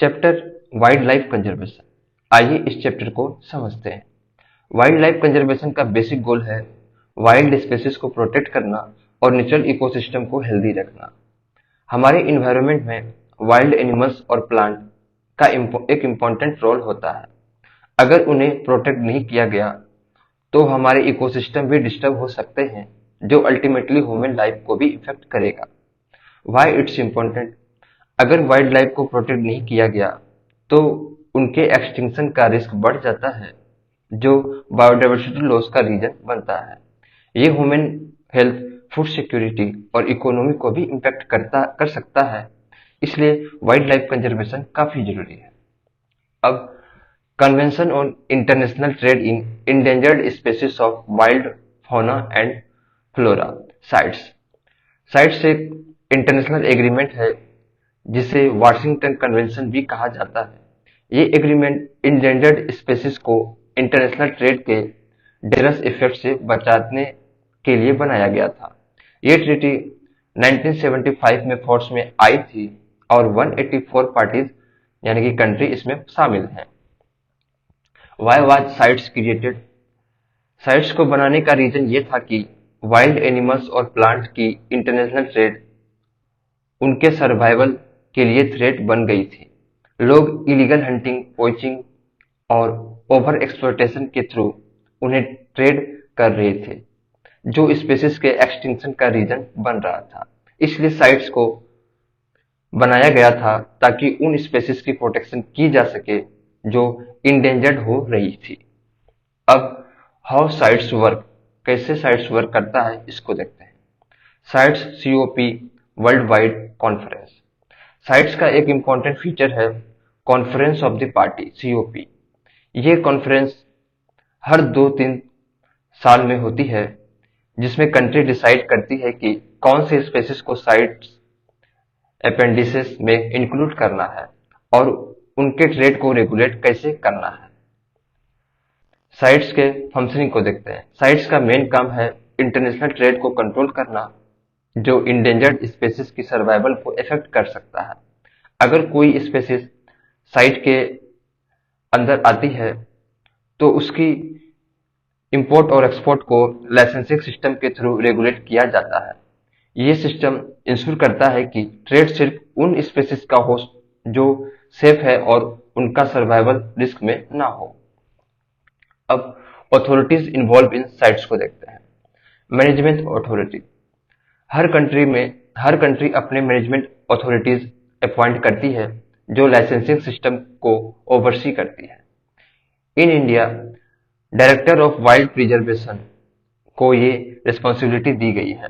Chapter wild life conservation. आइए इस chapter को समझते हैं। वाइल्ड लाइफ कंजर्वेशन का बेसिक गोल है वाइल्ड स्पेसीज को प्रोटेक्ट करना और नेचुरल इकोसिस्टम को हेल्दी रखना। हमारे इन्वायरमेंट में वाइल्ड एनिमल्स और प्लांट का एक इम्पोर्टेंट रोल होता है। अगर उन्हें प्रोटेक्ट नहीं किया गया तो हमारे इकोसिस्टम भी डिस्टर्ब हो सकते हैं, जो अल्टीमेटली ह्यूमन लाइफ को भी इफेक्ट करेगा। Why it's important? अगर वाइल्ड लाइफ को प्रोटेक्ट नहीं किया गया तो उनके एक्सटिंक्शन का रिस्क बढ़ जाता है, जो बायोडाइवर्सिटी लॉस का रीजन बनता है। ये ह्यूमन हेल्थ, फूड सिक्योरिटी और इकोनॉमी को भी इम्पैक्ट कर सकता है। इसलिए वाइल्ड लाइफ कंजर्वेशन काफी जरूरी है। अब convention on international trade in endangered species of wild fauna and flora, sites. Sites एक इंटरनेशनल एग्रीमेंट है जिसे वाशिंगटन कन्वेंशन भी कहा जाता है। ये एग्रीमेंट इंडेंजर्ड स्पेसीज को इंटरनेशनल ट्रेड के डेरस इफेक्ट से बचाने के लिए बनाया गया था। ये ट्रीटी 1975 में फोर्स में आई थी और 184 पार्टीज यानी कि कंट्री इसमें शामिल हैं। Why was sites created? Sites को बनाने का रीजन ये था कि वाइल्ड एनिमल्स और प्लांट की इंटरनेशनल ट्रेड उनके सर्वाइवल के लिए थ्रेट बन गई थी। लोग इलीगल हंटिंग, पोचिंग और ओवर एक्सप्लॉयटेशन के थ्रू उन्हें ट्रेड कर रहे थे, जो स्पेसीज के एक्सटिंक्शन का रीजन बन रहा था। इसलिए साइट्स को बनाया गया था ताकि उन स्पेसीज की प्रोटेक्शन की जा सके जो इंडेंजर्ड हो रही थी। अब हाउ साइट्स वर्क, कैसे साइट्स वर्क करता है इसको देखते हैं। Sites COP world wide conference. Sites का एक इम्पॉर्टेंट फीचर है conference of the party, COP। ये कॉन्फ्रेंस हर 2-3 साल में होती है, जिसमें कंट्री डिसाइड करती है कि कौन से स्पेसीज को साइट्स अपेंडिसेस में इंक्लूड करना है और उनके ट्रेड को रेगुलेट कैसे करना है। साइट्स के फंक्शनिंग को देखते हैं। साइट्स का मेन काम है इंटरनेशनल ट्रेड को कंट्रोल करना, जो इंडेंजर्ड स्पेसीज की सर्वाइवल को इफेक्ट कर सकता है। अगर कोई स्पेसीज साइट के अंदर आती है तो उसकी इंपोर्ट और एक्सपोर्ट को लाइसेंसिंग सिस्टम के थ्रू रेगुलेट किया जाता है। ये सिस्टम इंश्योर करता है कि ट्रेड सिर्फ उन स्पेसीज का हो जो सेफ है और उनका सर्वाइवल रिस्क में ना हो। अब अथॉरिटीज इन्वॉल्व इन साइट्स को देखते हैं। Management authority. हर कंट्री अपने मैनेजमेंट अथॉरिटीज अपॉइंट करती है, जो लाइसेंसिंग सिस्टम को ओवरसी करती है। In India director of wild preservation को ये रिस्पॉन्सिबिलिटी दी गई है।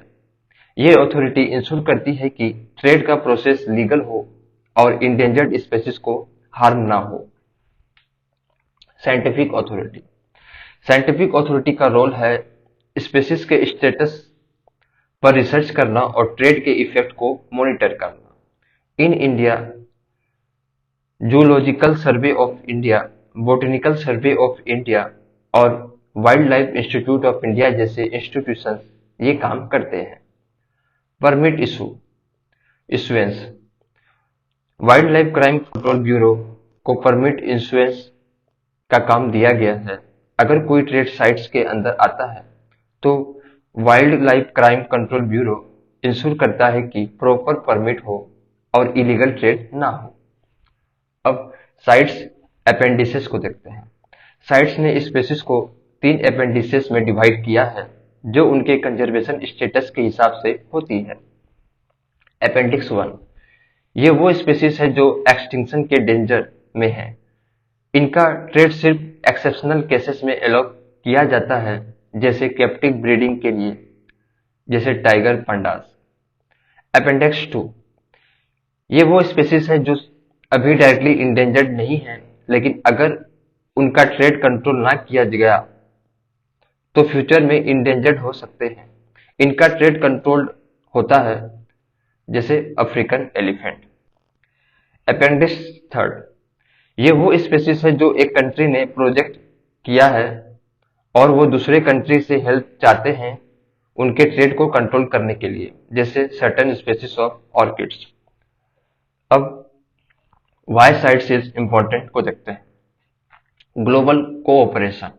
ये अथॉरिटी इंश्योर करती है कि ट्रेड का प्रोसेस लीगल हो और इंडेंजर्ड स्पेसीज को हार्म ना हो। Scientific authority. साइंटिफिक अथॉरिटी का रोल है स्पेसीज के स्टेटस पर रिसर्च करना और ट्रेड के इफेक्ट को मॉनिटर करना। In India zoological survey of India, botanical survey of India और wild life institute of India जैसे इंस्टीट्यूशंस ये काम करते हैं। Permit issuance. Wild life crime control bureau को परमिट इशुएंस का काम दिया गया है। अगर कोई ट्रेड साइट्स के अंदर आता है तो wild life crime control bureau ensure करता है कि प्रॉपर परमिट हो और इलीगल ट्रेड ना हो। अब साइट्स अपेंडिसेस को देखते हैं। साइट्स ने स्पेसीज को 3 अपेंडिसेस में डिवाइड किया है, जो उनके कंजर्वेशन स्टेटस के हिसाब से होती है। अपेंडिक्स 1, ये वो स्पेसीज है जो एक्सटिंक्शन के डेंजर में है। इनका ट्रेड सिर्फ एक्सेप्शनल केसेस में अलाउ किया जाता है, जैसे कैप्टिव ब्रीडिंग के लिए, जैसे टाइगर, पंडास। अपेंडिक्स 2, ये वो स्पेसीज है जो अभी डायरेक्टली इंडेंजर्ड नहीं है, लेकिन अगर उनका ट्रेड कंट्रोल ना किया गया तो फ्यूचर में इंडेंजर्ड हो सकते हैं। इनका ट्रेड कंट्रोल्ड होता है, जैसे अफ्रीकन एलिफेंट। अपेंडिक्स 3, ये वो स्पेसीज है जो एक कंट्री ने प्रोजेक्ट किया है और वो दूसरे कंट्री से हेल्प चाहते हैं उनके ट्रेड को कंट्रोल करने के लिए, जैसे सर्टेन स्पेसीज ऑफ ऑर्किड्स। अब वाई साइट्स इज इम्पोर्टेंट को देखते हैं। Global cooperation.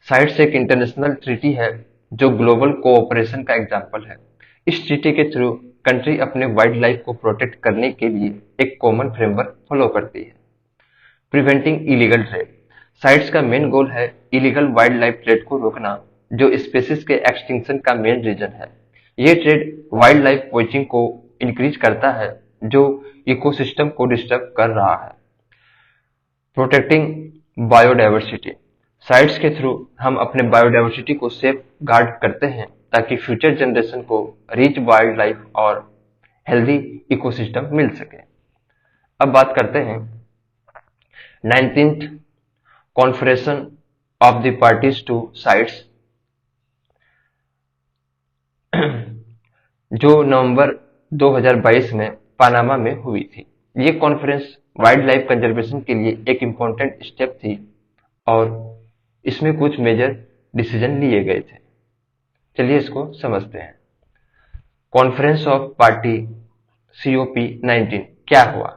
साइट्स एक इंटरनेशनल ट्रीटी है जो ग्लोबल कोऑपरेशन का एग्जाम्पल है। इस ट्रीटी के थ्रू कंट्री अपने वाइल्ड लाइफ को प्रोटेक्ट करने के लिए एक कॉमन फ्रेमवर्क फॉलो करती है। Preventing illegal trade. साइट्स का मेन गोल है इलीगल वाइल्ड लाइफ ट्रेड को रोकना, जो स्पेसीज के एक्सटिंक्शन का मेन रीजन है। ये ट्रेड वाइल्ड लाइफ पोचिंग को इंक्रीज करता है, जो इकोसिस्टम को डिस्टर्ब कर रहा है। Protecting biodiversity. साइट्स के थ्रू हम अपने बायोडाइवर्सिटी को सेफ गार्ड करते हैं ताकि फ्यूचर जनरेशन को रिच वाइल्ड लाइफ और हेल्दी इकोसिस्टम मिल सके। अब बात करते हैं 19th conference of the parties to CITES, जो नवंबर 2022 में पनामा में हुई थी। ये कॉन्फ्रेंस वाइल्ड लाइफ कंजर्वेशन के लिए एक इम्पोर्टेंट स्टेप थी और इसमें कुछ मेजर डिसीजन लिए गए थे। चलिए इसको समझते हैं। कॉन्फ्रेंस ऑफ पार्टी COP19 क्या हुआ?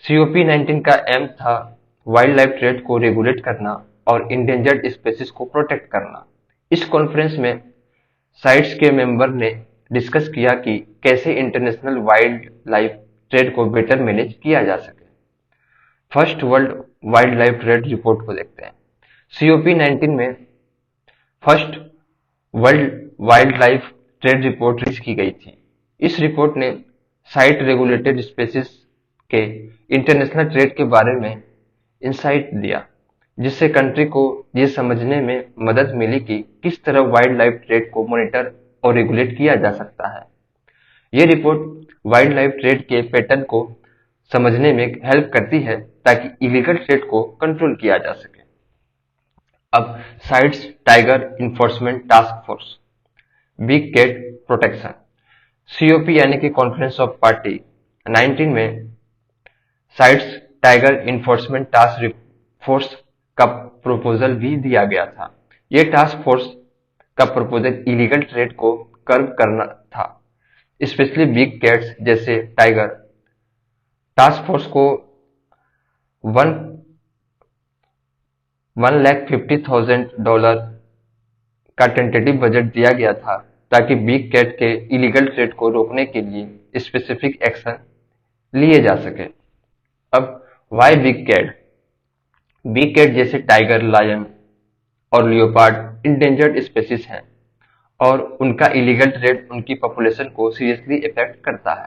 COP19 का एम था वाइल्ड लाइफ ट्रेड को रेगुलेट करना और इंडेंजर्ड स्पेसीज को प्रोटेक्ट करना। इस कॉन्फ्रेंस में साइट्स के मेंबर ने डिस्कस किया कि कैसे इंटरनेशनल वाइल्ड लाइफ ट्रेड को बेटर मैनेज किया जा सके। First world wild life trade report को देखते हैं। COP19 में first world wild life trade report release की गई थी। इस रिपोर्ट ने साइट रेगुलेटेड स्पेसीज के इंटरनेशनल ट्रेड के बारे में इंसाइट दिया, जिससे कंट्री को ये समझने में मदद मिली कि किस तरह वाइल्ड लाइफ ट्रेड को मॉनिटर और रेगुलेट किया जा सकता है। ये रिपोर्ट वाइल्ड लाइफ ट्रेड के पैटर्न को समझने में हेल्प करती है ताकि इलीगल ट्रेड को कंट्रोल किया जा सके। अब CITES tiger enforcement task force, big cat protection. COP यानी कि कॉन्फ्रेंस ऑफ पार्टी 19 में CITES tiger enforcement task force का प्रपोजल भी दिया गया था। यह टास्क फोर्स का प्रपोजल इलीगल ट्रेड को कर्व करना था, स्पेशली बिग कैट्स जैसे टाइगर। टास्क फोर्स को $150,000 का टेंटेटिव बजट दिया गया था ताकि बिग कैट के इलीगल ट्रेड को रोकने के लिए स्पेसिफिक एक्शन लिए जा सके। अब why big cat? Big cat जैसे टाइगर, लायन और लियोपार्ड इंडेंजर्ड स्पेसीज हैं और उनका इलीगल ट्रेड उनकी पॉपुलेशन को सीरियसली इफेक्ट करता है।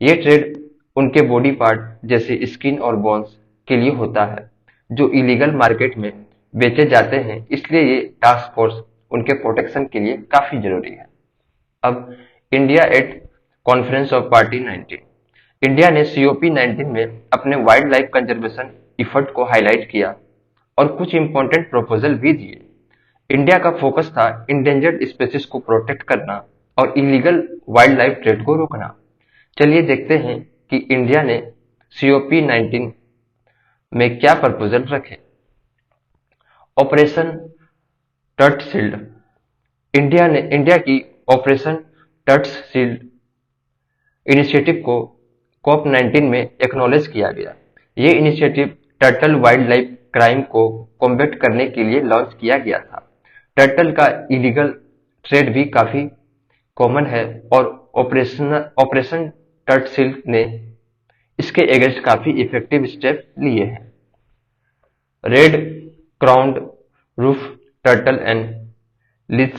ये ट्रेड उनके बॉडी पार्ट जैसे स्किन और बोन्स के लिए होता है, जो इलीगल मार्केट में बेचे जाते हैं। इसलिए ये टास्क फोर्स उनके प्रोटेक्शन के लिए काफी जरूरी है। अब India at conference of party 19। India ने COP19 में अपने वाइल्ड लाइफ कंजर्वेशन इफर्ट को हाईलाइट किया और कुछ इंपॉर्टेंट प्रपोजल भी दिए। इंडिया का फोकस था इंडेंजर्ड स्पेसीज को प्रोटेक्ट करना और इलीगल वाइल्ड लाइफ ट्रेड को रोकना। चलिए देखते हैं कि इंडिया ने COP19 में क्या प्रपोजल रखे। ऑपरेशन टर्टशील्ड। इंडिया की ऑपरेशन टर्टशील्ड इनिशिएटिव को COP19 में एक्नॉलेज किया गया। ये initiative turtle wild life crime को कॉम्बैट करने के लिए लॉन्च किया गया था। टर्टल का इलीगल ट्रेड भी काफी कॉमन है और ऑपरेशन टर्टशील्ड ने इसके अगेंस्ट काफी इफेक्टिव स्टेप लिए हैं। Red crowned roof turtle and Leach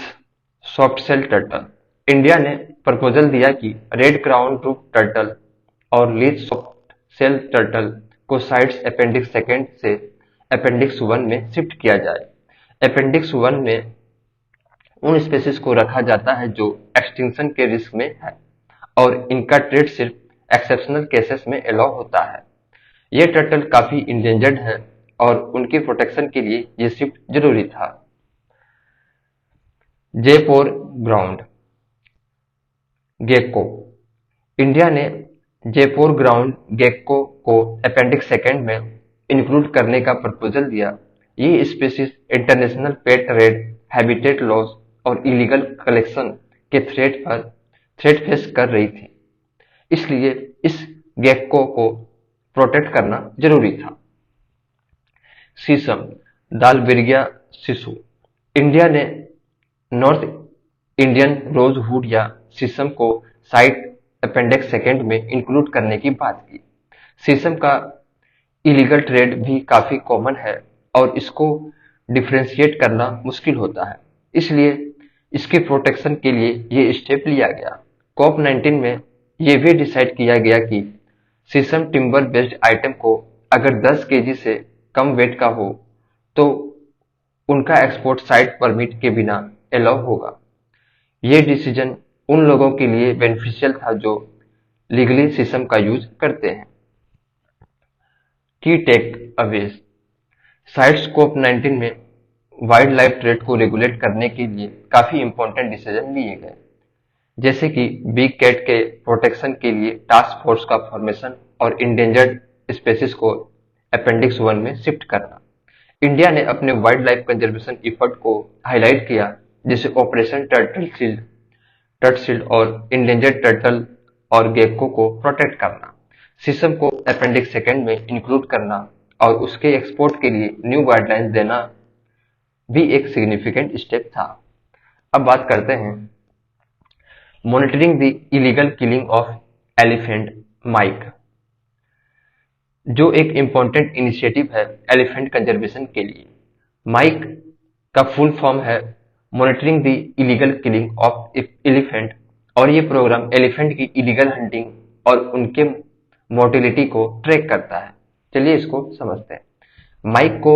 softshell turtle. India ने प्रपोजल दिया कि रेड क्राउन रूफ टर्टल और लीच सॉफ्टशेल टर्टल को साइट्स अपेंडिक्स 2 से अपेंडिक्स 1 में शिफ्ट किया जाए। अपेंडिक्स 1 में उन स्पेसीज को रखा जाता है जो एक्सटिंक्शन के रिस्क में है और इनका ट्रेड सिर्फ एक्सेप्शनल केसेस में अलाउ होता है। ये टर्टल काफी इंडेंजर्ड है और उनकी प्रोटेक्शन के लिए ये शिफ्ट जरूरी था। जे4 ग्राउंड गेक्को। इंडिया ने जे4 ग्राउंड गेक्को को अपेंडिक्स 2 में इंक्लूड करने का प्रपोजल दिया। ये स्पीशीज इंटरनेशनल पेट रेड, हैबिटेट लॉस और इलीगल कलेक्शन के थ्रेट फेस कर रही थी। इसलिए इस गेक्को को प्रोटेक्ट करना जरूरी था। सीसम, दालबिरगिया शिशु। इंडिया ने नॉर्थ इंडियन रोजवुड या शीशम को साइट अपेंडिक्स सेकेंड में इंक्लूड करने की बात की। शीशम का इलीगल ट्रेड भी काफी कॉमन है और इसको डिफरेंशिएट करना मुश्किल होता है, इसलिए इसकी प्रोटेक्शन के लिए ये स्टेप लिया गया। कॉप 19 में ये भी डिसाइड किया गया कि शीशम टिम्बर बेस्ड आइटम को अगर 10 केजी से कम वेट का हो तो उनका एक्सपोर्ट साइट परमिट के बिना अलाउ होगा। ये डिसीजन उन लोगों के लिए बेनिफिशियल था जो लीगली शीशम का यूज करते हैं। की टेक अवेज। साइट्स कोप 19 में वाइल्ड लाइफ ट्रेड को रेगुलेट करने के लिए काफी इंपॉर्टेंट डिसीजन लिए गए, जैसे कि बिग कैट के प्रोटेक्शन के लिए टास्क फोर्स का फॉर्मेशन और इंडेंजर्ड स्पेसीज को अपेंडिक्स 1 में शिफ्ट करना। इंडिया ने अपने वाइल्ड लाइफ कंजर्वेशन एफर्ट को हाईलाइट किया, जैसे ऑपरेशन टर्टशील्ड और इंडेंजर्ड टर्टल और गेक्को को प्रोटेक्ट करना, शीशम को अपेंडिक्स सेकेंड में इंक्लूड करना और उसके एक्सपोर्ट के लिए न्यू गाइडलाइंस देना भी एक सिग्निफिकेंट स्टेप था। अब बात करते हैं monitoring the illegal killing of elephant MIKE, जो एक इम्पॉर्टेंट इनिशिएटिव है एलिफेंट कंजर्वेशन के लिए। माइक का फुल फॉर्म है monitoring the illegal killing of elephant, और ये प्रोग्राम एलिफेंट की इलीगल हंटिंग और उनके मोर्टेलिटी को ट्रैक करता है। चलिए इसको समझते हैं। माइक को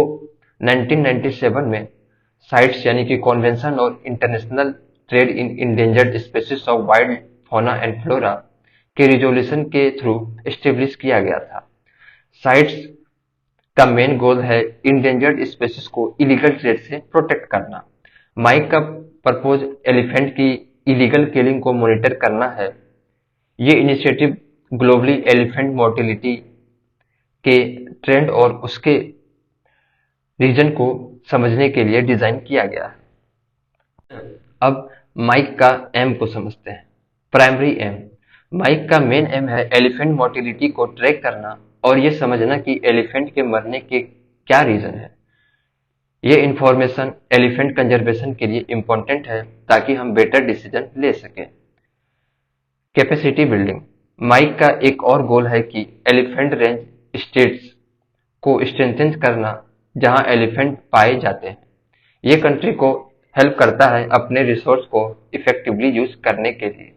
1997 में साइट्स यानी कि कॉन्वेंशन और international trade in endangered species of wild fauna and flora के रिजोल्यूशन के थ्रू एस्टेब्लिश किया गया था। साइट्स का मेन गोल है इंडेंजर्ड स्पेसीज को इलीगल ट्रेड से प्रोटेक्ट करना। माइक का पर्पोज एलिफेंट की इलीगल किलिंग को मॉनिटर करना है। ये इनिशिएटिव ग्लोबली एलिफेंट मोर्टेलिटी के ट्रेंड और उसके रीजन को समझने के लिए डिजाइन किया गया है। अब माइक का एम को समझते हैं। प्राइमरी एम, माइक का मेन एम है एलिफेंट मोर्टेलिटी को ट्रैक करना और ये समझना कि एलिफेंट के मरने के क्या रीजन है। ये इंफॉर्मेशन एलिफेंट कंजर्वेशन के लिए इंपॉर्टेंट है ताकि हम बेटर डिसीजन ले सकें। कैपेसिटी बिल्डिंग, माइक का एक और गोल है कि एलिफेंट रेंज स्टेट्स को स्ट्रेंथन करना जहां एलिफेंट पाए जाते हैं। ये कंट्री को हेल्प करता है अपने रिसोर्स को इफेक्टिवली यूज करने के लिए।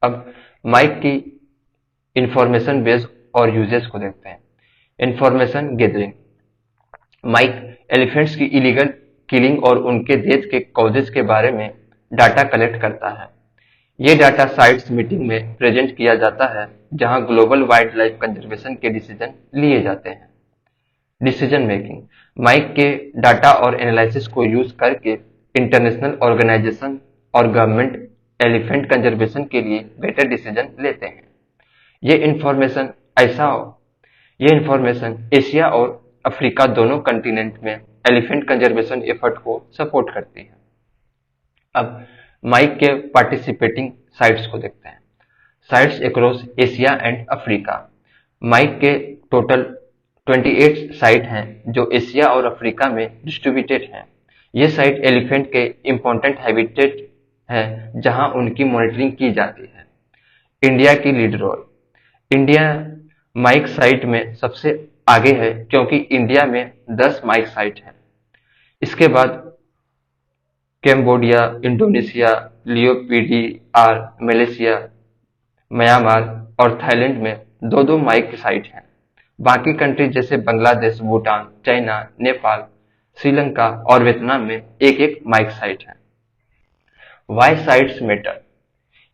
अब माइक की इंफॉर्मेशन बेस और यूजेस को देखते हैं। इंफॉर्मेशन गैदरिंग, माइक एलिफेंट्स की इलीगल किलिंग और उनके डेथ के कॉजेज के बारे में डाटा कलेक्ट करता है। ये डाटा साइट्स मीटिंग में प्रेजेंट किया जाता है जहां ग्लोबल वाइल्ड लाइफ कंजर्वेशन के डिसीजन लिए जाते हैं। डिसीजन मेकिंग, माइक के डाटा और एनालिसिस को यूज करके इंटरनेशनल ऑर्गेनाइजेशन और गवर्नमेंट एलिफेंट कंजर्वेशन के लिए बेटर डिसीजन लेते हैं। ये इंफॉर्मेशन एशिया और अफ्रीका दोनों कंटिनेंट में एलिफेंट कंजर्वेशन एफर्ट को सपोर्ट करती है। अब माइक के पार्टिसिपेटिंग साइट्स को देखते हैं। Sites across Asia and Africa, MIKE के टोटल 28 साइट हैं जो एशिया और अफ्रीका में डिस्ट्रीब्यूटेड हैं। ये साइट एलिफेंट के इंपॉर्टेंट हैबिटेट हैं जहां उनकी मॉनिटरिंग की जाती है। इंडिया की lead role, India MIKE site में सबसे आगे है क्योंकि इंडिया में 10 माइक साइट हैं। इसके बाद कैम्बोडिया, इंडोनेशिया, लियोपीडीआर, मलेशिया, म्यांमार और थाईलैंड में 2-2 माइक साइट हैं। बाकी कंट्री जैसे बांग्लादेश, भूटान, चाइना, नेपाल, श्रीलंका और वियतनाम में एक-एक माइक साइट है। वाई साइट्स मैटर,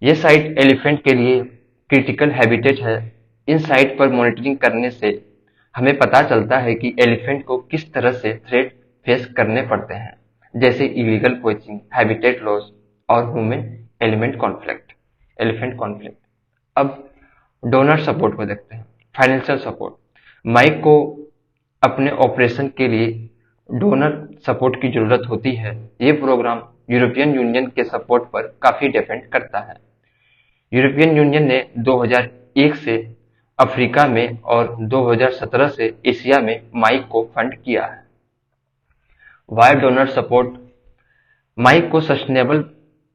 ये साइट एलिफेंट के लिए क्रिटिकल हैबिटेट है। इन साइट पर मॉनिटरिंग करने से हमें पता चलता है कि एलिफेंट को किस तरह से थ्रेट फेस करने पड़ते हैं, जैसे इलीगल पोचिंग, हैबिटेट लॉस और ह्यूमन एलिफेंट कॉन्फ्लिक्ट। अब डोनर सपोर्ट को देखते हैं। फाइनेंशियल सपोर्ट, माइक को अपने ऑपरेशन के लिए डोनर सपोर्ट की जरूरत होती है। ये प्रोग्राम यूरोपियन यूनियन के सपोर्ट पर काफी डिपेंड करता है। यूरोपियन यूनियन ने 2001 से अफ्रीका में और 2017 से एशिया में माइक को फंड किया है। Why donor support. माइक को सस्टेनेबल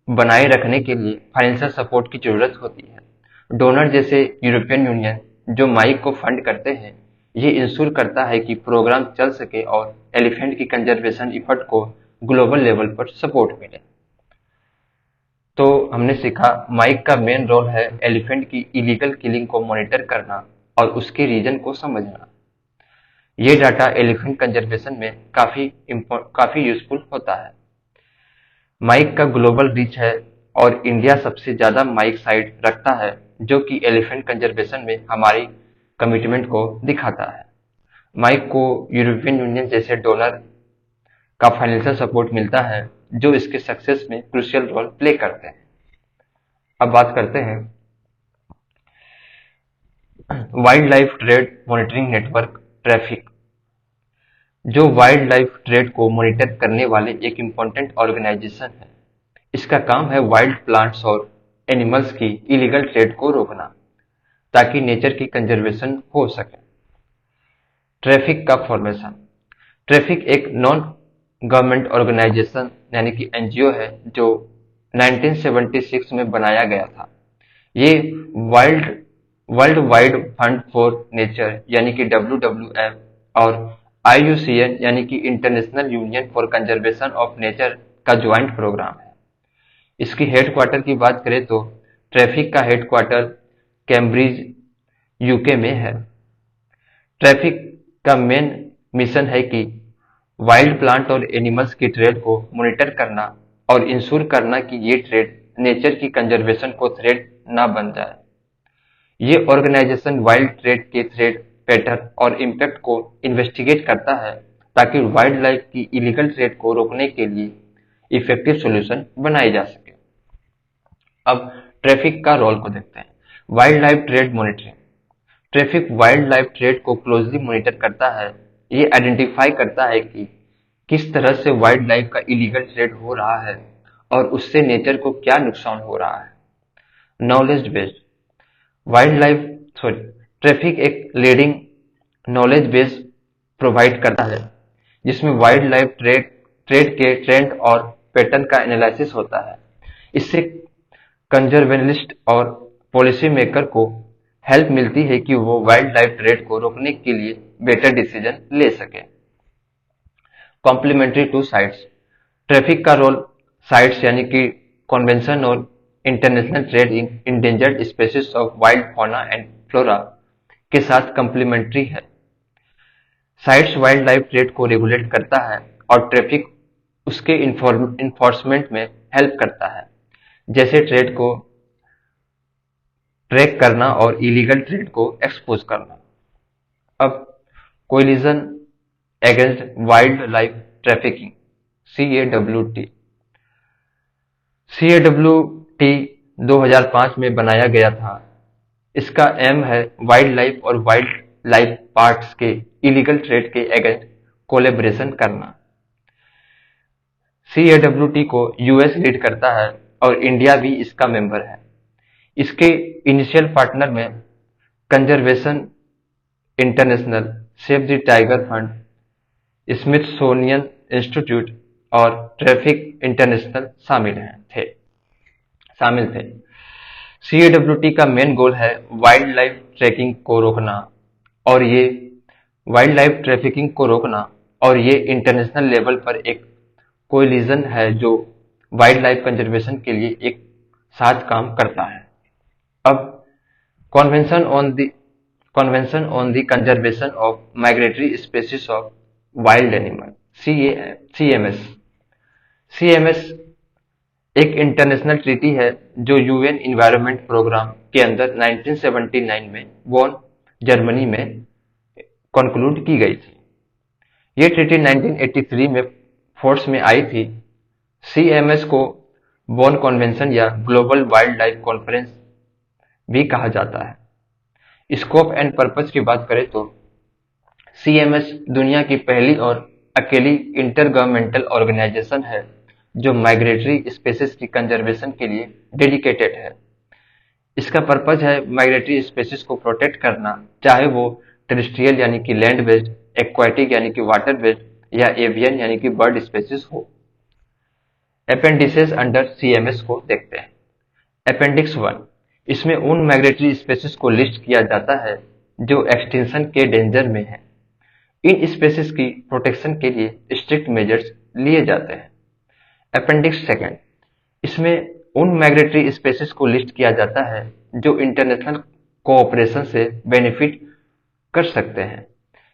बनाए रखने के लिए फाइनेंशियल सपोर्ट की जरूरत होती है। डोनर जैसे यूरोपियन यूनियन जो माइक को फंड करते हैं, ये इंश्योर करता है कि प्रोग्राम चल सके और एलिफेंट की कंजर्वेशन इफर्ट को ग्लोबल लेवल पर सपोर्ट मिले। तो हमने सीखा माइक का मेन रोल है एलिफेंट की इलीगल किलिंग को मॉनिटर करना और उसके रीजन को समझना। ये डाटा एलिफेंट कंजर्वेशन में काफी यूजफुल होता है। माइक का ग्लोबल रीच है और इंडिया सबसे ज्यादा माइक साइट रखता है, जो कि एलिफेंट कंजर्वेशन में हमारी कमिटमेंट को दिखाता है। माइक को यूरोपियन यूनियन जैसे डोनर का फाइनेंशियल सपोर्ट मिलता है, जो इसके सक्सेस में क्रूशियल रोल प्ले करते हैं। अब बात करते हैं wild life trade monitoring network traffic, जो वाइल्ड लाइफ ट्रेड को मॉनिटर करने वाले एक इम्पोर्टेंट ऑर्गेनाइजेशन है। इसका काम है वाइल्ड प्लांट्स और एनिमल्स की इलीगल ट्रेड को रोकना, ताकि नेचर की कंजर्वेशन हो सके। ट्रैफिक का फॉर्मेशन। ट्रैफिक एक नॉन गवर्नमेंट ऑर्गेनाइजेशन यानी कि एनजीओ है, जो 1976 में बनाया गया था। ये world wide fund for nature यानी कि WWF और IUCN यानी कि international union for conservation of nature का ज्वाइंट प्रोग्राम है। इसकी हेडक्वार्टर की बात करें तो ट्रैफिक का हेडक्वार्टर कैम्ब्रिज यूके में है। ट्रैफिक का मेन मिशन है कि वाइल्ड प्लांट और एनिमल्स की ट्रेड को मॉनिटर करना और इंश्योर करना कि ये ट्रेड नेचर की कंजर्वेशन को थ्रेट ना बन जाए। ये ऑर्गेनाइजेशन वाइल्ड ट्रेड के थ्रेट पैटर्न और इम्पैक्ट को इन्वेस्टिगेट करता है, ताकि वाइल्ड लाइफ की इलीगल ट्रेड को रोकने के लिए इफेक्टिव सॉल्यूशन बनाए जा सके। अब ट्रैफिक का रोल को देखते हैं। Wild life trade monitoring. Traffic wild life trade को क्लोजली मॉनिटर करता है। ये आइडेंटिफाई करता है कि किस तरह से वाइल्ड लाइफ का इलीगल ट्रेड हो रहा है और उससे नेचर को क्या नुकसान हो रहा है। नॉलेज बेस्ड ट्रैफिक एक लीडिंग नॉलेज बेस प्रोवाइड करता है, जिसमें वाइल्ड लाइफ ट्रेड के ट्रेंड और पैटर्न का एनालिसिस होता है। इससे कंजर्वेशनिस्ट और पॉलिसी मेकर को हेल्प मिलती है कि वो वाइल्ड लाइफ ट्रेड को रोकने के लिए बेटर डिसीजन ले सके। Complementary to CITES. ट्रैफिक का रोल साइट्स यानी कि कन्वेंशन और international trade in endangered species of wild fauna and flora के साथ कम्प्लीमेंट्री है। साइट्स वाइल्ड लाइफ ट्रेड को रेगुलेट करता है और ट्रैफिक उसके इन्फोर्समेंट में हेल्प करता है, जैसे ट्रेड को ट्रैक करना और इलीगल ट्रेड को एक्सपोज करना। अब collision against wild life trafficking CAWT। CAWT 2005 में बनाया गया था। इसका एम है वाइल्ड लाइफ और वाइल्ड लाइफ पार्ट्स के इलीगल ट्रेड के अगेंस्ट कोलेब्रेशन करना। CAWT को यूएस लीड करता है और इंडिया भी इसका मेंबर है। इसके इनिशियल पार्टनर में conservation international, save the tiger fund, Smithsonian institute और ट्रैफिक इंटरनेशनल शामिल थे। CAWT का मेन गोल है वाइल्ड लाइफ ट्रैफिकिंग को रोकना और ये इंटरनेशनल लेवल पर एक कोलिजन है जो वाइल्ड लाइफ कंजर्वेशन के लिए एक साथ काम करता है। अब convention on the conservation of migratory species of wild animal CMS एक इंटरनेशनल ट्रीटी है जो UN इन्वायरमेंट प्रोग्राम के अंदर 1979 में बोन, जर्मनी में कंक्लूड की गई थी। ये ट्रीटी 1983 में फोर्स में आई थी। CMS को बोन कन्वेंशन या ग्लोबल वाइल्ड लाइफ कॉन्फ्रेंस भी कहा जाता है। स्कोप एंड पर्पस की बात करें तो CMS दुनिया की पहली और अकेली इंटर गवर्नमेंटल ऑर्गेनाइजेशन है जो माइग्रेटरी स्पीशीज की कंजर्वेशन के लिए डेडिकेटेड है। इसका पर्पज है माइग्रेटरी स्पेसीज को प्रोटेक्ट करना, चाहे वो टेरेस्ट्रियल यानी कि लैंड बेस्ड, एक्वाटिक यानी कि वाटर बेस्ड या एवियन यानी कि बर्ड स्पेसीज हो। अपेंडिसेस अंडर सीएमएस को देखते हैं। अपेंडिक्स 1, इसमें उन माइग्रेटरी स्पेसीज को लिस्ट किया जाता है जो एक्सटिंक्शन के डेंजर में है। इन स्पेसीज की प्रोटेक्शन के लिए स्ट्रिक्ट मेजर्स लिए जाते हैं। अपेंडिक्स 2, इसमें उन माइग्रेटरी स्पेसीज को लिस्ट किया जाता है जो इंटरनेशनल कोऑपरेशन से बेनिफिट कर सकते हैं।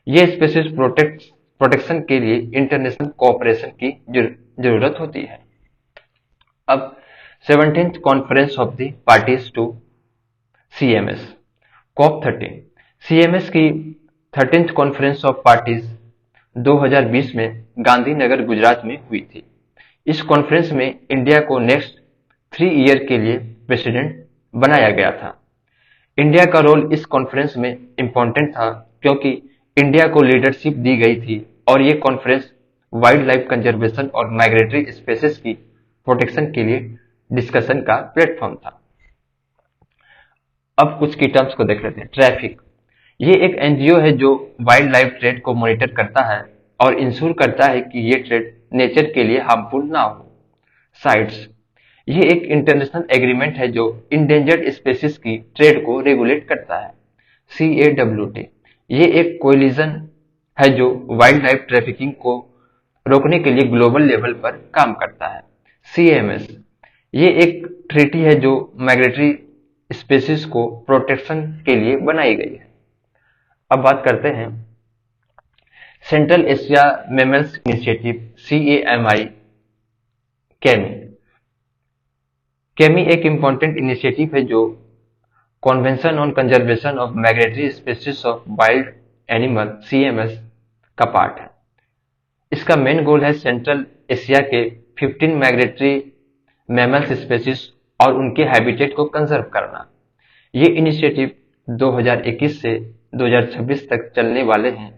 ये स्पेसीज प्रोटेक्शन के लिए इंटरनेशनल कोऑपरेशन की जरूरत होती है। अब 17th conference of the parties to CMS, COP13, CMS की 13th कॉन्फ्रेंस ऑफ पार्टीज 2020 में गांधीनगर गुजरात में हुई थी। इस कॉन्फ्रेंस में इंडिया को नेक्स्ट 3 ईयर के लिए प्रेसिडेंट बनाया गया था। इंडिया का रोल इस कॉन्फ्रेंस में इम्पोर्टेंट था क्योंकि इंडिया को लीडरशिप दी गई थी और ये कॉन्फ्रेंस वाइल्ड लाइफ कंजर्वेशन और माइग्रेटरी स्पेसीज की प्रोटेक्शन के लिए डिस्कशन का प्लेटफॉर्म था। अब कुछ की टर्म्स को देख लेते हैं। ट्रैफिक, ये एक एनजीओ है जो वाइल्ड लाइफ ट्रेड को मॉनिटर करता है और इंश्योर करता है कि ये ट्रेड नेचर के लिए हार्मफुल ना हो। साइट्स, ये एक इंटरनेशनल एग्रीमेंट है जो इंडेंजर्ड स्पेसीज की ट्रेड को रेगुलेट करता है। CAWT, ये एक कोलिजन है जो वाइल्ड लाइफ ट्रैफिकिंग को रोकने के लिए ग्लोबल लेवल पर काम करता है। CMS, ये एक ट्रीटी है जो माइग्रेटरी स्पेसीज को प्रोटेक्शन के लिए बनाई गई है। अब बात करते हैं central Asia mammals initiative CAMI, केमी। केमी एक इम्पॉर्टेंट इनिशिएटिव है जो convention on conservation of migratory species of wild animal CMS का पार्ट है। इसका मेन गोल है सेंट्रल एशिया के 15 माइग्रेटरी मैमल्स स्पेसीज और उनके हैबिटेट को कंजर्व करना। ये इनिशिएटिव 2021 से 2026 तक चलने वाले हैं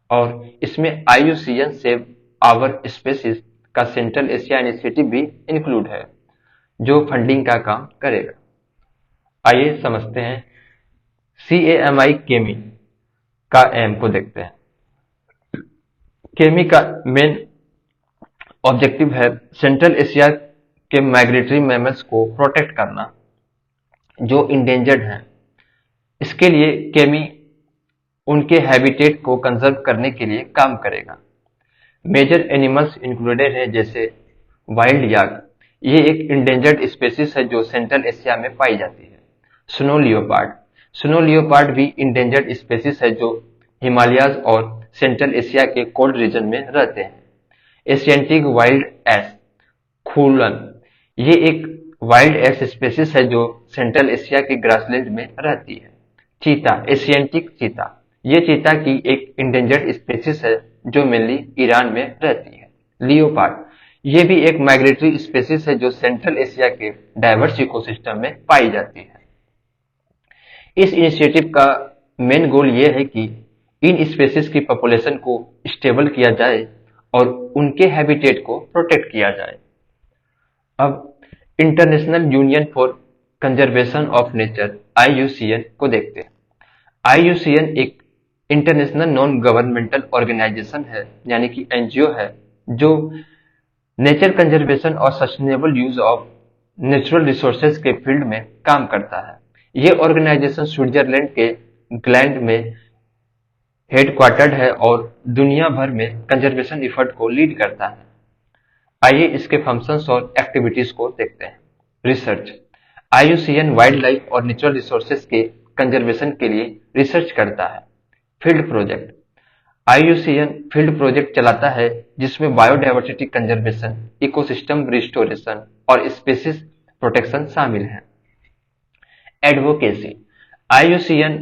और इसमें IUCN सेव आवर स्पेसीज का सेंट्रल एशिया इनिशिएटिव भी इंक्लूड है जो फंडिंग का काम करेगा। आइए समझते हैं CAMI केमी का एम को देखते हैं। केमी का मेन ऑब्जेक्टिव है सेंट्रल एशिया के माइग्रेटरी मैमल्स को प्रोटेक्ट करना जो इंडेंजर्ड हैं। इसके लिए केमी उनके हैबिटेट को कंजर्व करने के लिए काम करेगा। मेजर एनिमल्स इंक्लूडेड है जैसे वाइल्ड याक, ये एक इंडेंजर्ड स्पेसीज है जो सेंट्रल एशिया में पाई जाती है। स्नो लियोपार्ड, स्नो लियोपार्ड भी इंडेंजर्ड स्पेसीज है जो हिमालयाज और सेंट्रल एशिया के कोल्ड रीजन में रहते हैं। एशियंटिक वाइल्ड एस, खूलन, ये एक वाइल्ड एस स्पेसीज है जो सेंट्रल एशिया के ग्रासलैंड में रहती है। चीता, एशियंटिक चीता, ये चीता की एक इंडेंजर्ड स्पेसीज है जो मेनली ईरान में रहती है। लियोपार्ड, ये भी एक माइग्रेटरी स्पेसीज है जो सेंट्रल एशिया के डाइवर्स इकोसिस्टम में पाई जाती है। इस इनिशिएटिव का मेन गोल ये है कि इन स्पेसीज की पॉपुलेशन को स्टेबल किया जाए और उनके हैबिटेट को प्रोटेक्ट किया जाए। अब international union for conservation of nature IUCN को देखते हैं। IUCN एक इंटरनेशनल नॉन गवर्नमेंटल ऑर्गेनाइजेशन है यानी कि एनजीओ है जो नेचर कंजर्वेशन और sustainable use of natural resources के फील्ड में काम करता है। यह ऑर्गेनाइजेशन स्विट्जरलैंड के ग्लैंड में हेडक्वार्टर्ड है और दुनिया भर में कंजर्वेशन एफर्ट को लीड करता है। आइए इसके फंक्शंस और एक्टिविटीज को देखते हैं। रिसर्च, IUCN वाइल्ड लाइफ और नेचुरल रिसोर्सेज के कंजर्वेशन के लिए रिसर्च करता है। Field project, IUCN field project चलाता है जिसमें बायोडायवर्सिटी कंजर्वेशन, इकोसिस्टम रिस्टोरेशन और स्पीशीज प्रोटेक्शन शामिल हैं। एडवोकेसी, IUCN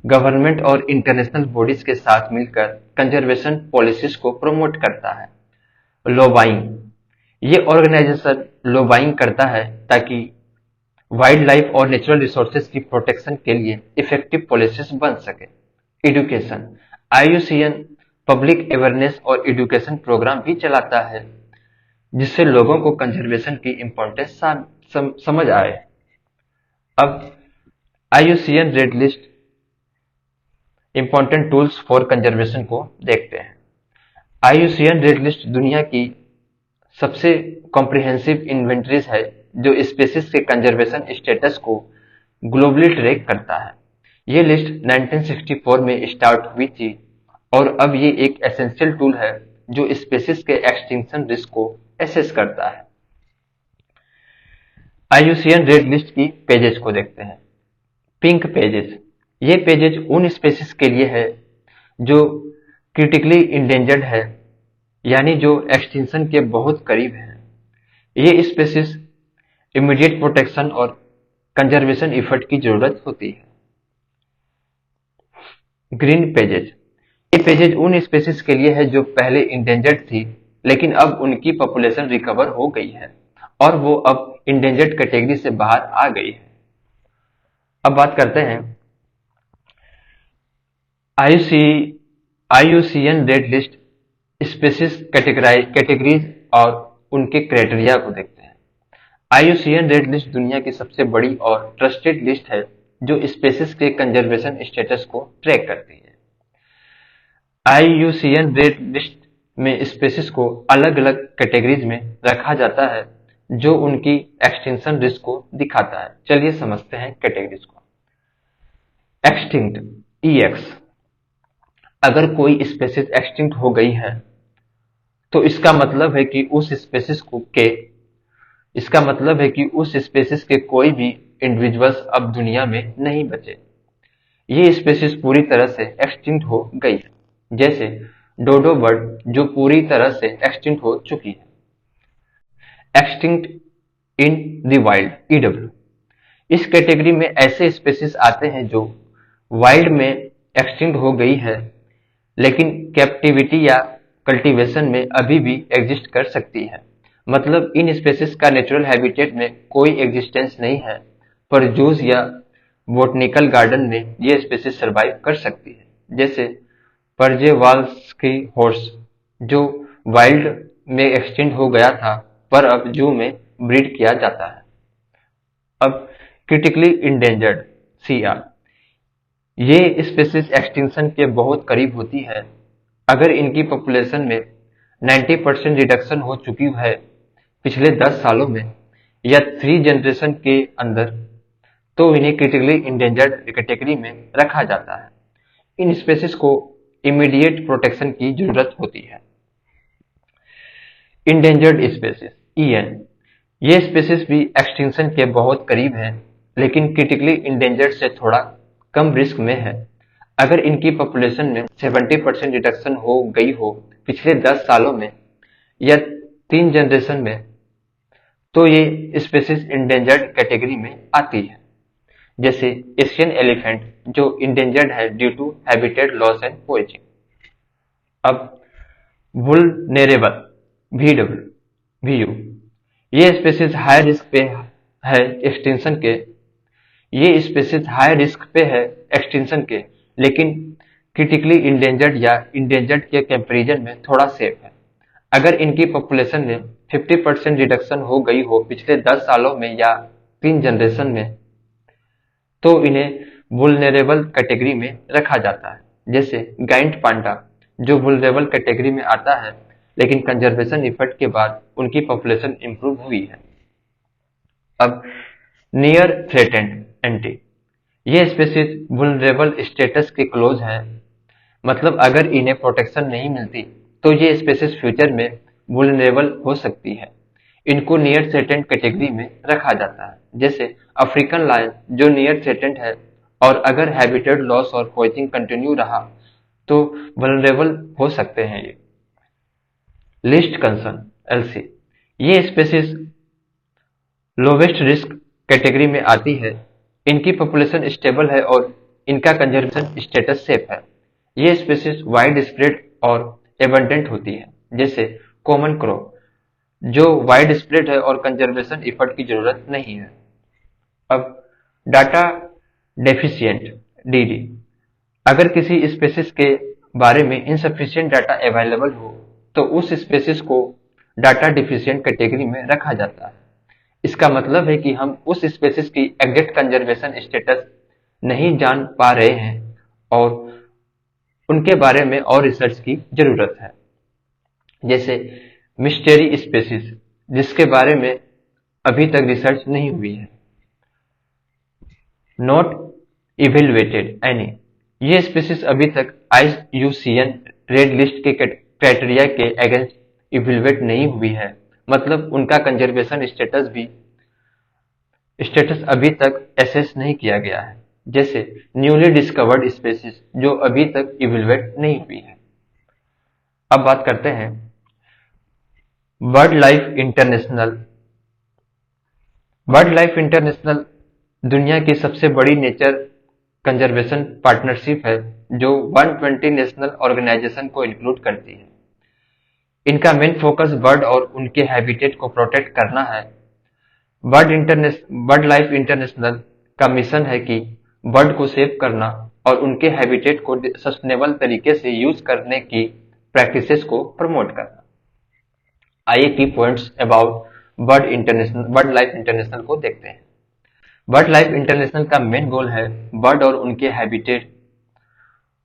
गवर्नमेंट और इंटरनेशनल बॉडीज के साथ मिलकर कंजर्वेशन पॉलिसीज को प्रमोट करता है। लॉबाइंग, ये ऑर्गेनाइजेशन लॉबाइंग करता है ताकि वाइल्ड लाइफ और नेचुरल रिसोर्सेज की प्रोटेक्शन के लिए इफेक्टिव पॉलिसीज बन सके। एजुकेशन, IUCN पब्लिक अवेयरनेस और एजुकेशन प्रोग्राम भी चलाता है जिससे लोगों को कंजर्वेशन की इंपॉर्टेंस समझ आए। अब IUCN red list important tools for conservation को देखते हैं। IUCN रेड लिस्ट दुनिया की सबसे कॉम्प्रिहेंसिव इन्वेंटरीज है जो स्पेसीज के कंजर्वेशन स्टेटस को ग्लोबली ट्रैक करता है। ये लिस्ट 1964 में स्टार्ट हुई थी और अब ये एक एसेंशियल टूल है जो स्पेसीज के एक्सटिंक्शन रिस्क को एसेस करता है। IUCN रेड लिस्ट की पेजेस को देखते हैं। पिंक पेजेस, ये पेजेस उन स्पेसीज के लिए है जो क्रिटिकली इंडेंजर्ड है, यानी जो एक्सटिंक्शन के बहुत करीब है। ये स्पेसीज इमीडिएट प्रोटेक्शन और कंजर्वेशन एफर्ट की जरूरत होती है। ग्रीन पेजेस, ये पेजेस उन स्पेसीज के लिए है जो पहले इंडेंजर्ड थी लेकिन अब उनकी पॉपुलेशन रिकवर हो गई है और वो अब इंडेंजर्ड कैटेगरी से बाहर आ गई है। अब बात करते हैं IUCN red list species categories और उनके क्राइटेरिया को देखते हैं। IUCN रेड लिस्ट दुनिया की सबसे बड़ी और ट्रस्टेड लिस्ट है जो स्पेसीज के कंजर्वेशन स्टेटस को ट्रैक करती है। IUCN रेड लिस्ट में स्पेसीज को अलग अलग कैटेगरीज में रखा जाता है जो उनकी एक्सटिंक्शन रिस्क को दिखाता है। चलिए समझते हैं कैटेगरीज को। एक्सटिंक्ट, EX, अगर कोई स्पेसीज एक्सटिंक्ट हो गई है तो इसका मतलब है कि उस स्पेसीज के कोई भी इंडिविजुअल्स अब दुनिया में नहीं बचे। ये स्पेसीज पूरी तरह से एक्सटिंक्ट हो गई है, जैसे डोडो बर्ड जो पूरी तरह से एक्सटिंक्ट हो चुकी है। Extinct in the wild, EW, इस कैटेगरी में ऐसे स्पेसीज आते हैं जो वाइल्ड में एक्सटिंक्ट हो गई है लेकिन कैप्टिविटी या कल्टीवेशन में अभी भी एग्जिस्ट कर सकती है। मतलब इन स्पेसीज का नेचुरल हैबिटेट में कोई एग्जिस्टेंस नहीं है, पर जूस या बोटनिकल गार्डन में ये स्पेसीज सर्वाइव कर सकती है। जैसे पर्जेवाल्स्की हॉर्स जो वाइल्ड में एक्सटिंक्ट हो गया था पर अब जू में ब्रीड किया जाता है। अब क्रिटिकली इंडेंजर्ड, CR, ये स्पेसीज एक्सटिंक्शन के बहुत करीब होती है। अगर इनकी पॉपुलेशन में 90% रिडक्शन हो चुकी है पिछले 10 सालों में या 3 जनरेशन के अंदर, तो इन्हें क्रिटिकली इंडेंजर्ड कैटेगरी में रखा जाता है। इन स्पेसीज को इमीडिएट प्रोटेक्शन की जरूरत होती है। इंडेंजर्ड स्पेसीज, EN, ये स्पेसीज भी एक्सटिंक्शन के बहुत करीब हैं लेकिन क्रिटिकली इंडेंजर्ड से थोड़ा कम रिस्क में है। अगर इनकी पॉपुलेशन में 70% रिडक्शन हो गई हो पिछले 10 सालों में या 3 जनरेशन में, तो ये स्पेसीज इंडेंजर्ड कैटेगरी में आती है। जैसे एशियन एलिफेंट जो इंडेंजर्ड है due to habitat loss and poaching. अब वुल्नेरेबल, VU, ये स्पेसीज हाई रिस्क पे है एक्सटिंक्शन के। ये स्पेसीज हाई रिस्क पे है एक्सटिंक्शन के लेकिन क्रिटिकली इंडेंजर्ड या इंडेंजर्ड के कंपैरिजन में थोड़ा सेफ है। अगर इनकी पॉपुलेशन में 50% रिडक्शन हो गई हो पिछले 10 सालों में या 3 जनरेशन में, तो इन्हें वुल्नेरेबल कैटेगरी में रखा जाता है। जैसे गाइंट पांडा जो वुल्नेरेबल कैटेगरी में आता है लेकिन कंजर्वेशन एफर्ट के बाद उनकी पॉपुलेशन इंप्रूव हुई है। अब नियर थ्रेटेंड एंटी, ये स्पेसीज वुल्नरेबल स्टेटस के क्लोज है। मतलब अगर इन्हें प्रोटेक्शन नहीं मिलती तो ये स्पेसीज फ्यूचर में वुल्नरेबल हो सकती है। इनको नियर थ्रेटेंड कैटेगरी में रखा जाता है। जैसे अफ्रीकन लायन जो नियर थ्रेटेंड है और अगर हैबिटेट लॉस और पोइचिंग कंटिन्यू रहा तो वुल्नरेबल हो सकते हैं ये। लिस्ट कंसर्न, LC, ये स्पेसीज लोवेस्ट रिस्क कैटेगरी में आती है। इनकी पॉपुलेशन स्टेबल है और इनका कंजर्वेशन स्टेटस सेफ है। ये स्पेसीज वाइड स्प्रेड और एबंडेंट होती है। जैसे कॉमन क्रो जो वाइड स्प्रेड है और कंजर्वेशन एफर्ट की जरूरत नहीं है। अब डाटा डेफिशिएंट, DD, अगर किसी स्पेसीज के बारे में इनसफिशिएंट डाटा अवेलेबल हो तो उस स्पेसीज को डाटा डिफिशिएंट कैटेगरी में रखा जाता है। इसका मतलब है कि हम उस स्पेसीज की एग्जैक्ट कंजर्वेशन स्टेटस नहीं जान पा रहे हैं और उनके बारे में और रिसर्च की जरूरत है। जैसे मिस्टेरी स्पेसीज, जिसके बारे में अभी तक रिसर्च नहीं हुई है। नॉट इवेल्युएटेड एनी, ये स्पीसीज अभी तक IUCN रेड लिस्ट के क्राइटेरिया के अगेंस्ट इवेल्युएट नहीं हुई है, मतलब उनका कंजर्वेशन स्टेटस अभी तक एसेस नहीं किया गया है। जैसे न्यूली डिस्कवर्ड स्पीसीज जो अभी तक इवेल्युएट नहीं हुई है। अब बात करते हैं bird life international. Bird life international दुनिया की सबसे बड़ी नेचर कंजर्वेशन पार्टनरशिप है जो 120 नेशनल ऑर्गेनाइजेशन को इंक्लूड करती है। इनका मेन फोकस बर्ड और उनके हैबिटेट को प्रोटेक्ट करना है। बर्ड लाइफ इंटरनेशनल का मिशन है कि बर्ड को सेव करना और उनके हैबिटेट को सस्टेनेबल तरीके से यूज करने की प्रैक्टिसेस को प्रमोट करना। आइए की points about bird life international को देखते हैं। बर्ड लाइफ इंटरनेशनल का मेन गोल है बर्ड और उनके हैबिटेट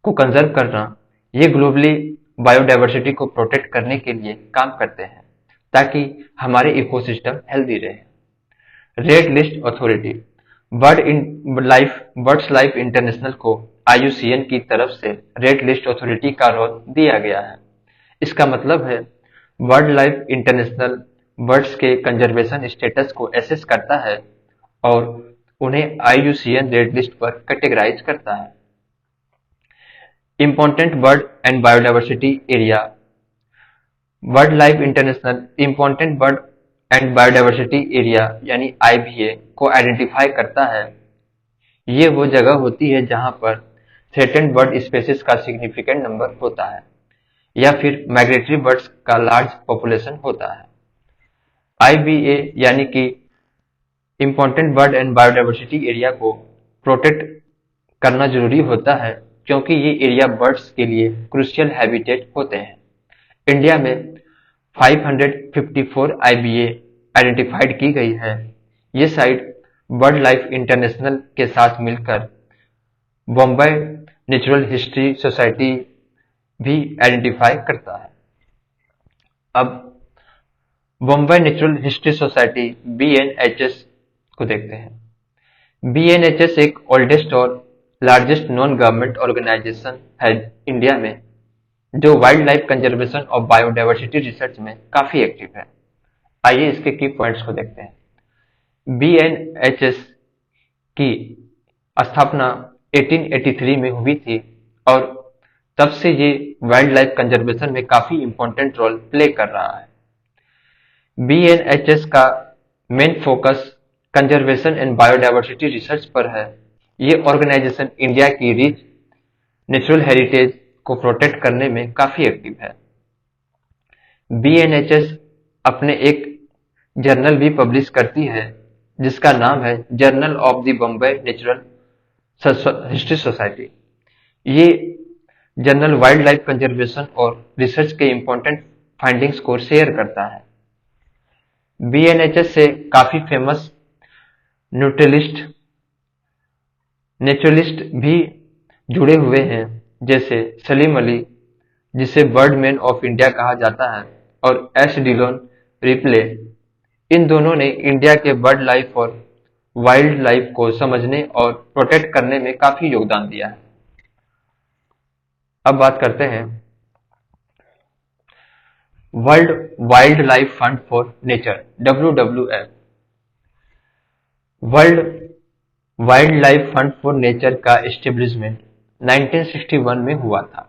को कंजर्व करना। ये ग्लोबली बायोडायवर्सिटी को प्रोटेक्ट करने के लिए काम करते हैं ताकि हमारे इकोसिस्टम हेल्दी रहे। Red list authority, birds life international को IUCN की तरफ से रेड लिस्ट अथॉरिटी का रोल दिया गया है। इसका मतलब है बर्ड लाइफ इंटरनेशनल बर्ड्स के कंजर्वेशन स्टेटस को एसेस करता है और उन्हें IUCN रेड लिस्ट पर कैटेगराइज करता है। Important bird and biodiversity area, bird life international important bird and biodiversity area यानी IBA को आइडेंटिफाई करता है। ये वो जगह होती है जहां पर थ्रेटेंड बर्ड स्पेसीज का सिग्निफिकेंट नंबर होता है या फिर माइग्रेटरी बर्ड्स का लार्ज पॉपुलेशन होता है। IBA यानी कि important bird and biodiversity area को प्रोटेक्ट करना जरूरी होता है क्योंकि ये एरिया बर्ड्स के लिए क्रूशियल हैबिटेट होते हैं। इंडिया में 554 IBA आइडेंटिफाइड की गई है। ये साइट बर्ड लाइफ इंटरनेशनल के साथ मिलकर बॉम्बे नेचुरल हिस्ट्री सोसाइटी भी आइडेंटिफाई करता है। अब Bombay natural history society BNHS को देखते हैं। BNHS एक ओल्डेस्ट और लार्जेस्ट नॉन गवर्नमेंट ऑर्गेनाइजेशन है इंडिया में जो वाइल्ड लाइफ कंजर्वेशन और बायोडायवर्सिटी रिसर्च में काफी एक्टिव है। आइए इसके की पॉइंट्स को देखते हैं। BNHS की स्थापना 1883 में हुई थी और तब से ये वाइल्ड लाइफ कंजर्वेशन में काफी इंपॉर्टेंट रोल प्ले कर रहा है। BNHS का main focus conservation and biodiversity research पर है। ये ऑर्गेनाइजेशन इंडिया की रिच नेचुरल हेरिटेज को प्रोटेक्ट करने में काफी एक्टिव है। BNHS अपने एक जर्नल भी पब्लिश करती है जिसका नाम है journal of the Bombay natural history society. ये जर्नल वाइल्ड लाइफ कंजर्वेशन और रिसर्च के इंपॉर्टेंट फाइंडिंग्स को शेयर करता है। BNHS से काफी फेमस नेचुरलिस्ट भी जुड़े हुए हैं जैसे सलीम अली, जिसे बर्डमैन ऑफ इंडिया कहा जाता है, और डिलोन रिप्ले। इन दोनों ने इंडिया के बर्ड लाइफ और वाइल्ड लाइफ को समझने और प्रोटेक्ट करने में काफी योगदान दिया है। अब बात करते हैं world wild life fund for nature WWF। World wild life fund for nature का एस्टेब्लिशमेंट 1961 में हुआ था।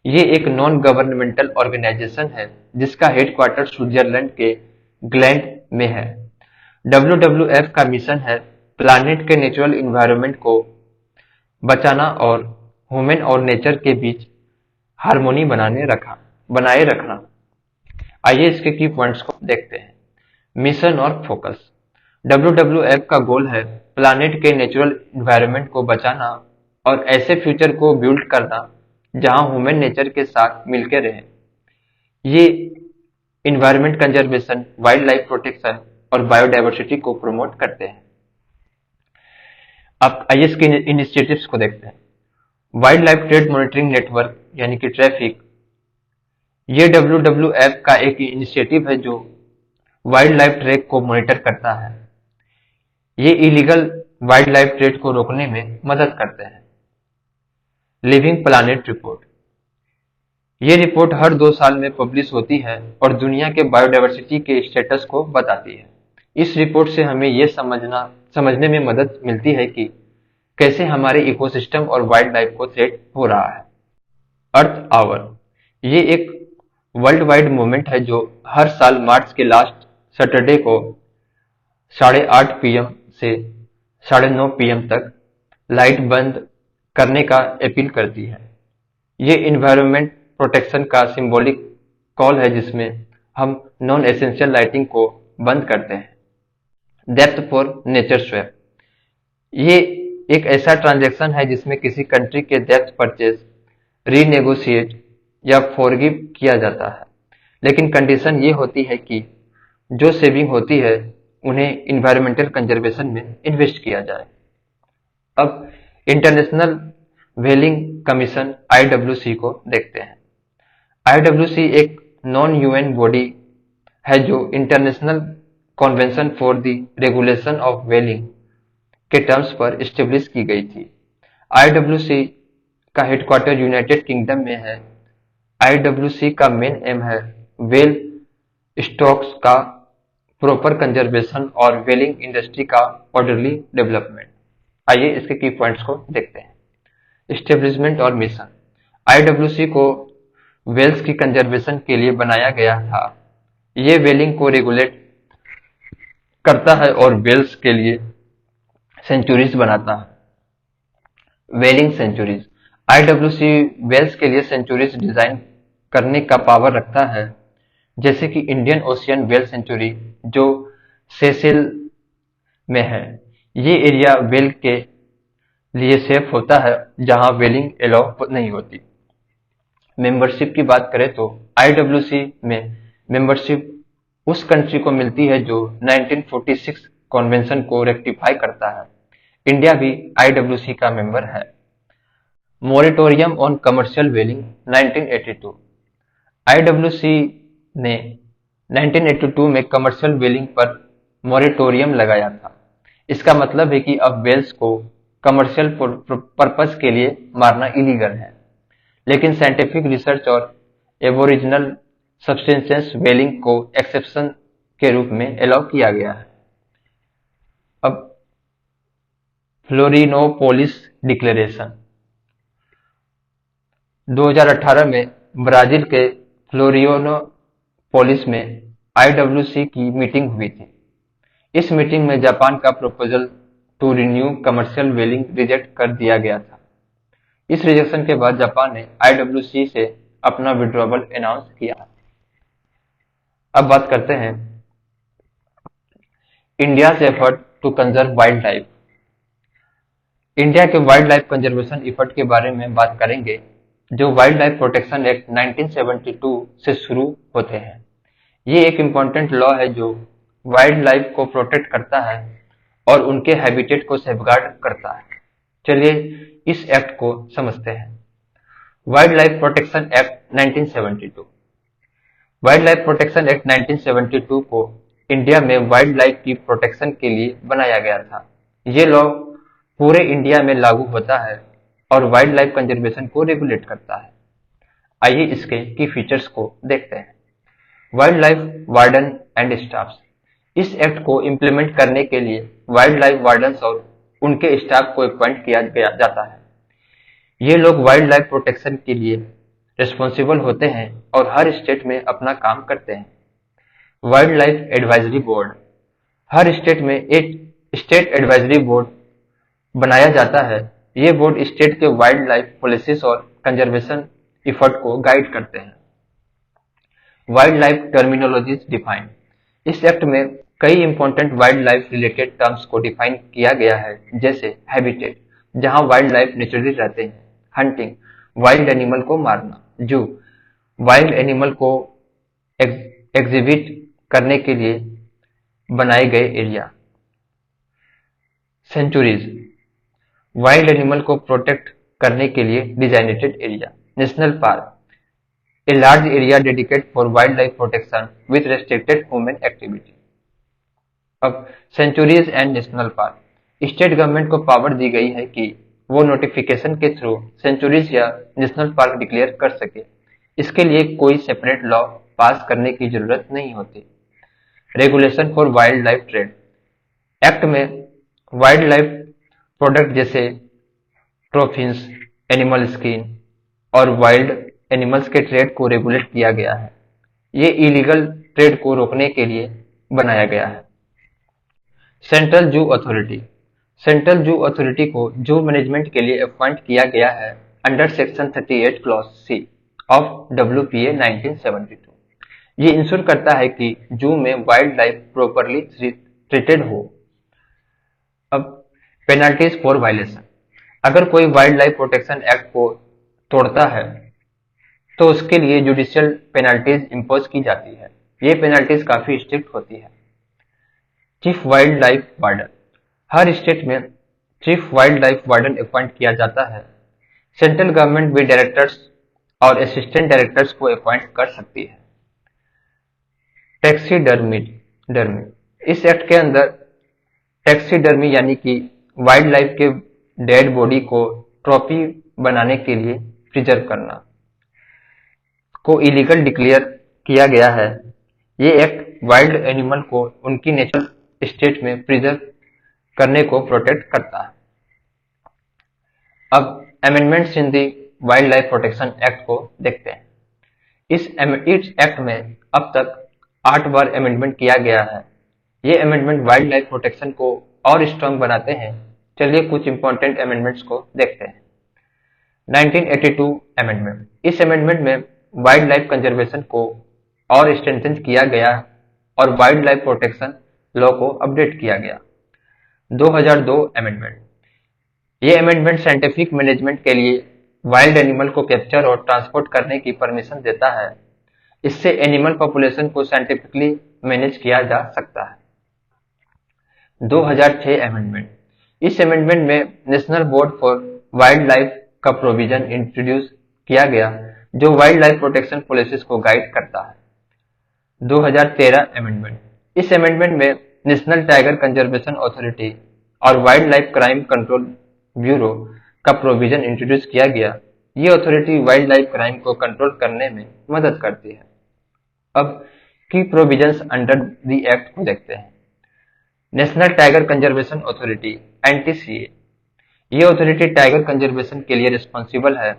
ये एक नॉन गवर्नमेंटल ऑर्गेनाइजेशन है जिसका हेडक्वार्टर स्विट्जरलैंड के ग्लैंड में है। WWF का मिशन है प्लानेट के नेचुरल इन्वायरमेंट को बचाना और ह्यूमन और नेचर के बीच हार्मोनी बनाए रखना। आइए इसके की पॉइंट्स को देखते हैं। मिशन और फोकस, WWF का गोल है प्लानेट के नेचुरल इन्वायरमेंट को बचाना और ऐसे फ्यूचर को बिल्ड करना जहां ह्यूमन नेचर के साथ मिलकर रहे। ये environment conservation, wild life protection और बायोडायवर्सिटी को प्रमोट करते हैं। आप आइए इसके इनिशिएटिव्स को देखते हैं। Wild life trade monitoring network यानी कि ट्रैफिक, ये WWF का एक इनिशिएटिव है जो वाइल्ड लाइफ ट्रेड को मॉनिटर करता है। ये इलीगल वाइल्ड लाइफ ट्रेड को रोकने में मदद करते हैं। लिविंग प्लानेट रिपोर्ट, ये रिपोर्ट हर 2 साल में पब्लिश होती है और दुनिया के बायोडायवर्सिटी के स्टेटस को बताती है। इस रिपोर्ट से हमें ये समझने में मदद मिलती है कि कैसे हमारे इकोसिस्टम और वाइल्ड लाइफ को थ्रेट हो रहा है। अर्थ आवर, ये एक वर्ल्ड वाइड मूवमेंट है जो हर साल मार्च के लास्ट सैटरडे को 8:30 PM से 9:30 PM तक लाइट बंद करने का अपील करती है। ये इन्वायरमेंट प्रोटेक्शन का सिंबॉलिक कॉल है जिसमें हम नॉन एसेंशियल लाइटिंग को बंद करते हैं। डेप्थ फॉर नेचर स्वैप, ये एक ऐसा ट्रांजैक्शन है जिसमें किसी कंट्री के डेप्थ परचेज रीनेगोशिएट या फॉरगिव किया जाता है, लेकिन कंडीशन ये होती है कि जो सेविंग होती है उन्हें इन्वायरमेंटल कंजर्वेशन में इन्वेस्ट किया जाए। अब इंटरनेशनल व्हेलिंग कमीशन IWC को देखते हैं। IWC एक नॉन यूएन बॉडी है जो international convention for the regulation of व्हेलिंग के टर्म्स पर एस्टेब्लिश की गई थी। IWC का हेडक्वार्टर यूनाइटेड किंगडम में है। IWC का मेन एम है व्हेल स्टॉक्स का प्रॉपर कंजर्वेशन और व्हेलिंग इंडस्ट्री का ऑर्डरली डेवलपमेंट। आइए इसके की पॉइंट्स को देखते हैं। एस्टेब्लिशमेंट और मिशन, IWC को वेल्स की कंजर्वेशन के लिए बनाया गया था। ये व्हेलिंग को रेगुलेट करता है और वेल्स के लिए सेंचुरीज बनाता है। व्हेलिंग सेंचुरीज, IWC वेल्स के लिए सेंचुरीज डिजाइन करने का पावर रखता है, जैसे कि इंडियन ओशियन वेल सेंचुरी जो सेशेल में है। ये एरिया वेल के लिए सेफ होता है जहां वेलिंग एलाउ नहीं होती। मेंबरशिप की बात करें तो IWC में मेंबरशिप उस कंट्री को मिलती है जो 1946 कन्वेंशन को रेक्टिफाई करता है। इंडिया भी IWC का मेंबर है। मोरेटोरियम ऑन कमर्शियल व्हेलिंग 1982, IWC ने 1982 में कमर्शियल व्हेलिंग पर मोरेटोरियम लगाया था। इसका मतलब है कि अब व्हेल्स को कमर्शियल पर्पस के लिए मारना इलीगल है, लेकिन साइंटिफिक रिसर्च और एबोरिजिनल सब्सटेंसेस व्हेलिंग को एक्सेप्शन के रूप में अलाउ किया गया है। अब फ्लोरिनोपोलिस डिक्लेरेशन, 2018 में ब्राजील के फ्लोरिनोपोलिस में IWC की मीटिंग हुई थी। इस मीटिंग में जापान का proposal to renew commercial whaling reject कर दिया गया था। इस रिजेक्शन के बाद जापान ने IWC से अपना विड्रॉवल अनाउंस किया। अब बात करते हैं India's effort to conserve wildlife. India के वाइल्ड लाइफ कंजर्वेशन एफर्ट के बारे में बात करेंगे, जो वाइल्ड लाइफ प्रोटेक्शन एक्ट 1972 से शुरू होते हैं। ये एक इम्पॉर्टेंट लॉ है जो वाइल्ड लाइफ को प्रोटेक्ट करता है और उनके हैबिटेट को सेफगार्ड करता है। चलिए इस एक्ट को समझते हैं। Wild life protection act 1972, wild life protection act 1972 को इंडिया में वाइल्ड लाइफ की प्रोटेक्शन के लिए बनाया गया था। ये लॉ पूरे इंडिया में लागू होता है और वाइल्ड लाइफ कंजर्वेशन को रेगुलेट करता है। आइए इसके की फीचर्स को देखते हैं। Wild life warden and staffs, इस एक्ट को इम्प्लीमेंट करने के लिए वाइल्ड लाइफ वार्डन्स और उनके स्टाफ को अपॉइंट किया जाता है। ये लोग वाइल्ड लाइफ प्रोटेक्शन के लिए रिस्पॉन्सिबल होते हैं और हर स्टेट में अपना काम करते हैं। वाइल्ड लाइफ एडवाइजरी बोर्ड, हर स्टेट में एक स्टेट एडवाइजरी बोर्ड बनाया जाता है। ये बोर्ड स्टेट के वाइल्ड लाइफ पॉलिसीज और कंजर्वेशन एफर्ट को गाइड करते हैं। वाइल्ड लाइफ टर्मिनोलॉजीज डिफाइन, इस एक्ट में कई important wild life related terms को डिफाइन किया गया है, जैसे हैबिटेट जहां वाइल्ड लाइफ नेचुरली रहते हैं, हंटिंग वाइल्ड एनिमल को मारना, जू वाइल्ड एनिमल को एग्जिबिट करने के लिए बनाए गए एरिया, सेंचुरीज वाइल्ड एनिमल को प्रोटेक्ट करने के लिए designated area. National park, a large area dedicate for wild life protection with restricted human activity. अब sanctuaries and national park, state government को पावर दी गई है कि वो नोटिफिकेशन के थ्रू सेंचुरीज या नेशनल पार्क डिक्लेयर कर सके। इसके लिए कोई सेपरेट लॉ पास करने की जरूरत नहीं होती। Regulation for wild life trade, act में वाइल्ड लाइफ प्रोडक्ट जैसे ट्रॉफिन्स, एनिमल स्किन और वाइल्ड एनिमल्स के ट्रेड को रेगुलेट किया गया है। ये इलीगल ट्रेड को रोकने के लिए बनाया गया है। Central zoo authority, central zoo authority को जू मैनेजमेंट के लिए अपॉइंट किया गया है under section 38 clause C of WPA 1972। ये इंश्योर करता है कि जू में वाइल्ड लाइफ प्रॉपरली ट्रीटेड हो। अब पेनल्टीज फॉर वायलेशन, अगर कोई वाइल्ड लाइफ प्रोटेक्शन एक्ट को तोड़ता है तो उसके लिए जुडिशियल पेनल्टीज इम्पोज की जाती है। ये पेनल्टीज काफी स्ट्रिक्ट होती है। चीफ वाइल्ड लाइफ वार्डन, हर स्टेट में chief wildlife warden appoint किया जाता है। सेंट्रल गवर्नमेंट भी डायरेक्टर्स और असिस्टेंट डायरेक्टर्स को अपॉइंट कर सकती है। टैक्सीडर्मी, इस एक्ट के अंदर टैक्सीडर्मी यानी कि वाइल्ड लाइफ के डेड बॉडी को ट्रॉफी बनाने के लिए प्रिजर्व करना को इलीगल डिक्लेयर किया गया है। ये एक्ट वाइल्ड एनिमल को उनकी नेचुरल स्टेट में प्रिजर्व करने को प्रोटेक्ट करता है। अब अमेंडमेंट्स इन दी वाइल्ड लाइफ प्रोटेक्शन एक्ट को देखते हैं। इस एक्ट में अब तक 8 बार अमेंडमेंट किया गया है। ये अमेंडमेंट वाइल्ड लाइफ प्रोटेक्शन को और स्ट्रांग बनाते हैं। चलिए कुछ इंपॉर्टेंट अमेंडमेंट्स को देखते हैं। 1982 अमेंडमेंट, इस अमेंडमेंट में वाइल्ड लाइफ कंजर्वेशन को और स्ट्रेंथन किया गया और वाइल्ड लाइफ प्रोटेक्शन लॉ को अपडेट किया गया। 2002 अमेंडमेंट, ये अमेंडमेंट साइंटिफिक मैनेजमेंट के लिए वाइल्ड एनिमल को कैप्चर और ट्रांसपोर्ट करने की परमिशन देता है। इससे एनिमल पॉपुलेशन को साइंटिफिकली मैनेज किया जा सकता है। 2006 अमेंडमेंट, इस अमेंडमेंट में national board for wild life का प्रोविजन इंट्रोड्यूस किया गया जो वाइल्ड लाइफ प्रोटेक्शन पॉलिसीज को गाइड करता है। 2013 अमेंडमेंट, इस अमेंडमेंट में नेशनल टाइगर कंजर्वेशन अथॉरिटी और wild life crime control bureau का प्रोविजन इंट्रोड्यूस किया गया। ये अथॉरिटी वाइल्ड लाइफ क्राइम को कंट्रोल करने में मदद करती है। अब की प्रोविजंस अंडर द एक्ट को देखते हैं। National tiger conservation authority NTCA, ये अथॉरिटी टाइगर कंजर्वेशन के लिए रिस्पॉन्सिबल है।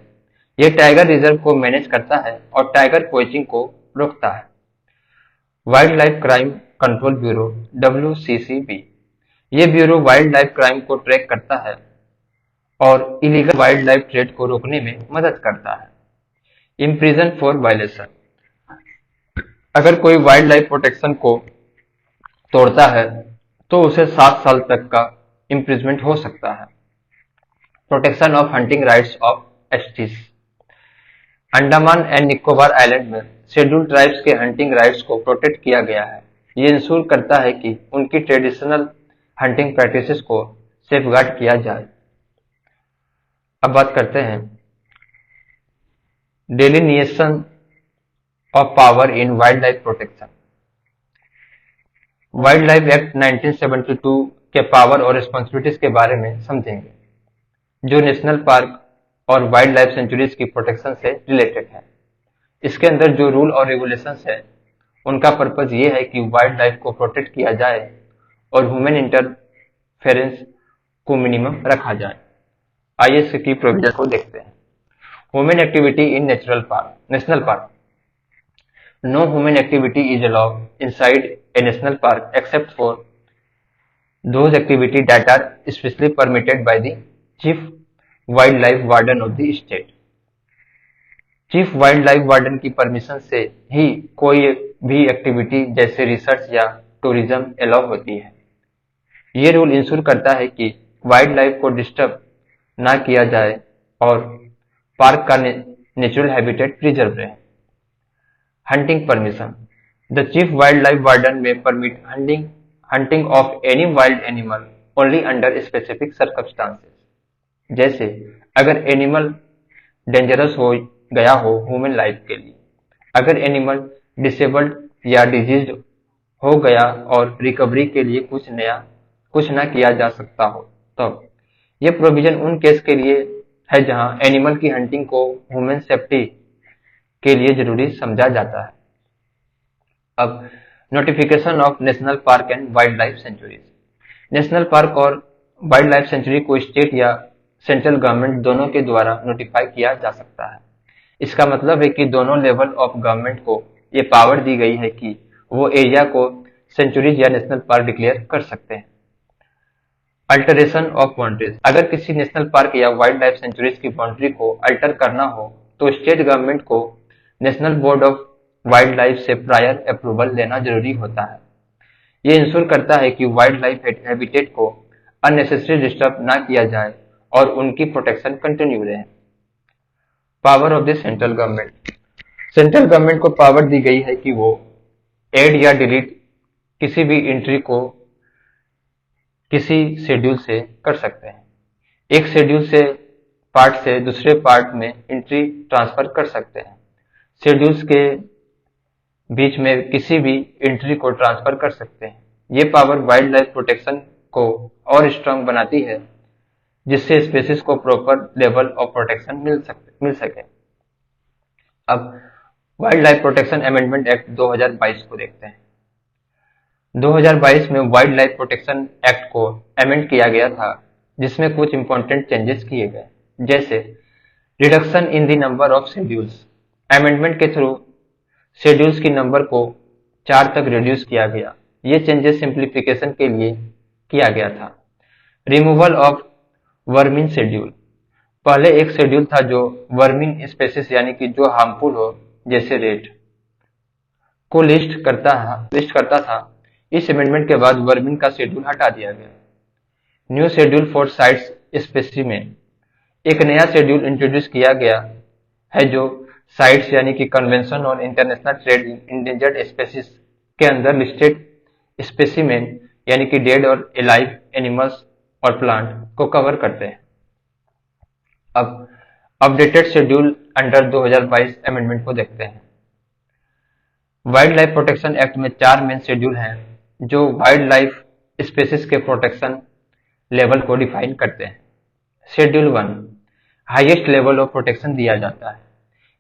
यह टाइगर रिजर्व को मैनेज करता है और टाइगर पोचिंग को रोकता है। Wild life crime control bureau WCCB, ये ब्यूरो वाइल्ड लाइफ क्राइम को ट्रैक करता है और इलीगल वाइल्ड लाइफ ट्रेड को रोकने में मदद करता है। इम्प्रिजन फॉर वायलेशन, अगर कोई वाइल्ड लाइफ प्रोटेक्शन को तोड़ता है तो उसे 7 साल तक का इम्प्रिजमेंट हो सकता है। Protection of hunting rights of STs, Andaman and Nicobar island में शेड्यूल्ड ट्राइब्स के हंटिंग राइट्स को प्रोटेक्ट किया गया है। ये इंश्योर करता है कि उनकी ट्रेडिशनल हंटिंग प्रैक्टिसेस को सेफगार्ड किया जाए। अब बात करते हैं delineation of power in wild life protection. Wild life act 1972 के पावर और रिस्पॉन्सिबिलिटीज के बारे में समझेंगे जो नेशनल पार्क और वाइल्ड लाइफ सेंचुरीज की प्रोटेक्शन से रिलेटेड है। इसके अंदर जो रूल और रेगुलेशंस है उनका पर्पज ये है कि वाइल्ड लाइफ को प्रोटेक्ट किया जाए और ह्यूमन इंटरफेरेंस को मिनिमम रखा जाए। आइए इसकी प्रोविजन को देखते हैं। Human activity in national park, no human activity is allowed inside a national park except for those activity that are specially permitted by the chief wildlife warden of the state। Chief wildlife warden की permission से ही कोई भी activity जैसे research या tourism allow होती है। ये rule ensure करता है कि वाइल्ड लाइफ को डिस्टर्ब ना किया जाए और पार्क का नेचुरल हैबिटेट प्रिजर्व रहे। Hunting permission, the chief wildlife warden में permit hunting of any wild animal only under specific circumstances। जैसे अगर एनिमल डेंजरस हो गया हो ह्यूमन लाइफ के लिए, अगर एनिमल डिसेबल्ड या डिजीज्ड हो गया और रिकवरी के लिए कुछ ना किया जा सकता हो, तब ये प्रोविजन उन केस के लिए है जहां एनिमल की हंटिंग को ह्यूमन सेफ्टी के लिए जरूरी समझा जाता है। अब notification of national park and wild life sanctuaries. National park और वाइल्ड लाइफ सेंचुरी को स्टेट या सेंट्रल गवर्नमेंट दोनों के द्वारा नोटिफाई किया जा सकता है। इसका मतलब है कि दोनों लेवल ऑफ गवर्नमेंट को ये पावर दी गई है कि वो एरिया को सेंचुरीज या नेशनल पार्क डिक्लेयर कर सकते हैं। Alteration of boundaries. अगर किसी नेशनल पार्क या वाइल्ड लाइफ सेंचुरीज की बाउंड्री को अल्टर करना हो तो स्टेट गवर्नमेंट को national board of wild life से प्रायर अप्रूवल लेना जरूरी होता है। ये इंश्योर करता है कि वाइल्ड लाइफ हैबिटेट को अननेसेसरी डिस्टर्ब ना किया जाए और उनकी प्रोटेक्शन कंटिन्यू रहे। Power of the central government. Central government को पावर दी गई है कि वो ऐड या डिलीट किसी भी एंट्री को किसी शेड्यूल से कर सकते हैं। एक शेड्यूल से पार्ट से दूसरे पार्ट में एंट्री ट्रांसफर कर सकते हैं। शेड्यूल्स के बीच में किसी भी एंट्री को ट्रांसफर कर सकते हैं। ये पावर वाइल्ड लाइफ प्रोटेक्शन को और स्ट्रांग बनाती है जिससे स्पेसीज को प्रॉपर लेवल ऑफ प्रोटेक्शन मिल सके। अब wild life protection amendment act 2022 को देखते हैं। 2022 में वाइल्ड लाइफ प्रोटेक्शन एक्ट को अमेंड किया गया था जिसमें कुछ इंपॉर्टेंट चेंजेस किए गए, जैसे reduction in the number of schedules. Amendment के थ्रू शेड्यूल्स की नंबर को 4 तक रिड्यूस किया गया। ये चेंजेस सिंप्लीफिकेशन के लिए किया गया था। Removal of worming schedule. पहले एक शेड्यूल था जो वर्मिंग स्पेसीज यानी कि जो हार्मफुल हो जैसे रेट को लिस्ट करता था। इस अमेंडमेंट के बाद वर्मिंग का शेड्यूल हटा दिया गया। New schedule for sites specimen. एक नया शेड्यूल इंट्रोड्यूस किया गया है जो साइट्स यानी कि कन्वेंशन और international trade in endangered species के अंदर लिस्टेड स्पेसिमेन यानी कि डेड और एलाइव एनिमल्स और प्लांट को कवर करते हैं। अब अपडेटेड शेड्यूल अंडर 2022 अमेंडमेंट को देखते हैं। वाइल्ड लाइफ प्रोटेक्शन एक्ट में 4 मेन शेड्यूल हैं जो वाइल्ड लाइफ स्पेसीज के प्रोटेक्शन लेवल को डिफाइन करते हैं। Schedule 1 highest level of protection दिया जाता है।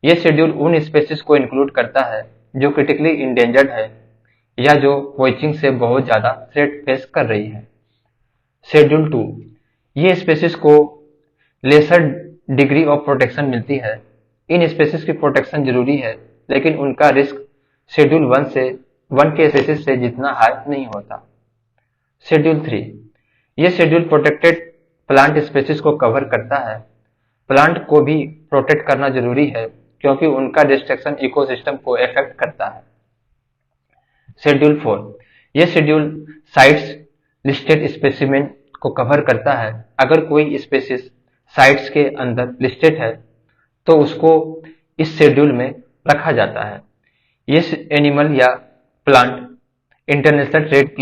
यह शेड्यूल उन स्पेसीज को इंक्लूड करता है जो क्रिटिकली इंडेंजर्ड है या जो पोइचिंग से बहुत ज्यादा थ्रेट फेस कर रही है। शेड्यूल 2 ये स्पेसीज को लेसर डिग्री ऑफ प्रोटेक्शन मिलती है। इन स्पेसीज की प्रोटेक्शन जरूरी है लेकिन उनका रिस्क शेड्यूल 1 के स्पेसीज से जितना हाई नहीं होता। शेड्यूल 3 ये शेड्यूल प्रोटेक्टेड प्लांट स्पेसीज को कवर करता है। प्लांट को भी प्रोटेक्ट करना जरूरी है क्योंकि उनका डिस्ट्रक्शन इकोसिस्टम को इफेक्ट करता है। शेड्यूल 4 ये शेड्यूल साइट्स लिस्टेड स्पेसिमेन को कवर करता है। अगर कोई स्पेसीज साइट्स के अंदर लिस्टेड है तो उसको इस शेड्यूल में रखा जाता है। ये एनिमल या प्लांट इंटरनेशनल ट्रेड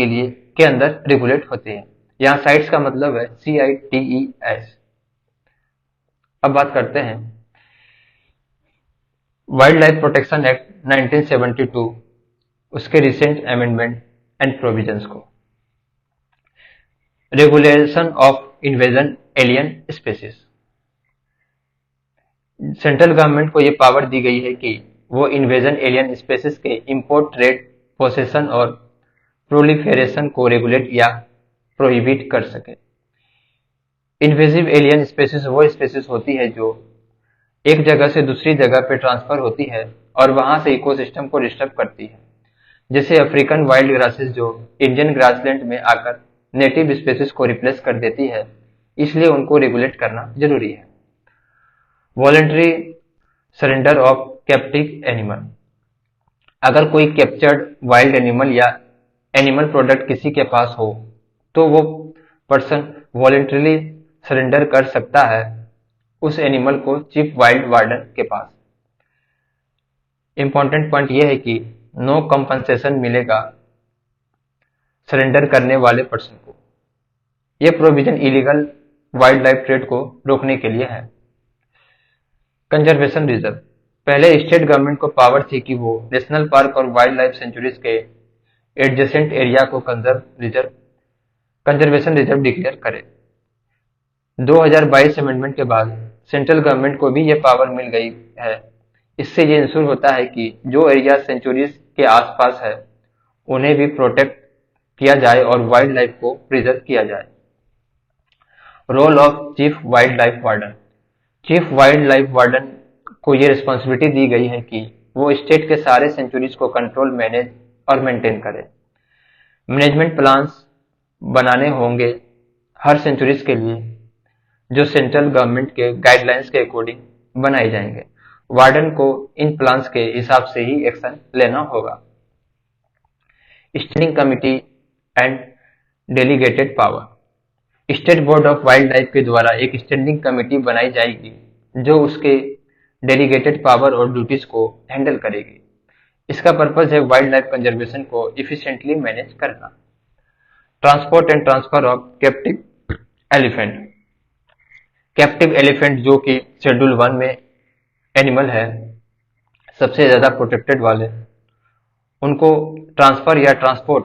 के अंदर रेगुलेट होते हैं। यहाँ साइट्स का मतलब है CITES। अब बात करते हैं वाइल्ड लाइफ प्रोटेक्शन एक्ट 1972 उसके रिसेंट अमेंडमेंट एंड प्रोविजंस को। Regulation of invasion alien species. Central government को यह पावर दी गई है कि वो इन्वेजन एलियन स्पेसीज के इंपोर्ट, ट्रेड, पोसेशन और प्रोलिफेरेशन को रेगुलेट या प्रोहिबिट कर सके। इन्वेजिव एलियन स्पेसीज वो स्पेसीज होती है जो एक जगह से दूसरी जगह पे ट्रांसफर होती है और वहां से इकोसिस्टम को डिस्टर्ब करती है, जैसे अफ्रीकन वाइल्ड ग्रासेस जो इंडियन ग्रासलैंड में आकर नेटिव स्पेसीज को रिप्लेस कर देती है, इसलिए उनको रेगुलेट करना जरूरी है। Voluntary surrender of captive animal. अगर कोई कैप्चर्ड वाइल्ड एनिमल या एनिमल प्रोडक्ट किसी के पास हो तो वो पर्सन वॉलंटरीली सरेंडर कर सकता है उस एनिमल को चीफ वाइल्ड वार्डन के पास। इंपॉर्टेंट पॉइंट यह है कि नो कंपनसेशन मिलेगा सरेंडर करने वाले पर्सन को। यह provision illegal wild life trade को रोकने के लिए है। Conservation reserve. पहले स्टेट गवर्नमेंट को पावर थी कि वो नेशनल पार्क और वाइल्ड लाइफ सेंचुरीज के एडजेसेंट एरिया को कंजर्वेशन रिजर्व डिक्लेयर करे। 2022 अमेंडमेंट के बाद सेंट्रल गवर्नमेंट को भी ये पावर मिल गई है। इससे ये इंश्योर होता है कि जो एरिया सेंचुरीज के आसपास है उन्हें भी प्रोटेक्ट किया जाए और वाइल्ड लाइफ को प्रिजर्व किया जाए। Role of chief wildlife warden. Chief wildlife warden को ये रिस्पॉन्सिबिलिटी दी गई है कि वो स्टेट के सारे सेंचुरीज को कंट्रोल, मैनेज और मेंटेन करे। मैनेजमेंट प्लान्स बनाने होंगे हर सेंचुरीज के लिए, जो सेंट्रल गवर्नमेंट के गाइडलाइंस के अकॉर्डिंग बनाए जाएंगे। वार्डन को इन प्लान्स के हिसाब से ही एक्शन लेना होगा। Standing committee and delegated power. State board of wild life के द्वारा एक स्टैंडिंग कमेटी बनाई जाएगी जो उसके डेलीगेटेड पावर और ड्यूटीज को हैंडल करेगी। इसका पर्पज है वाइल्ड लाइफ कंजर्वेशन को इफिशिएंटली मैनेज करना। Transport and transfer of captive elephant. Captive elephant जो कि शेड्यूल 1 में एनिमल है, सबसे ज्यादा प्रोटेक्टेड वाले, उनको ट्रांसफर या ट्रांसपोर्ट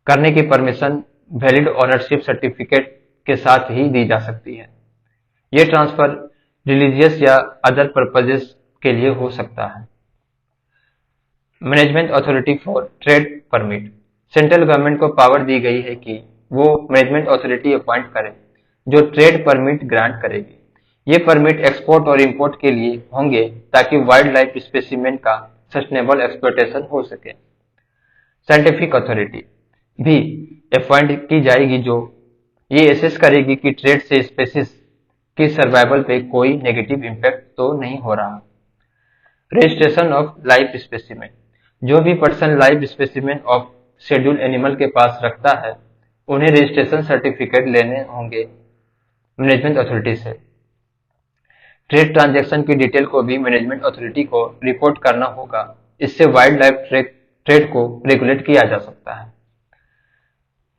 करने की परमिशन वैलिड ओनरशिप सर्टिफिकेट के साथ ही दी जा सकती है। ये ट्रांसफर रिलीजियस या अदर पर्पजेस के लिए हो सकता है। Management authority for trade permit. Central government को पावर दी गई है कि वो मैनेजमेंट अथॉरिटी अपॉइंट करे जो ट्रेड परमिट ग्रांट करेगी। ये परमिट एक्सपोर्ट और इंपोर्ट के लिए होंगे ताकि वाइल्ड लाइफ स्पेसिमेन का सस्टेनेबल एक्सप्लोटेशन हो सके। साइंटिफिक अथॉरिटी भी अपॉइंट की जाएगी जो ये एसेस करेगी कि ट्रेड से स्पेसीज की सर्वाइवल पे कोई नेगेटिव इम्पैक्ट तो नहीं हो रहा। Registration of live specimen. जो भी person live specimen of schedule animal के पास रखता है उन्हें रजिस्ट्रेशन सर्टिफिकेट लेने होंगे मैनेजमेंट अथॉरिटी से। ट्रेड ट्रांजैक्शन की डिटेल को भी मैनेजमेंट अथॉरिटी को रिपोर्ट करना होगा। इससे वाइल्ड लाइफ ट्रेड को रेगुलेट किया जा सकता है।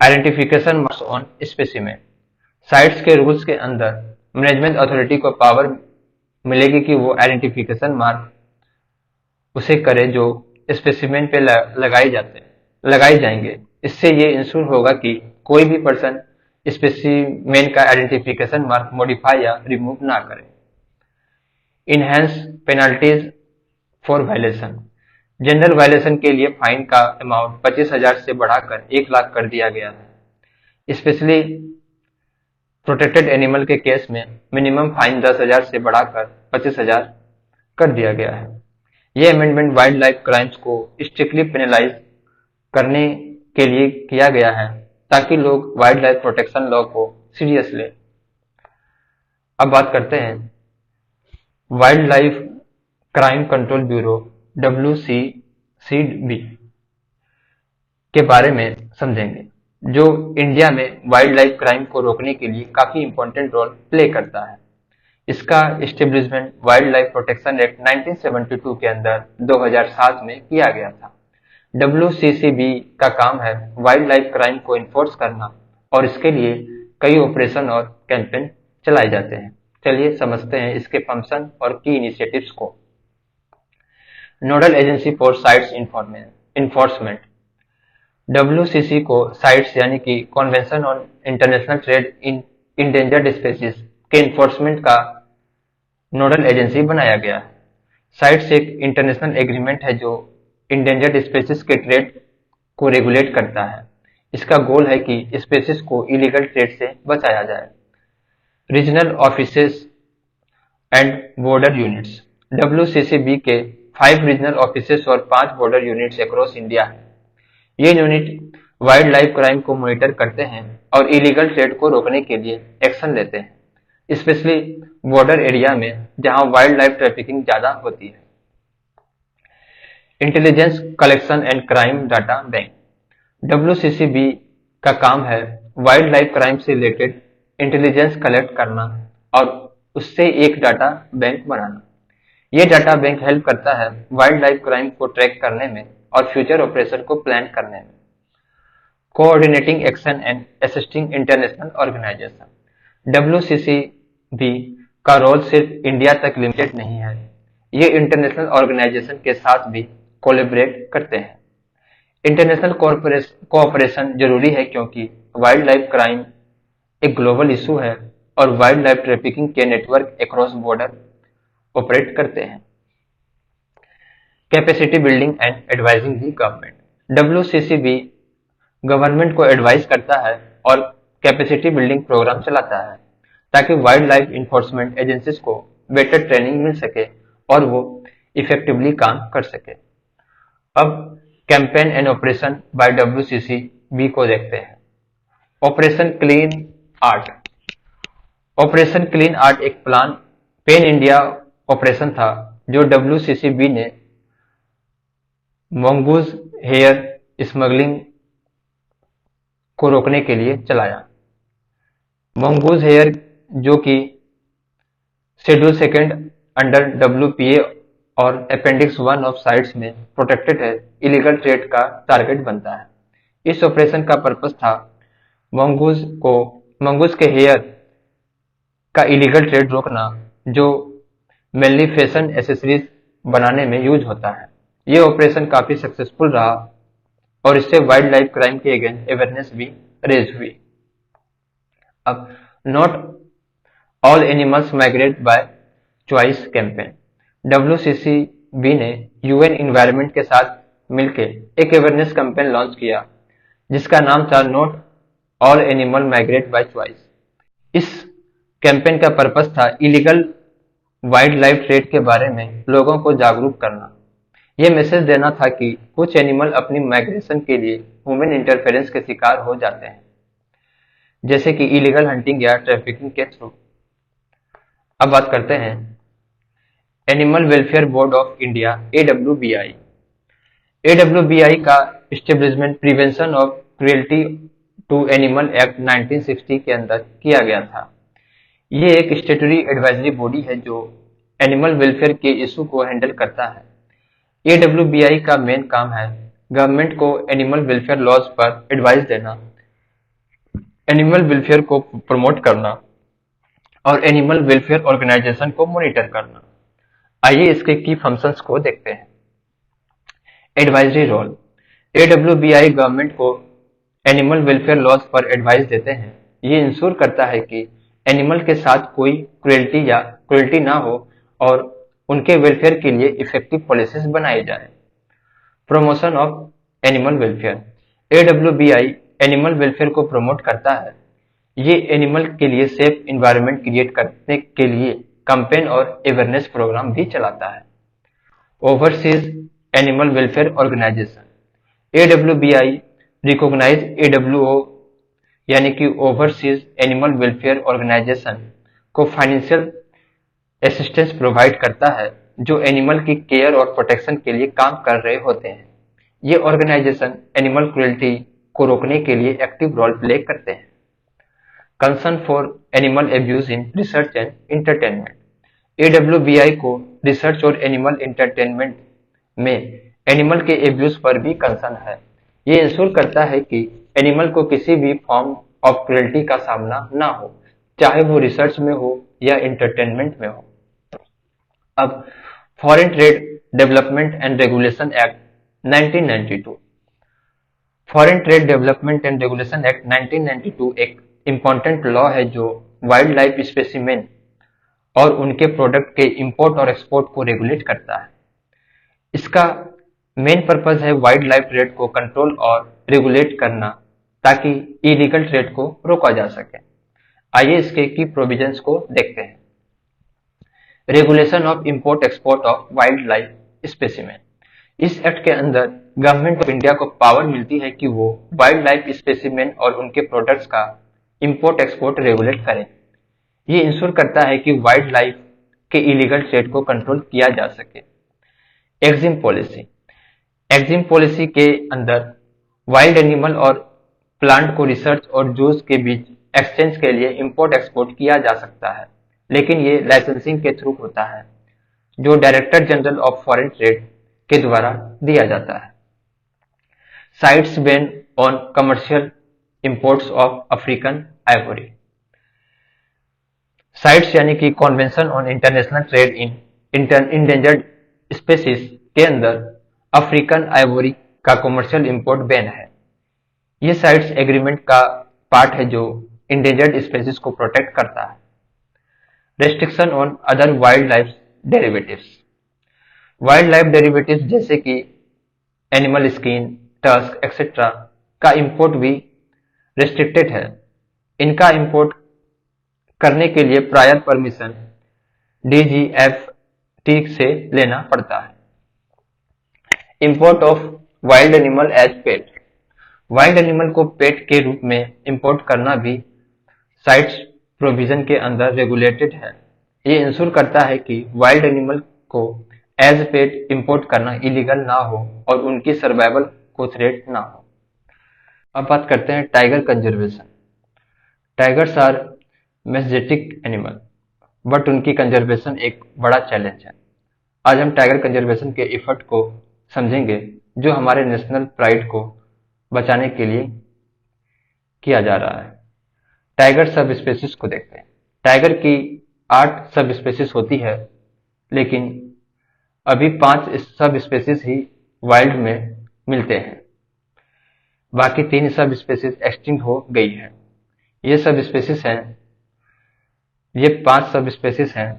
Identification marks on specimen. Sites के रूल्स के अंदर मैनेजमेंट अथॉरिटी को पावर मिलेगी कि वो आइडेंटिफिकेशन मार्क उसे करे जो स्पेसिमेन पे लगाए जाएंगे। इससे ये इंश्योर होगा कि कोई भी पर्सन स्पेसिमेन का आइडेंटिफिकेशन मार्क मॉडिफाई या रिमूव ना करे। Enhance penalties for violation. General violation के लिए फाइन का अमाउंट 25,000 से बढ़ाकर 1 लाख कर दिया गया है। स्पेशली प्रोटेक्टेड एनिमल के केस में मिनिमम फाइन 10,000 से बढ़ाकर 25,000 कर दिया गया है। यह अमेंडमेंट वाइल्ड लाइफ क्राइम्स को स्ट्रिक्टली पेनलाइज करने के लिए किया गया है ताकि लोग वाइल्ड लाइफ प्रोटेक्शन लॉ को सीरियस लें। अब बात करते हैं wild life crime control bureau WCCB के बारे में समझेंगे, जो इंडिया में वाइल्ड लाइफ क्राइम को रोकने के लिए काफी इंपॉर्टेंट रोल प्ले करता है। इसका establishment wild life protection act 1972 के अंदर 2007 में किया गया था। WCCB का काम है वाइल्ड लाइफ क्राइम को इन्फोर्स करना और इसके लिए कई ऑपरेशन और कैंपेन चलाए जाते हैं। चलिए समझते हैं इसके फंक्शन और की इनिशिएटिव्स को। Nodal agency for sites enforcement. WCC को साइट्स यानी कि convention on international trade in endangered species के इन्फोर्समेंट का नोडल एजेंसी बनाया गया है। साइट्स एक इंटरनेशनल एग्रीमेंट है जो इंडेंजर्ड स्पेसीज के ट्रेड को रेगुलेट करता है। इसका गोल है कि स्पेसीज को इलीगल ट्रेड से बचाया जाए। Regional offices and border units. WCCB के 5 रीजनल ऑफिसेस और 5 बॉर्डर यूनिट्स अक्रॉस इंडिया है। ये यूनिट वाइल्ड लाइफ क्राइम को मॉनिटर करते हैं और इलीगल ट्रेड को रोकने के लिए एक्शन लेते हैं, स्पेशली बॉर्डर एरिया में जहां वाइल्ड लाइफ ट्रैफिकिंग ज्यादा होती है। Intelligence collection and crime data bank. WCCB का काम है वाइल्ड लाइफ क्राइम से रिलेटेड इंटेलिजेंस कलेक्ट करना और उससे एक डाटा बैंक बनाना। ये डाटा बैंक हेल्प करता है वाइल्ड लाइफ क्राइम को ट्रैक करने में और फ्यूचर ऑपरेशन को प्लान करने में। Coordinating action and assisting international organisation. WCCB का रोल सिर्फ इंडिया तक लिमिटेड नहीं है, ये इंटरनेशनल ऑर्गेनाइजेशन के साथ भी कोलैबोरेट करते हैं। इंटरनेशनल कोऑपरेशन जरूरी है क्योंकि वाइल्ड लाइफ क्राइम एक ग्लोबल इशू है और वाइल्ड लाइफ ट्रैफिकिंग के नेटवर्क अक्रॉस बॉर्डर ऑपरेट करते हैं। Capacity building and advising the government. WCCB government को एडवाइस करता है और कैपेसिटी बिल्डिंग प्रोग्राम चलाता है ताकि वाइल्ड लाइफ इन्फोर्समेंट एजेंसीज को बेटर ट्रेनिंग मिल सके और वो इफेक्टिवली काम कर सके। अब campaign and operation by WCCB को देखते हैं। Operation clean art. Operation clean art एक प्लान पेन इंडिया ऑपरेशन था जो WCCB ने मंगूज हेयर स्मगलिंग को रोकने के लिए चलाया। मंगूज हेयर जो कि शेड्यूल सेकेंड अंडर WPA और अपेंडिक्स 1 ऑफ साइट्स में प्रोटेक्टेड है, इलीगल ट्रेड का टारगेट बनता है। इस ऑपरेशन का पर्पस था मंगूज के हेयर का इलीगल ट्रेड रोकना जो मेनली फैशन एसेसरीज बनाने में यूज होता है। ये ऑपरेशन काफी सक्सेसफुल रहा और इससे वाइल्ड लाइफ क्राइम के अगेंस्ट अवेयरनेस भी रेज हुई। अब not all animals migrate by choice campaign. WCCB ने UN इन्वायरमेंट के साथ मिलकर एक अवेयरनेस कैंपेन लॉन्च किया जिसका नाम था not all animal migrate by choice. इस कैंपेन का पर्पस था इलीगल वाइल्ड लाइफ ट्रेड के बारे में लोगों को जागरूक करना। यह मैसेज देना था कि कुछ एनिमल अपनी माइग्रेशन के लिए ह्यूमन इंटरफेरेंस के शिकार हो जाते हैं, जैसे कि इलीगल हंटिंग या ट्रैफिकिंग के थ्रू। अब बात करते हैं animal welfare board of India AWBI। AWBI का establishment prevention of cruelty to animal act 1960 के अंदर किया गया था। ये एक स्टेटरी एडवाइजरी बॉडी है जो एनिमल वेलफेयर के इशू को हैंडल करता है। AWBI का मेन काम है गवर्नमेंट को एनिमल वेलफेयर लॉज पर एडवाइस देना, एनिमल वेलफेयर को प्रमोट करना और एनिमल वेलफेयर ऑर्गेनाइजेशन को मॉनिटर करना। आइए इसके की फंक्शंस को देखते हैं। Advisory role. AWBI गवर्नमेंट को एनिमल वेलफेयर लॉज पर एडवाइस देते हैं। ये इंश्योर करता है कि एनिमल के साथ कोई क्रुएल्टी ना हो और उनके वेलफेयर के लिए इफेक्टिव पॉलिसीज बनाई जाए। Promotion of animal welfare. AWBI animal welfare को प्रमोट करता है। ये एनिमल के लिए सेफ इन्वायरमेंट क्रिएट करने के लिए कैंपेन और अवेयरनेस प्रोग्राम भी चलाता है। Overseas animal welfare organisation. AWBI recognise AWO यानी कि ओवरसीज एनिमल वेलफेयर ऑर्गेनाइजेशन को फाइनेंशियल असिस्टेंस प्रोवाइड करता है जो एनिमल की केयर और प्रोटेक्शन के लिए काम कर रहे होते हैं। ये ऑर्गेनाइजेशन एनिमल क्रुएल्टी को रोकने के लिए एक्टिव रोल प्ले करते हैं। Concern for animal abuse in research and entertainment. AWBI को रिसर्च और एनिमल इंटरटेनमेंट में एनिमल के एब्यूज पर भी कंसर्न है। ये इंश्योर करता है कि एनिमल को किसी भी फॉर्म ऑफ क्रुएल्टी का सामना ना हो, चाहे वो रिसर्च में हो या इंटरटेनमेंट में हो। अब foreign trade development and regulation act 1992। Foreign trade development and regulation act 1992 एक इम्पॉर्टेंट लॉ है जो वाइल्ड लाइफ स्पेसिमेन और उनके प्रोडक्ट के इंपोर्ट और एक्सपोर्ट को रेगुलेट करता है। इसका मेन पर्पस है वाइल्ड लाइफ ट्रेड को कंट्रोल और रेगुलेट करना ताकि इलीगल ट्रेड को रोका जा सके। आइए इसके की प्रोविजंस को देखते हैं। Regulation of import export of wild life specimen. इस एक्ट के अंदर गवर्नमेंट ऑफ इंडिया को पावर मिलती है कि वो वाइल्ड लाइफ स्पेसिमेन और उनके प्रोडक्ट्स का इंपोर्ट एक्सपोर्ट रेगुलेट करें। ये इंश्योर करता है कि वाइल्ड लाइफ के इलीगल ट्रेड को कंट्रोल किया जा सके। एक्जिम पॉलिसी। एक्जिम पॉलिसी के अंदर वाइल्ड एनिमल और प्लांट को रिसर्च और जूस के बीच एक्सचेंज के लिए इंपोर्ट एक्सपोर्ट किया जा सकता है, लेकिन ये लाइसेंसिंग के थ्रू होता है जो director general of foreign trade के द्वारा दिया जाता है। Sites ban on commercial imports of African Ivory. Sites यानी कि convention on international trade in endangered species के अंदर अफ्रीकन आइवोरी का कमर्शियल इंपोर्ट बैन है। ये साइट्स एग्रीमेंट का पार्ट है जो इंडेंजर्ड स्पेसीज को प्रोटेक्ट करता है। Restriction on other wild life derivatives. Wild life derivatives जैसे कि एनिमल स्किन, टस्क एक्सेट्रा का इंपोर्ट भी रेस्ट्रिक्टेड है। इनका इंपोर्ट करने के लिए प्रायर परमिशन डीजीएफटी से लेना पड़ता है। Import of wild animal as pet. Wild animal को पेट के रूप में इंपोर्ट करना भी साइट्स प्रोविजन के अंदर रेगुलेटेड है। ये इंश्योर करता है कि वाइल्ड एनिमल को एज पेट इंपोर्ट करना इलीगल ना हो और उनकी सर्वाइवल को थ्रेट ना हो। अब बात करते हैं tiger conservation. Tigers are majestic animal but उनकी कंजर्वेशन एक बड़ा चैलेंज है। आज हम टाइगर कंजर्वेशन के एफर्ट को समझेंगे जो हमारे नेशनल प्राइड को बचाने के लिए किया जा रहा है। टाइगर सब स्पेसीज को देखते हैं। टाइगर की 8 सब स्पेसीज होती है, लेकिन अभी 5 सब स्पेसीज ही वाइल्ड में मिलते हैं। बाकी 3 सब स्पेसीज एक्सटिंक्ट हो गई है। ये 5 सब स्पेसीज हैं।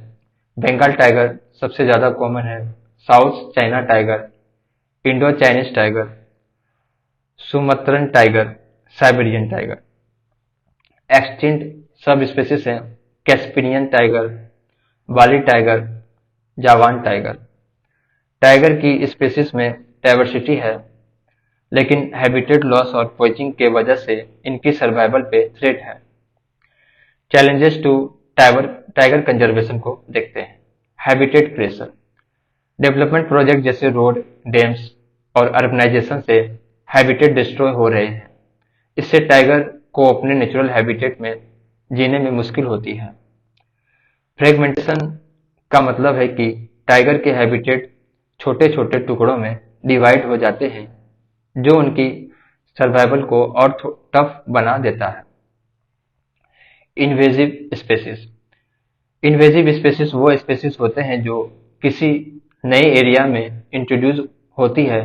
बंगाल टाइगर सबसे ज्यादा कॉमन है, South China tiger, Indo Chinese tiger, Sumatran tiger, Siberian tiger. Extinct subspecies हैं Caspian tiger, Bali tiger, Javan tiger. Tiger की स्पेसीज में डाइवर्सिटी है, लेकिन हैबिटेट लॉस और पोचिंग के वजह से इनकी सर्वाइवल पे थ्रेट है। चैलेंजेस टू टाइगर कंजर्वेशन को देखते हैं। Habitat pressure. डेवलपमेंट प्रोजेक्ट जैसे रोड, डैम्स और अर्बनाइजेशन से हैबिटेट डिस्ट्रॉय हो रहे हैं। इससे टाइगर को अपने नेचुरल हैबिटेट में जीने में मुश्किल होती है। फ्रेगमेंटेशन का मतलब है कि टाइगर के हैबिटेट छोटे छोटे टुकड़ों में डिवाइड हो जाते हैं, जो उनकी सर्वाइवल को और टफ बना देता है। Invasive species. इन्वेजिव स्पेसीज वो स्पेसीज होते हैं जो किसी नए एरिया में इंट्रोड्यूस होती है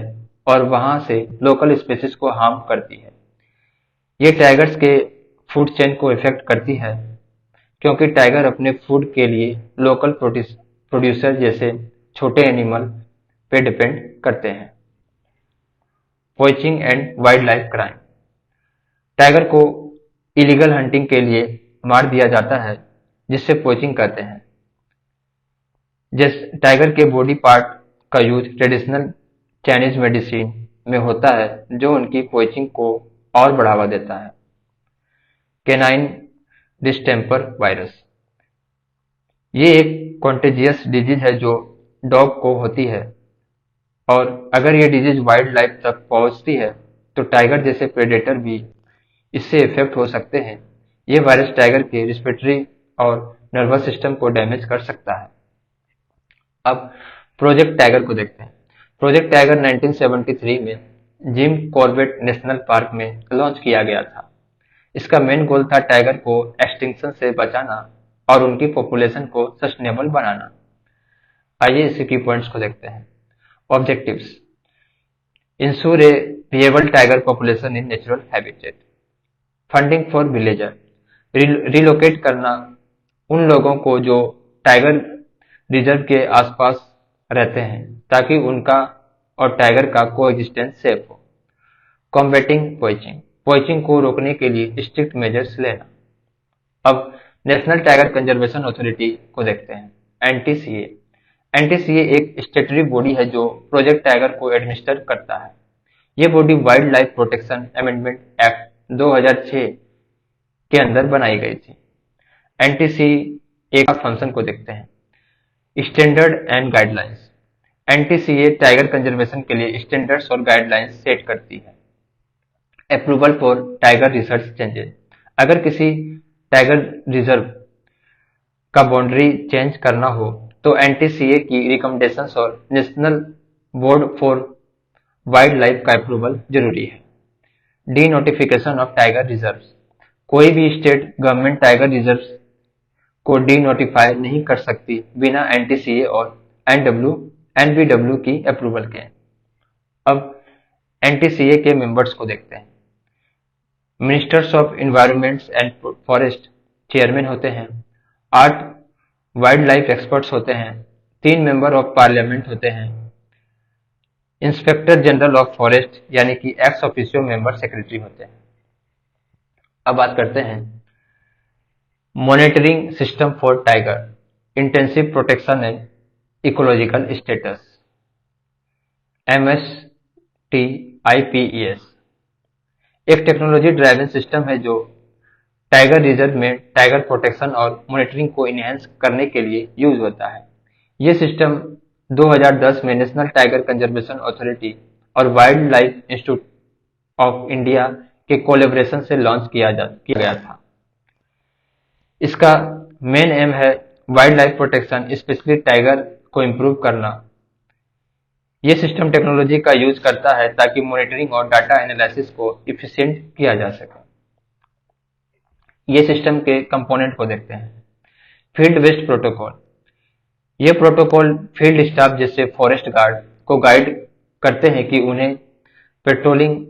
और वहां से लोकल स्पेसीज को हार्म करती है। ये टाइगर्स के फूड चेन को इफेक्ट करती है, क्योंकि टाइगर अपने फूड के लिए लोकल प्रोड्यूसर जैसे छोटे एनिमल पे डिपेंड करते हैं। Poaching and wild life crime. Tiger को इलीगल हंटिंग के लिए मार दिया जाता है, जिससे पोचिंग कहते हैं। टाइगर के बॉडी पार्ट का यूज ट्रेडिशनल चाइनीज मेडिसिन में होता है, जो उनकी पोचिंग को और बढ़ावा देता है। Canine distemper virus. ये एक कॉन्टेजियस डिजीज है जो डॉग को होती है, और अगर ये डिजीज वाइल्ड लाइफ तक पहुंचती है तो टाइगर जैसे प्रेडेटर भी इससे इफेक्ट हो सकते हैं। ये वायरस टाइगर के रेस्पिरेटरी और नर्वस सिस्टम को डैमेज कर सकता है। अब प्रोजेक्ट टाइगर को देखते हैं। प्रोजेक्ट टाइगर 1973 में जिम कॉर्बेट नेशनल पार्क में लॉन्च किया गया था। इसका मेन गोल था टाइगर को एक्सटिंक्शन से बचाना और उनकी पॉपुलेशन को सस्टेनेबल बनाना। आइए इसके की पॉइंट्स को देखते हैं। Objectives: ensure a viable tiger population in natural habitat. Funding for villager, relocate करना उन लोगों को जो टाइगर रिजर्व के आसपास रहते हैं, ताकि उनका और टाइगर का कोएग्जिस्टेंस सेफ हो। कॉम्बैटिंग पोचिंग, पोचिंग को रोकने के लिए स्ट्रिक्ट मेजर्स लेना। अब नेशनल टाइगर कंजर्वेशन अथॉरिटी को देखते हैं। एनटीसीए। एनटीसीए एक स्टेटरी बॉडी है जो प्रोजेक्ट टाइगर को एडमिनिस्टर करता है। ये body wild life protection amendment act 2006 के अंदर बनाई गई थी। एनटीसीए का फंक्शन को देखते हैं। Standard and guidelines. NTCA tiger conservation के लिए स्टैंडर्ड्स और गाइडलाइंस सेट करती है। Approval for tiger research changes. अगर किसी टाइगर रिजर्व का बाउंड्री चेंज करना हो तो एनटीसीए की रिकमेंडेशंस और national board for wild life का अप्रूवल जरूरी है। D notification of tiger reserve. कोई भी स्टेट गवर्नमेंट टाइगर रिजर्व को डी नोटिफाई नहीं कर सकती बिना एनटीसीए और एनबीडब्ल्यू की अप्रूवल के। अब एनटीसीए के मेंबर्स को देखते हैं। Ministers of environment and forest chairman होते हैं, 8 वाइल्ड लाइफ एक्सपर्ट्स होते हैं, 3 मेंबर ऑफ पार्लियामेंट होते हैं, इंस्पेक्टर जनरल ऑफ फॉरेस्ट यानी कि एक्स ऑफिशियो मेंबर सेक्रेटरी होते हैं। अब बात करते हैं monitoring system for tiger intensive protection and ecological status, MSTIPES एक टेक्नोलॉजी ड्राइवन सिस्टम है जो टाइगर रिजर्व में टाइगर प्रोटेक्शन और मॉनिटरिंग को इनहेंस करने के लिए यूज होता है। ये सिस्टम 2010 में नेशनल टाइगर कंजर्वेशन अथॉरिटी और wild life institute of India के कोलैबोरेशन से लॉन्च किया गया था। इसका मेन एम है wild life protection, specially tiger को इम्प्रूव करना। ये सिस्टम टेक्नोलॉजी का यूज करता है ताकि मॉनिटरिंग और डाटा एनालिसिस को इफिशिएंट किया जा सके। ये सिस्टम के कंपोनेंट को देखते हैं। फील्ड बेस्ड प्रोटोकॉल, ये प्रोटोकॉल फील्ड स्टाफ जैसे फॉरेस्ट गार्ड को गाइड करते हैं कि उन्हें patrolling,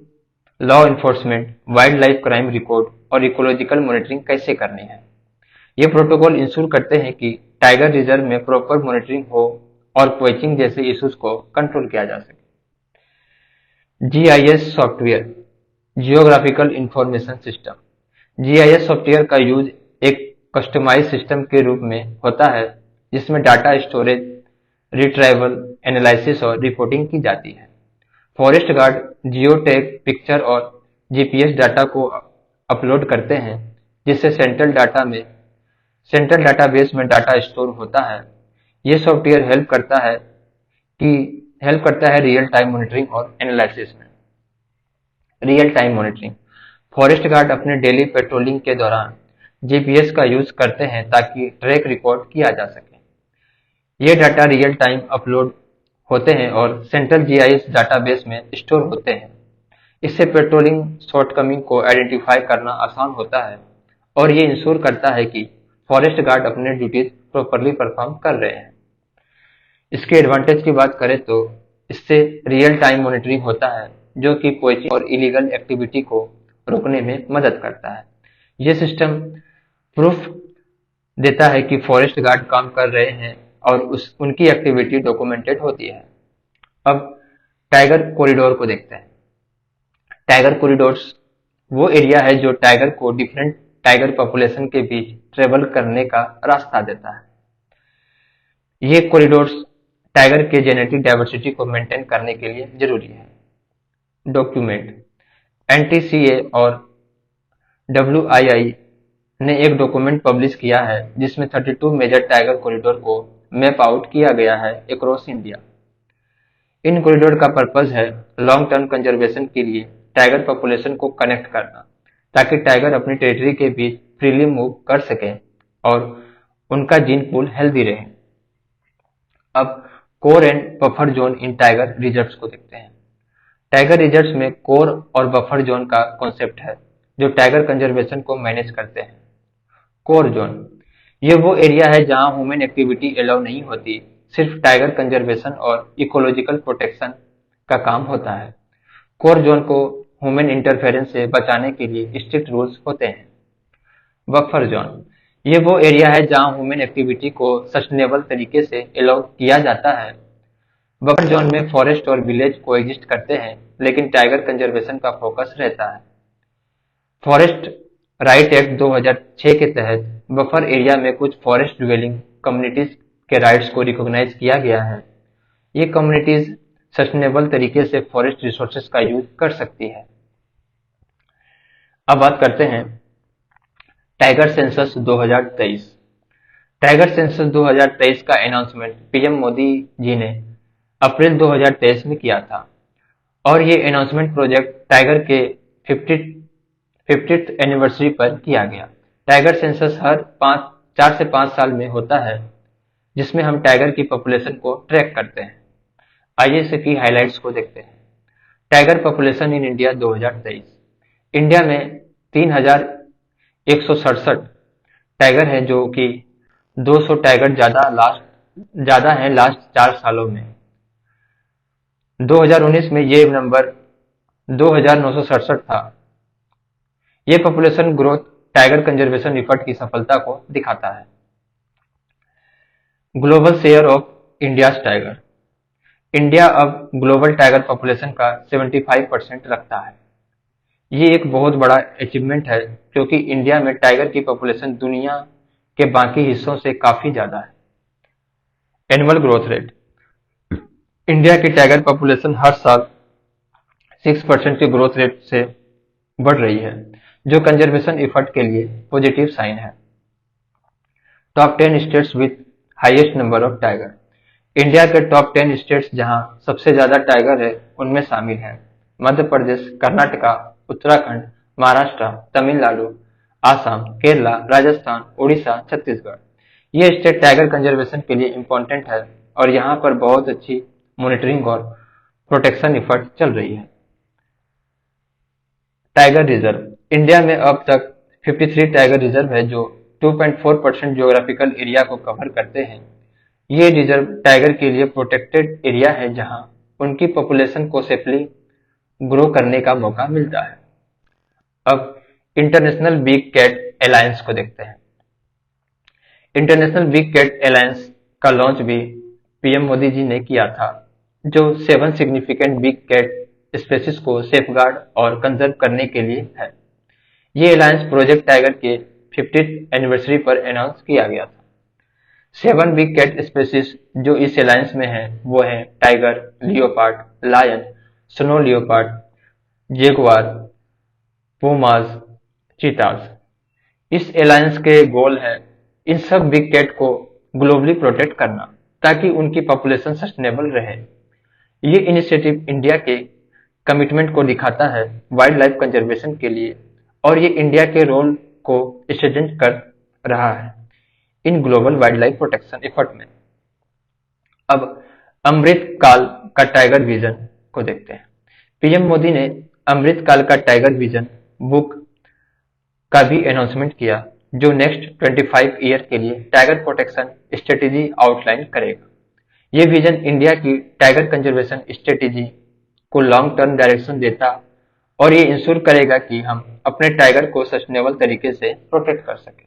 law enforcement, wild life crime record और इकोलॉजिकल मॉनिटरिंग कैसे करनी है। ये प्रोटोकॉल इंश्योर करते हैं कि टाइगर रिजर्व में प्रॉपर मॉनिटरिंग हो और पोचिंग जैसे इश्यूज को कंट्रोल किया जा सके। GIS software, geographical information system, GIS software का यूज एक कस्टमाइज सिस्टम के रूप में होता है जिसमें डाटा स्टोरेज, रिट्राइवल, एनालिसिस और रिपोर्टिंग की जाती है। फॉरेस्ट गार्ड जियोटैग पिक्चर और जीपीएस डाटा को अपलोड करते हैं जिससे सेंट्रल डाटाबेस में डाटा स्टोर होता है। ये सॉफ्टवेयर हेल्प करता है रियल टाइम मॉनिटरिंग और एनालिसिस में। Real time monitoring, forest guard अपने डेली पेट्रोलिंग के दौरान जीपीएस का यूज करते हैं ताकि ट्रैक रिकॉर्ड किया जा सके। ये डाटा रियल टाइम अपलोड होते हैं और सेंट्रल जीआईएस डाटाबेस में स्टोर होते हैं। इससे पेट्रोलिंग शॉर्टकमिंग को आइडेंटिफाई करना आसान होता है और ये इंश्योर करता है कि फॉरेस्ट गार्ड अपने ड्यूटीज प्रॉपरली परफॉर्म कर रहे हैं। इसके एडवांटेज की बात करें तो इससे रियल टाइम मॉनिटरिंग होता है जो कि पोचिंग और इलीगल एक्टिविटी को रोकने में मदद करता है। यह सिस्टम प्रूफ देता है कि फॉरेस्ट गार्ड काम कर रहे हैं और उनकी एक्टिविटी डॉक्यूमेंटेड होती है। अब टाइगर कॉरिडोर को देखते हैं। टाइगर कॉरिडोर्स वो एरिया है जो टाइगर को डिफरेंट टाइगर पॉपुलेशन के बीच ट्रेवल करने का रास्ता देता है। ये कॉरिडोर्स टाइगर के जेनेटिक डाइवर्सिटी को मेंटेन करने के लिए जरूरी है। डॉक्यूमेंट, एनटीसीए और डब्ल्यूआईआई ने एक डॉक्यूमेंट पब्लिश किया है जिसमें 32 मेजर टाइगर कॉरिडोर को मैप आउट किया गया है अक्रॉस इंडिया। इन कॉरिडोर का पर्पज है लॉन्ग टर्म कंजर्वेशन के लिए टाइगर पॉपुलेशन को कनेक्ट करना ताकि टाइगर अपनी टेरिटरी के बीच फ्रीली मूव कर सके और उनका जीन पूल हेल्दी रहे। अब core and buffer zone in tiger reserves को देखते हैं। टाइगर रिजर्व्स में कोर और बफर जोन का कॉन्सेप्ट है जो टाइगर कंजर्वेशन को मैनेज करते हैं। कोर जोन, ये वो एरिया है जहां ह्यूमन एक्टिविटी अलाउ नहीं होती, सिर्फ टाइगर कंजर्वेशन और इकोलॉजिकल प्रोटेक्शन का काम होता है। कोर जोन को ह्यूमन इंटरफेरेंस से बचाने के लिए स्ट्रिक्ट रूल्स होते हैं। बफर जोन, ये वो एरिया है जहां ह्यूमन एक्टिविटी को सस्टेनेबल तरीके से अलाउ किया जाता है। बफर जोन में फॉरेस्ट और विलेज कोएग्जिस्ट करते हैं लेकिन टाइगर कंजर्वेशन का फोकस रहता है। फॉरेस्ट राइट एक्ट 2006 के तहत बफर एरिया में कुछ फॉरेस्ट ड्वेलिंग कम्युनिटीज के राइट्स को रिकॉग्नाइज किया गया है। ये कम्युनिटीज सस्टेनेबल तरीके से फॉरेस्ट रिसोर्सेज का यूज कर सकती है। अब बात करते हैं टाइगर सेंसस 2023। टाइगर सेंसस 2023 का अनाउंसमेंट पीएम मोदी जी ने अप्रैल 2023 में किया था और ये अनाउंसमेंट प्रोजेक्ट टाइगर के 50th एनिवर्सरी पर किया गया। टाइगर सेंसस हर 4 से 5 साल में होता है जिसमें हम टाइगर की पॉपुलेशन को ट्रैक करते हैं। आइए इसकी हाइलाइट्स को देखते हैं। Tiger population in India 2023। India में 3167 टाइगर है जो कि 200 टाइगर ज्यादा हैं लास्ट 4 सालों में। 2019 में ये नंबर 2,967 था। ये population growth tiger conservation effort की सफलता को दिखाता है। Global share of India's tiger. India अब ग्लोबल टाइगर पॉपुलेशन का 75% रखता है। ये एक बहुत बड़ा अचीवमेंट है क्योंकि इंडिया में टाइगर की पॉपुलेशन दुनिया के बाकी हिस्सों से काफी ज्यादा है। Annual growth rate. इंडिया की टाइगर पॉपुलेशन हर साल 6% के ग्रोथ रेट से बढ़ रही है, जो कंजर्वेशन एफर्ट के लिए पॉजिटिव साइन है। Top 10 states with highest number of tiger. India के टॉप 10 स्टेट्स जहां सबसे ज्यादा टाइगर है उनमें शामिल हैं मध्य प्रदेश, कर्नाटका, उत्तराखंड, महाराष्ट्र, तमिलनाडु, आसाम, केरला, राजस्थान, उड़ीसा, छत्तीसगढ़। ये स्टेट टाइगर कंजर्वेशन के लिए इम्पोर्टेंट है और यहाँ पर बहुत अच्छी मॉनिटरिंग और प्रोटेक्शन एफर्ट चल रही है। Tiger reserve. इंडिया में अब तक 53 टाइगर रिजर्व है जो 2.4% जियोग्राफिकल एरिया को कवर करते हैं। ये रिजर्व टाइगर के लिए प्रोटेक्टेड एरिया है जहां उनकी पॉपुलेशन को सेफली ग्रो करने का मौका मिलता है। अब इंटरनेशनल बिग कैट अलायंस को देखते हैं। इंटरनेशनल बिग कैट अलायंस का लॉन्च भी पीएम मोदी जी ने किया था, जो 7 सिग्निफिकेंट बिग कैट स्पेसीज को सेफगार्ड और कंजर्व करने के लिए है। ये अलायंस प्रोजेक्ट टाइगर के 50th एनिवर्सरी पर अनाउंस किया गया था। 7 बिग कैट स्पेसीज जो इस अलायंस में है वो है tiger, leopard, lion, snow leopard, jaguar, pumas, cheetahs. इस अलायंस के गोल है इन सब बिग कैट को ग्लोबली प्रोटेक्ट करना ताकि उनकी पॉपुलेशन सस्टेनेबल रहे। ये इनिशिएटिव इंडिया के कमिटमेंट को दिखाता है वाइल्ड लाइफ कंजर्वेशन के लिए और ये इंडिया के रोल को स्ट्रेंथन कर रहा है in global wild life protection effort में। अब अमृत काल का टाइगर विजन को देखते हैं। पीएम मोदी ने अमृत काल का टाइगर विजन बुक का भी अनाउंसमेंट किया जो नेक्स्ट 25 ईयर के लिए टाइगर प्रोटेक्शन स्ट्रेटेजी आउटलाइन करेगा। ये विजन इंडिया की टाइगर कंजर्वेशन स्ट्रेटेजी को लॉन्ग टर्म डायरेक्शन देता और ये इंश्योर करेगा कि हम अपने टाइगर को सस्टेनेबल तरीके से प्रोटेक्ट कर सकें।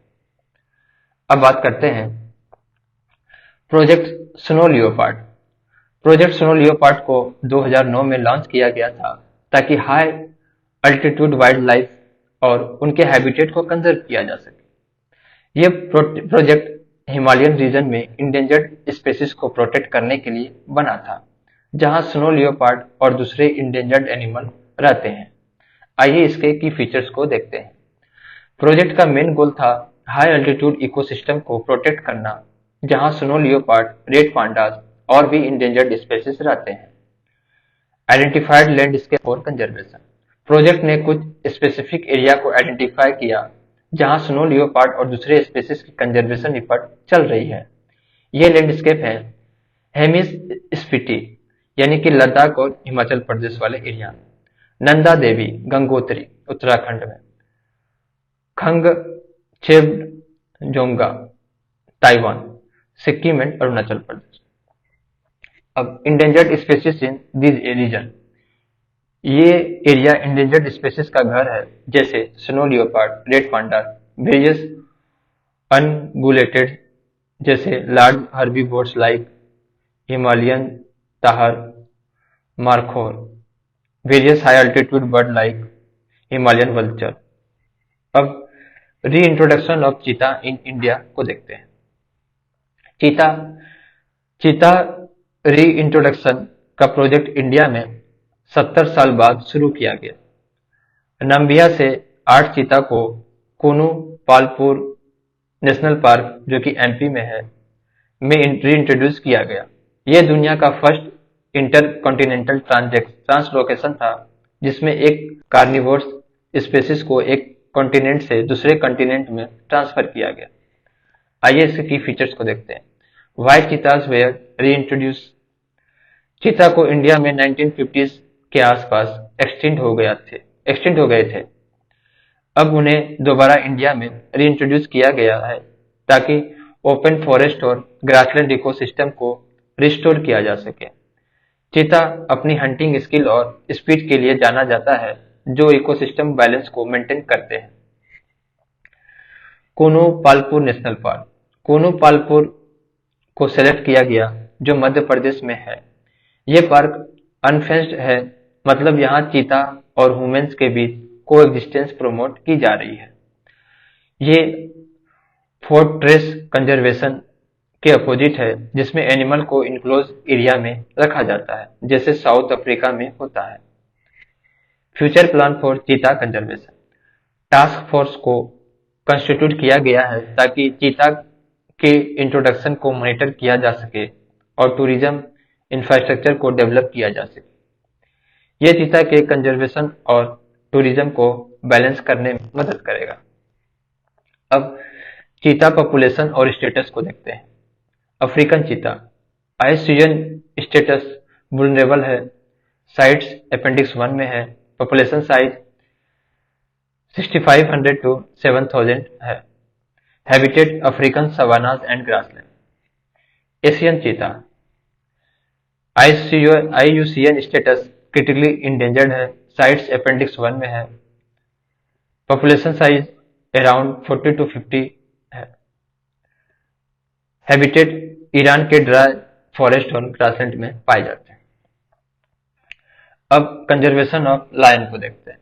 अब बात करते हैं project snow leopard. Project snow leopard को 2009 में लॉन्च किया गया था ताकि हाई अल्टीट्यूड वाइल्ड लाइफ और उनके हैबिटेट को कंजर्व किया जा सके। ये प्रोजेक्ट हिमालयन रीजन में इंडेंजर्ड स्पेसीज को प्रोटेक्ट करने के लिए बना था, जहां स्नो लियोपार्ड और दूसरे इंडेंजर्ड एनिमल रहते हैं। आइए इसके की फीचर्स को देखते हैं। प्रोजेक्ट का मेन गोल था हाई अल्टीट्यूड इकोसिस्टम को प्रोटेक्ट करना, जहां स्नो लियोपार्ड, रेड पांडास और भी इंडेंजर्ड स्पेसीज रहते हैं। Identified landscape for conservation. Project ने कुछ स्पेसिफिक एरिया को आइडेंटिफाई किया जहां स्नो लियोपार्ड और दूसरे स्पेसीज की कंजर्वेशन एफर्ट चल रही है। ये लैंडस्केप है हेमिस्फीटी यानी कि लद्दाख और हिमाचल प्रदेश वाले एरिया में, नंदा देवी गंगोत्री उत्तराखंड में, खंगचेबजोंगा ताइवान, सिक्किम एंड अरुणाचल प्रदेश। अब endangered species in this region. ये एरिया इंडेंजर्ड स्पेसीज का घर है जैसे snow leopard, red panda, various ungulated जैसे large herbivores like Himalayan tahr, markhor, various high altitude bird like Himalayan vulture. अब reintroduction of cheetah in India को देखते हैं। चीता चीता रीइंट्रोडक्शन का प्रोजेक्ट इंडिया में 70 साल बाद शुरू किया गया। नम्बिया से 8 चीता को कोनू पालपुर नेशनल पार्क जो कि एमपी में है में रीइंट्रोड्यूस किया गया। यह दुनिया का फर्स्ट इंटर कॉन्टिनेंटल ट्रांसलोकेशन था जिसमें एक कार्निवोरस स्पेसीज को एक कॉन्टिनेंट से दूसरे कॉन्टिनेंट में ट्रांसफर किया गया। आइए इसके की फीचर्स को देखते हैं। Why cheetahs were reintroduce. Cheetah को इंडिया में 1950s के आसपास एक्सटिंक्ट हो गए थे। अब उन्हें दोबारा इंडिया में रीइंट्रोड्यूस किया गया है ताकि ओपन फॉरेस्ट और ग्रासलैंड इकोसिस्टम को रिस्टोर किया जा सके। चीता अपनी हंटिंग स्किल और स्पीड के लिए जाना जाता है, जो इकोसिस्टम बैलेंस को मेंटेन करते हैं। Kuno Palpur national park. कूनो पालपुर को सेलेक्ट किया गया, जो मध्य प्रदेश में है। ये पार्क अनफेंस्ड है, मतलब यहाँ चीता और ह्यूमंस के बीच कोएग्जिस्टेंस प्रमोट की जा रही है। ये फोर्ट्रेस कंजर्वेशन के अपोजिट है, जिसमें एनिमल को इनक्लोज एरिया में रखा जाता है, जैसे साउथ अफ्रीका में होता है। फ्यूचर प्लान फॉर चीता कंजर्वेशन। टास्क फोर्स को कंस्टिट्यूट किया गया है ताकि चीता के इंट्रोडक्शन को मॉनिटर किया जा सके और टूरिज्म इंफ्रास्ट्रक्चर को डेवलप किया जा सके। यह चीता के कंजर्वेशन और टूरिज्म को बैलेंस करने में मदद करेगा। अब चीता पॉपुलेशन और स्टेटस को देखते हैं। अफ्रीकन चीता आईसीयूएन स्टेटस वुल्नरेबल है, साइट्स अपेंडिक्स 1 में है, पॉपुलेशन साइज 6500 to 7000 है। Habitat African savannas and grassland. Asian cheetah IUCN status critically endangered है, साइट्स अपेंडिक्स 1 में है, पॉपुलेशन साइज अराउंड 40 to 50 है। हैबिटेट ईरान के ड्राई फॉरेस्ट और ग्रासलैंड में पाए जाते हैं। अब कंजर्वेशन ऑफ लायन को देखते हैं।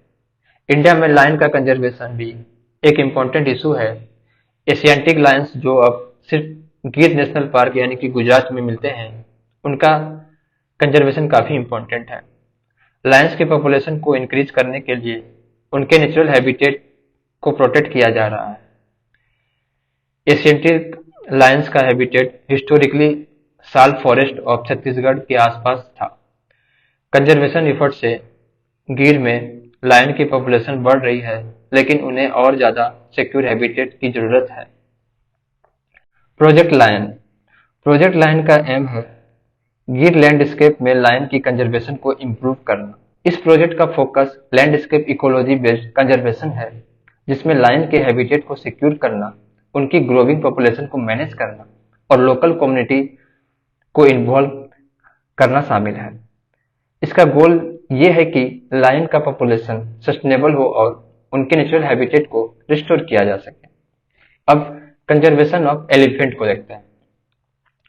इंडिया में लायन का कंजर्वेशन भी एक इम्पोर्टेंट इशू है। एशियाटिक लायंस जो अब सिर्फ गिर नेशनल पार्क यानी कि गुजरात में मिलते हैं, उनका कंजर्वेशन काफी इम्पोर्टेंट है। लायंस के पॉपुलेशन को इंक्रीज करने के लिए उनके नेचुरल हैबिटेट को प्रोटेक्ट किया जा रहा है। एशियाटिक लायंस का हैबिटेट हिस्टोरिकली साल फॉरेस्ट ऑफ छत्तीसगढ़ के आसपास था। कंजर्वेशन एफर्ट से गिर में लायन की पॉपुलेशन बढ़ रही है, लेकिन उन्हें और ज्यादा सिक्योर हैबिटेट की जरूरत है। Project lion. प्रोजेक्ट लायन का एम है गिर लैंडस्केप में लायन की कंजर्वेशन को इम्प्रूव करना। इस प्रोजेक्ट का focus landscape ecology based conservation है, जिसमें लायन के हैबिटेट को सिक्योर करना, उनकी ग्रोइंग पॉपुलेशन को मैनेज करना और लोकल कम्युनिटी को इन्वॉल्व करना शामिल है। इसका गोल ये है कि लायन का पॉपुलेशन सस्टेनेबल हो और उनके नेचुरल हैबिटेट को रिस्टोर किया जा सके। अब कंजर्वेशन ऑफ एलिफेंट को देखते हैं।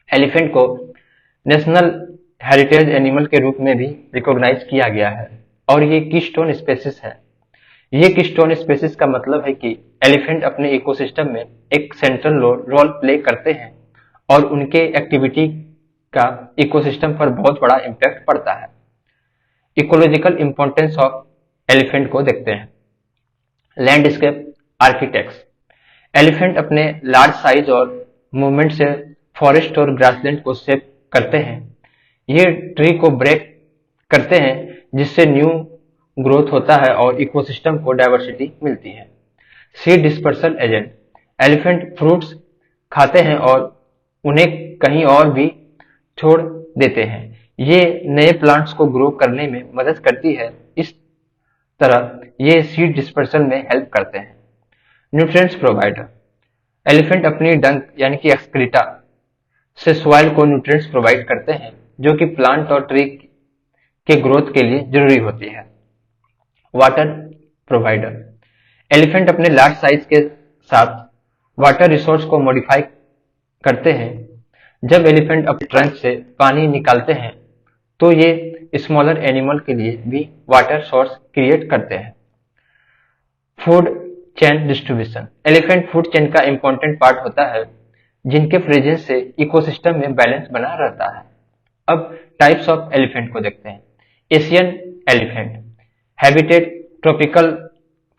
एलिफेंट को नेशनल हेरिटेज एनिमल के रूप में भी रिकॉग्नाइज किया गया है और ये कीस्टोन स्पेसिस है। ये कीस्टोन स्पेसिस का मतलब है कि एलिफेंट अपने इकोसिस्टम में एक सेंट्रल रोल प्ले करते हैं और उनके एक्टिविटी का इकोसिस्टम पर बहुत बड़ा इम्पैक्ट पड़ता है। इकोलॉजिकल इंपॉर्टेंस ऑफ एलिफेंट को देखते हैं। Landscape architects. एलिफेंट अपने लार्ज साइज और मूवमेंट से फॉरेस्ट और ग्रासलैंड को शेप करते हैं। ये ट्री को ब्रेक करते हैं, जिससे न्यू ग्रोथ होता है और इकोसिस्टम को डाइवर्सिटी मिलती है। Seed dispersal agent. Elephant fruits खाते हैं और उन्हें कहीं और भी छोड़ देते हैं। ये नए प्लांट्स को ग्रो करने में मदद करती है। इस तरह ये सीड डिस्पर्सल में हेल्प करते हैं। Nutrients provider. एलिफेंट अपनी डंक यानी कि एक्सक्रीटा से सॉइल को न्यूट्रिएंट्स प्रोवाइड करते हैं, जो कि प्लांट और ट्री के ग्रोथ के लिए जरूरी होती है। Water provider. एलिफेंट अपने लार्ज साइज के साथ वाटर रिसोर्स को मॉडिफाई करते हैं। जब एलिफेंट अपने ट्रंक से पानी निकालते हैं, तो ये स्मॉलर एनिमल के लिए भी वाटर सोर्स क्रिएट करते हैं। Food chain distribution. Elephant food chain का इंपॉर्टेंट पार्ट होता है, जिनके प्रेजेंस से इकोसिस्टम में बैलेंस बना रहता है। अब टाइप्स ऑफ एलिफेंट को देखते हैं। Asian elephant. Habitat tropical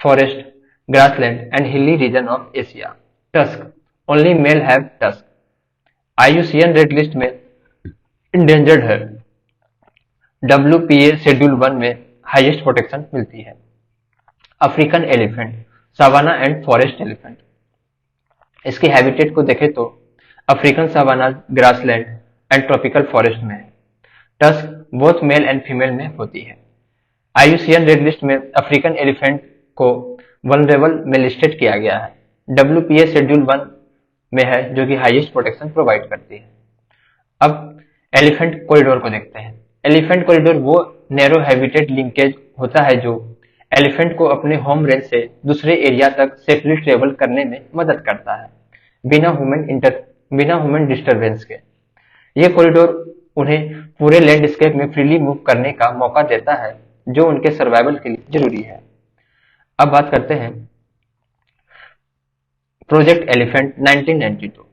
forest, grassland and hilly region of Asia. Tusk. Only mail have tusk. IUCN red list में इंडेंजर्ड है। WPA शेड्यूल 1 में हाईएस्ट प्रोटेक्शन मिलती है। African elephant, savanna and forest elephant. इसके habitat को देखें तो African savanna, grassland and tropical forest में है। Tusk both male and female में होती है। आईयूसीएन रेड लिस्ट में अफ्रीकन एलिफेंट को वल्नरेबल में लिस्टेड किया गया है। WPA शेड्यूल 1 में है, जो कि हाईएस्ट प्रोटेक्शन प्रोवाइड करती है। अब एलिफेंट कॉरिडोर को देखते हैं। एलिफेंट कॉरिडोर वो नैरो हैबिटेट लिंकेज होता है जो एलिफेंट को अपने होम रेंज से दूसरे एरिया तक सेफली ट्रेवल करने में मदद करता है, बिना ह्यूमन डिस्टरबेंस के। ये कॉरिडोर उन्हें पूरे लैंडस्केप में फ्रीली मूव करने का मौका देता है, जो उनके सर्वाइवल के लिए जरूरी है। अब बात करते हैं प्रोजेक्ट एलिफेंट 1992।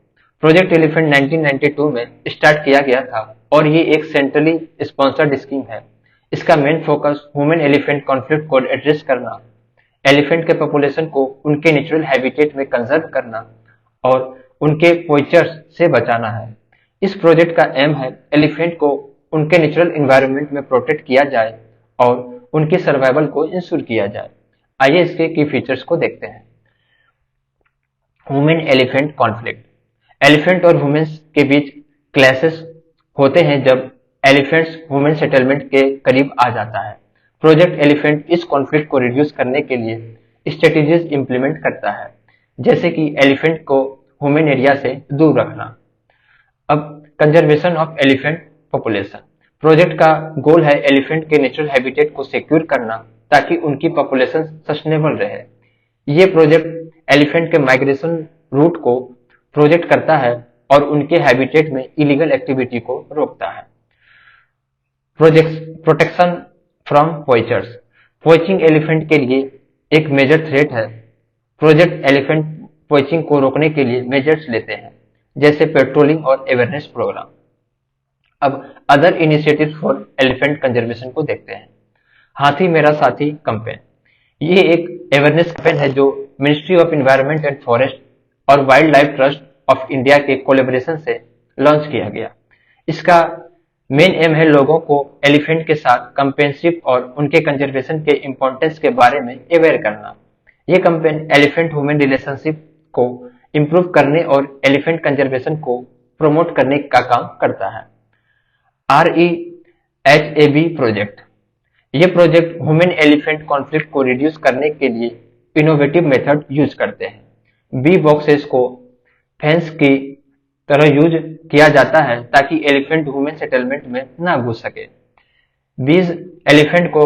प्रोजेक्ट एलिफेंट 1992 में स्टार्ट किया गया था और ये एक सेंट्रली स्पॉन्सर्ड स्कीम है। इसका main focus human elephant conflict को एड्रेस करना, एलिफेंट के पॉपुलेशन को उनके नेचुरल हैबिटेट में कंजर्व करना और उनके पोइचर्स से बचाना है। इस प्रोजेक्ट का एम है एलिफेंट को उनके नेचुरल एनवायरनमेंट में प्रोटेक्ट किया जाए और उनकी सर्वाइवल को इंश्योर किया जाए। आइए इसके की फीचर्स को देखते हैं। Human elephant conflict. एलिफेंट और ह्यूमंस के बीच क्लैशेस होते हैं जब एलिफेंट्स ह्यूमन सेटलमेंट के करीब आ जाता है। प्रोजेक्ट एलिफेंट इस कॉन्फ्लिक्ट को रिड्यूस करने के लिए स्ट्रेटेजीज इंप्लीमेंट करता है, जैसे कि एलिफेंट को ह्यूमन एरिया से दूर रखना। अब conservation of elephant population. Project का गोल है एलिफेंट के नेचुरल हैबिटेट को सिक्योर करना ताकि उनकी पॉपुलेशन सस्टेनेबल रहे। ये प्रोजेक्ट एलिफेंट के माइग्रेशन रूट को प्रोजेक्ट करता है और उनके हैबिटेट में इलीगल एक्टिविटी को रोकता है। Protection from poachers. Poaching elephant के लिए एक मेजर थ्रेट है। प्रोजेक्ट एलिफेंट पोइचिंग को रोकने के लिए मेजर्स लेते हैं, जैसे पेट्रोलिंग और अवेयरनेस प्रोग्राम। अब other initiatives for elephant conservation को देखते हैं। हाथी मेरा साथी कैंपेन। ये एक अवेयरनेस कैंपेन है जो ministry of environment and forest और wild life trust of India के कोलेबोरेशन से लॉन्च किया गया। इसका मेन एम है लोगों को एलिफेंट के साथ कंपेनशिप और उनके कंजर्वेशन के इम्पोर्टेंस के बारे में अवेयर करना। ये कैंपेन एलिफेंट ह्यूमन रिलेशनशिप को इम्प्रूव करने और एलिफेंट कंजर्वेशन को प्रमोट करने का काम करता है। REHAB project. ये प्रोजेक्ट ह्यूमन एलिफेंट कॉन्फ्लिक्ट को रिड्यूस करने के लिए इनोवेटिव मेथड यूज करते हैं। बी बॉक्सेस को फेंस की तरह यूज किया जाता है ताकि एलिफेंट ह्यूमन सेटलमेंट में ना घुस सके। बीज एलिफेंट को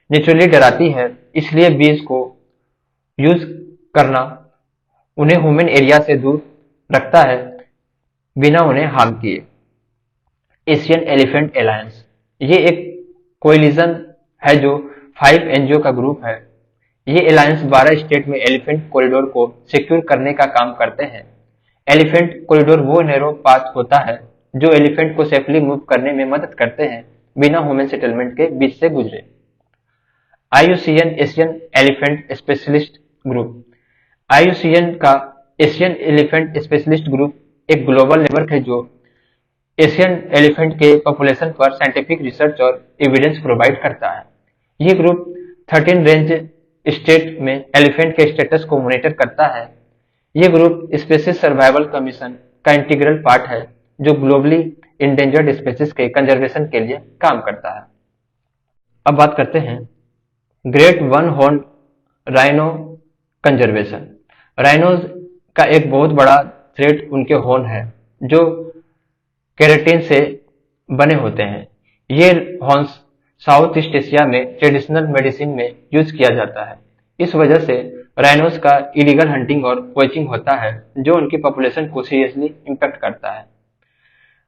नेचुरली डराती है, इसलिए बीज को यूज करना उन्हें ह्यूमन एरिया से दूर रखता है बिना उन्हें हार्म किए। Asian elephant alliance. ये एक कोएलिशन है जो 5 NGO का ग्रुप है। ये अलायंस 12 स्टेट में एलिफेंट कॉरिडोर को सिक्योर करने का काम करते हैं। एलिफेंट कॉरिडोर वो नैरो पाथ होता है जो एलिफेंट को सेफली मूव करने में मदद करते हैं बिना ह्यूमन सेटलमेंट के बीच से गुजरे। IUCN Asian elephant specialist group. IUCN का एशियन एलिफेंट स्पेशलिस्ट ग्रुप एक ग्लोबल नेटवर्क है जो एशियन एलिफेंट के पॉपुलेशन पर साइंटिफिक रिसर्च और एविडेंस प्रोवाइड करता है। ये ग्रुप 13 रेंज स्टेट में एलिफेंट के स्टेटस को मॉनिटर करता है। ये ग्रुप स्पेसीज सर्वाइवल कमीशन का इंटीग्रल पार्ट है जो ग्लोबली इंडेंजर्ड स्पेसीज के कंजर्वेशन के लिए काम करता है। अब बात करते हैं great one horn rhino conservation. Rhinos का एक बहुत बड़ा थ्रेट उनके हॉर्न है जो केराटिन से बने होते हैं। ये हॉर्न्स साउथ ईस्ट एशिया में ट्रेडिशनल मेडिसिन में यूज किया जाता है। इस वजह से राइनोस का इलीगल हंटिंग और पोचिंग होता है जो उनकी पॉपुलेशन को सीरियसली इंपैक्ट करता है।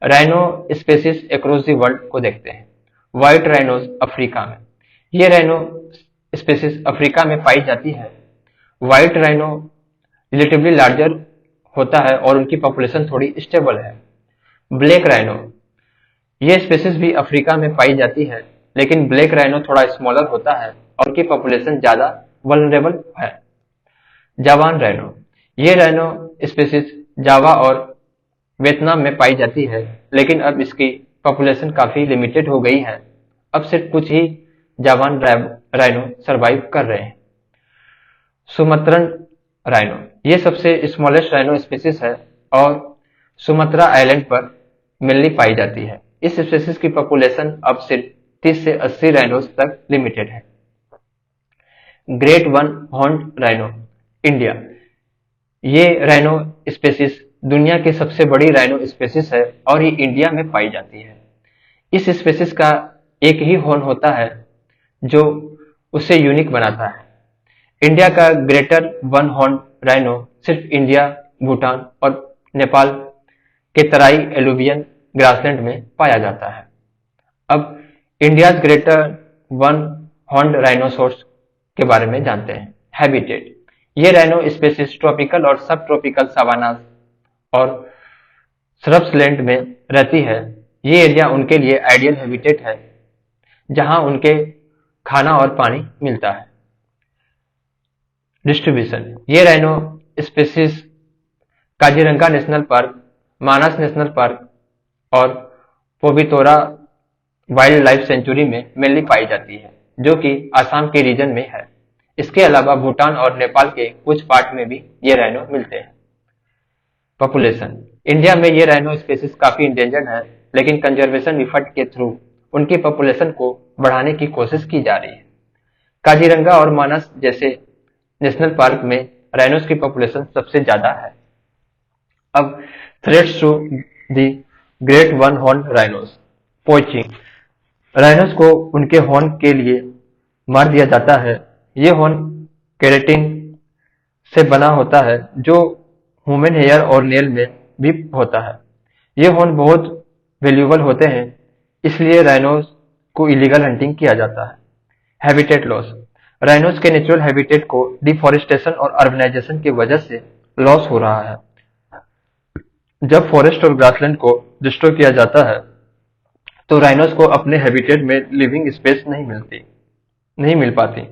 Rhino species across the world को देखते हैं। व्हाइट राइनोस अफ्रीका में। ये राइनो स्पेसीज अफ्रीका में पाई जाती है। व्हाइट राइनो रिलेटिवली लार्जर होता है और उनकी पॉपुलेशन थोड़ी स्टेबल है। Black rhino. ये स्पेसीज भी अफ्रीका में पाई जाती है, लेकिन ब्लैक राइनो थोड़ा स्मॉलर होता है और उनकी पॉपुलेशन ज्यादा वल्नरेबल है। जावान राइनो। ये राइनो स्पेसीज जावा और वियतनाम में पाई जाती है, लेकिन अब इसकी पॉपुलेशन काफी लिमिटेड हो गई है। अब सिर्फ कुछ ही जावान राइनो सरवाइव कर रहे हैं। सुमत्रन राइनो। ये सबसे स्मॉलेस्ट राइनो स्पेसीज है और सुमत्रा आइलैंड पर मिलनी पाई जाती है। इस स्पेसीज की पॉपुलेशन अब सिर्फ 30 से 80 राइनोज तक लिमिटेड है। Great one horned rhino India. ये राइनो स्पेसीज दुनिया की सबसे बड़ी राइनो स्पेसीज है और ये इंडिया में पाई जाती है। इस स्पेसीज का एक ही हॉर्न होता है जो उसे यूनिक बनाता है। इंडिया का ग्रेटर वन हॉर्न राइनो सिर्फ इंडिया, भूटान और नेपाल के तराई एलुवियन ग्रासलैंड में पाया जाता है। अब India's greater one horn rhinoceros के बारे में जानते हैं। हैबिटेट, ये राइनो स्पेसीज ट्रॉपिकल और सब ट्रॉपिकल सवानास और श्रब्सलैंड में रहती है। ये एरिया उनके लिए आइडियल हैबिटेट है जहां उनके खाना और पानी मिलता है। डिस्ट्रीब्यूशन, ये rhino species Kaziranga national park, Manas national park और पोबितोरा वाइल्ड लाइफ सेंचुरी में मेनली पाई जाती है, जो कि आसाम के रीजन में है। इसके अलावा भूटान और नेपाल के कुछ पार्ट में भी ये राइनो मिलते हैं। पॉपुलेशन, इंडिया में ये राइनो स्पेसीज काफी इंडेंजर्ड है, लेकिन कंजर्वेशन एफर्ट के थ्रू उनकी पॉपुलेशन को बढ़ाने की कोशिश की जा रही है। काजीरंगा और मानस जैसे नेशनल पार्क में राइनोस की पॉपुलेशन सबसे ज्यादा है। अब threats to the great one horn rhinos. Poaching, rhinos को उनके हॉर्न के लिए मार दिया जाता है। ये हॉर्न केराटिन से बना होता है जो ह्यूमन हेयर और नेल में भी होता है। ये हॉर्न बहुत वैल्यूएबल होते हैं, इसलिए राइनोस को इलीगल हंटिंग किया जाता है। हैबिटेट लॉस, राइनोस के नेचुरल हैबिटेट को डिफॉरेस्टेशन और अर्बनाइजेशन की वजह से लॉस हो रहा है। जब फॉरेस्ट और ग्रासलैंड को डिस्ट्रॉय किया जाता है तो राइनोस को अपने हैबिटेट में लिविंग स्पेस नहीं मिल पाती।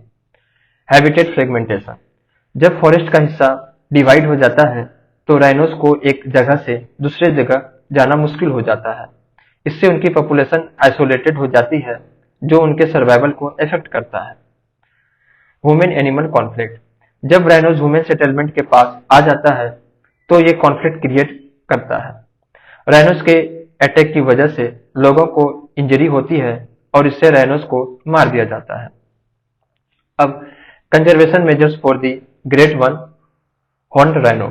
हैबिटेट फ्रेगमेंटेशन, जब फॉरेस्ट का हिस्सा डिवाइड हो जाता है तो राइनोस को एक जगह से दूसरे जगह जाना मुश्किल हो जाता है। इससे उनकी पॉपुलेशन आइसोलेटेड हो जाती है, जो उनके सर्वाइवल को इफेक्ट करता है। ह्यूमन एनिमल कॉन्फ्लिक्ट, जब राइनोस ह्यूमन सेटलमेंट के पास आ जाता है तो ये कॉन्फ्लिक्ट क्रिएट करता है। राइनोस के अटैक की वजह से लोगों को इंजरी होती है और इससे राइनोस को मार दिया जाता है। अब conservation measures for the great one horn rhino.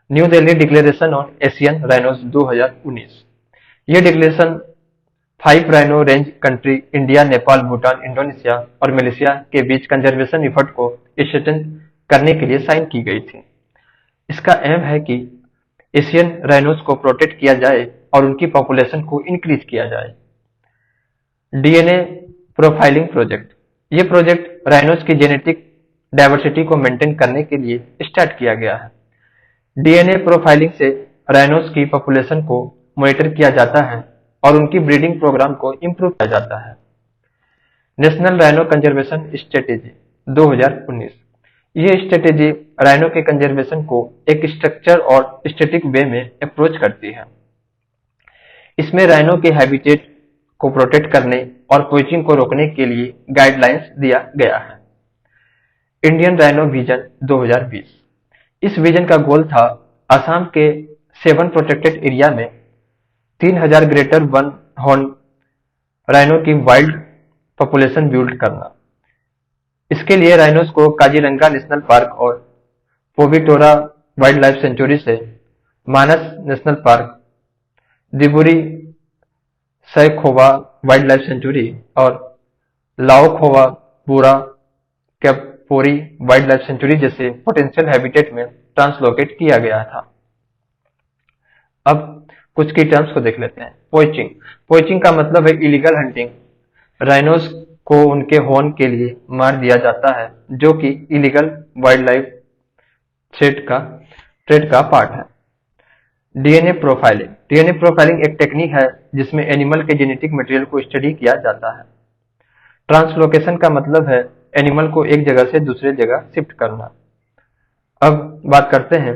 New Delhi declaration on Asian rhinos 2019। ये declaration 5 rhino range country India, Nepal, Bhutan, Indonesia और मलेशिया के बीच कंजर्वेशन एफर्ट को स्ट्रेंथन करने के लिए साइन की गई थी। इसका एम है कि एशियन राइनोस को प्रोटेक्ट किया जाए और उनकी पॉपुलेशन को इंक्रीज किया जाए। डीएनए प्रोफाइलिंग प्रोजेक्ट, ये प्रोजेक्ट राइनोस की जेनेटिक डाइवर्सिटी को मेंटेन करने के लिए स्टार्ट किया गया है। डीएनए प्रोफाइलिंग से राइनोस की पॉपुलेशन को मॉनिटर किया जाता है और उनकी ब्रीडिंग प्रोग्राम को इम्प्रूव किया जाता है। नेशनल राइनो कंजर्वेशन स्ट्रेटेजी 2019, ये स्ट्रेटेजी राइनो के कंजर्वेशन को एक स्ट्रक्चर और स्टैटिक वे में अप्रोच करती है। इसमें राइनो के हैबिटेट को प्रोटेक्ट करने और पोचिंग को रोकने के लिए गाइडलाइंस दिया गया है। इंडियन राइनो विजन 2020, इस विजन का गोल था असम के 7 प्रोटेक्टेड एरिया में 3000 ग्रेटर वन हॉर्न राइनो की वाइल्ड पॉपुलेशन बिल्ड करना। इसके लिए राइनोस को काजीरंगा नेशनल पार्क और पोबिटोरा वाइल्ड लाइफ सेंचुरी से Manas national park, Dibru Saikhowa wild life sanctuary और Laokhowa Burachapori wild life sanctuary जैसे पोटेंशियल हैबिटेट में ट्रांसलोकेट किया गया था। अब कुछ की टर्म्स को देख लेते हैं। पोचिंग, पोचिंग का मतलब है इलीगल हंटिंग। राइनोस को उनके हॉर्न के लिए मार दिया जाता है, जो कि इलीगल वाइल्ड लाइफ ट्रेड का पार्ट है। डीएनए प्रोफाइलिंग, डीएनए प्रोफाइलिंग एक टेक्निक है जिसमें एनिमल के जेनेटिक मटेरियल को स्टडी किया जाता है। ट्रांसलोकेशन का मतलब है एनिमल को एक जगह से दूसरे जगह शिफ्ट करना। अब बात करते हैं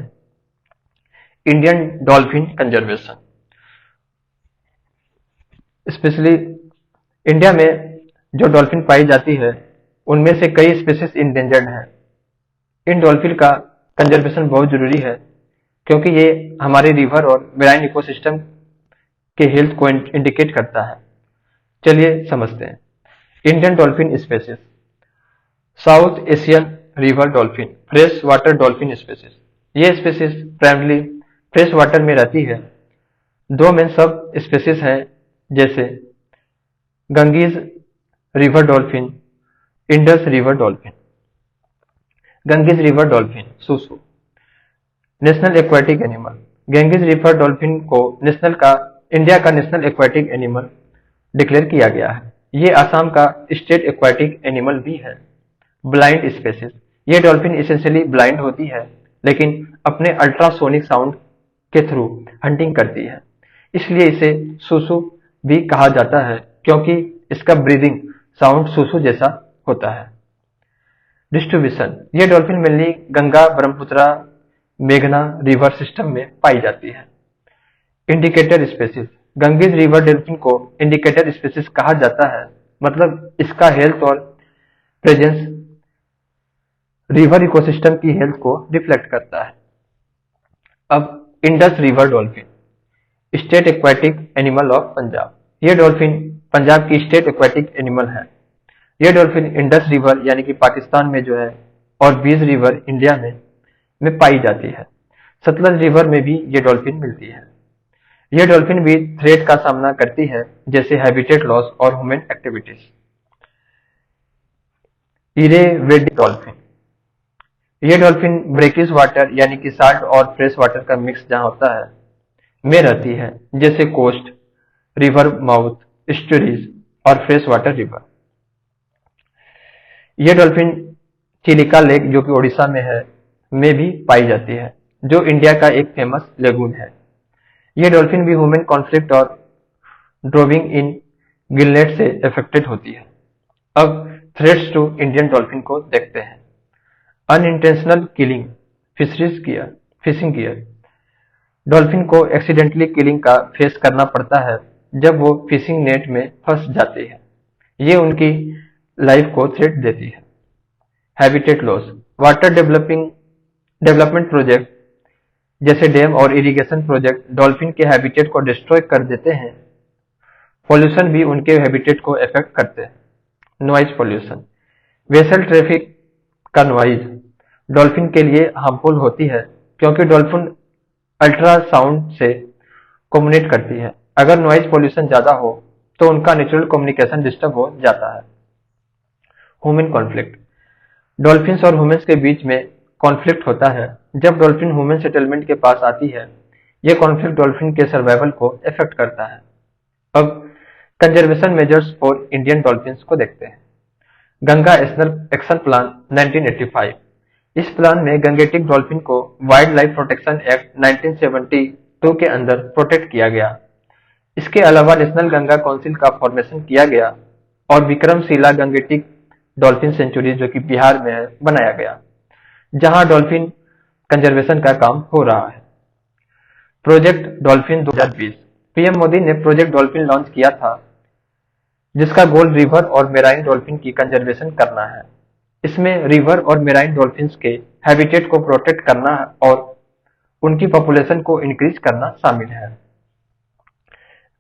Indian dolphin conservation. Specially India में जो डॉल्फिन पाई जाती है उनमें से कई स्पीशीज इंडेंजर्ड हैं। इन डॉल्फिन का कंजर्वेशन बहुत जरूरी है क्योंकि ये हमारे रिवर और मेराइन इकोसिस्टम के हेल्थ को इंडिकेट करता है। चलिए समझते हैं। Indian dolphin species, South Asian river dolphin, fresh water dolphin species. ये स्पीशीज प्राइमरली फ्रेश वाटर में रहती है। दो मेन सब स्पेसीज हैं, जैसे Ganges river dolphin, Indus river dolphin. Ganges river dolphin susu national aquatic animal. Ganges river dolphin को इंडिया का नेशनल एक्वाटिक एनिमल डिक्लेयर किया गया है। ये आसाम का स्टेट एक्वाटिक एनिमल भी है। ब्लाइंड स्पेसीज, ये डॉल्फिन इसेंशियली ब्लाइंड होती है, लेकिन अपने अल्ट्रासोनिक साउंड के थ्रू हंटिंग करती है, इसलिए इसे सुसु भी कहा जाता है, क्योंकि इसका ब्रीदिंग साउंड सुसु जैसा होता है। डिस्ट्रीब्यूशन, ये डॉल्फिन मेनली गंगा, ब्रह्मपुत्र, मेघना रिवर सिस्टम में पाई जाती है। इंडिकेटर स्पेसीज, गंगीज रिवर डॉल्फिन को इंडिकेटर स्पेसीज कहा जाता है, मतलब इसका हेल्थ और प्रेजेंस रिवर इकोसिस्टम की हेल्थ को रिफ्लेक्ट करता है। अब Indus river dolphin, state aquatic animal of Punjab. यह डॉल्फिन पंजाब की स्टेट एक्वाटिक एनिमल है। यह डॉल्फिन इंडस रिवर यानी कि पाकिस्तान में जो है, और बीज रिवर इंडिया में पाई जाती है। सतलज रिवर में भी ये डॉल्फिन मिलती है। यह डॉल्फिन भी थ्रेट का सामना करती है, जैसे हैबिटेट लॉस और ह्यूमन एक्टिविटीज। इरेवेडी डॉल्फिन, यह डॉल्फिन ब्रेकिश वाटर यानी कि साल्ट और फ्रेश वाटर का मिक्स जहां होता है में रहती है, जैसे कोस्ट, रिवर माउथ, स्टोरीज और फ्रेश वाटर रिवर। यह डॉल्फिन चिलिका लेक, जो कि ओडिशा में है, में भी पाई जाती है, जो इंडिया का एक फेमस लेगून है। यह डॉल्फिन भी ह्यूमन कॉन्फ्लिक्ट और ड्रोविंग इन गिलनेट से अफेक्टेड होती है। अब थ्रेट्स टू इंडियन डॉल्फिन को देखते हैं। Unintentional killing, fishing gear. Dolphin को एक्सीडेंटली किलिंग का फेस करना पड़ता है जब वो फिशिंग नेट में फंस जाती है। ये उनकी लाइफ को थ्रेट देती है। Habitat loss, water development project जैसे डैम और इरिगेशन प्रोजेक्ट डॉल्फिन के हैबिटेट को डिस्ट्रॉय कर देते हैं। पॉल्यूशन भी उनके हैबिटेट को इफेक्ट करते हैं। नॉइज पॉल्यूशन, वेसल ट्रैफिक का नॉइज डॉल्फिन के लिए हार्मफुल होती है, क्योंकि डॉल्फिन अल्ट्रासाउंड से कम्युनिकेट करती है। अगर नॉइज पॉल्यूशन ज्यादा हो तो उनका नेचुरल कम्युनिकेशन डिस्टर्ब हो जाता है। ह्यूमन कॉन्फ्लिक्ट, डॉल्फिन्स और ह्यूमन्स के बीच में कॉन्फ्लिक्ट होता है जब डॉल्फिन ह्यूमन सेटलमेंट के पास आती है। यह कॉन्फ्लिक्ट डॉल्फिन के सर्वाइवल को इफेक्ट करता है। अब conservation measures for Indian dolphins को देखते हैं। गंगा एक्शन प्लान 1985, इस प्लान में गंगेटिक डॉल्फिन को वाइल्ड लाइफ प्रोटेक्शन एक्ट 1972 के अंदर प्रोटेक्ट किया गया। इसके अलावा नेशनल गंगा काउंसिल का फॉर्मेशन किया गया और विक्रमशिला गंगेटिक डॉल्फिन सेंचुरी, जो कि बिहार में है, बनाया गया, जहां डॉल्फिन कंजर्वेशन का काम हो रहा है। प्रोजेक्ट डॉल्फिन 2020, पीएम मोदी ने प्रोजेक्ट डॉल्फिन लॉन्च किया था, जिसका गोल रिवर और मेराइन डॉल्फिन की कंजर्वेशन करना है। इसमें रिवर और मेराइन डॉल्फिन्स के हैबिटेट को प्रोटेक्ट करना और उनकी पॉपुलेशन को इंक्रीज करना शामिल है।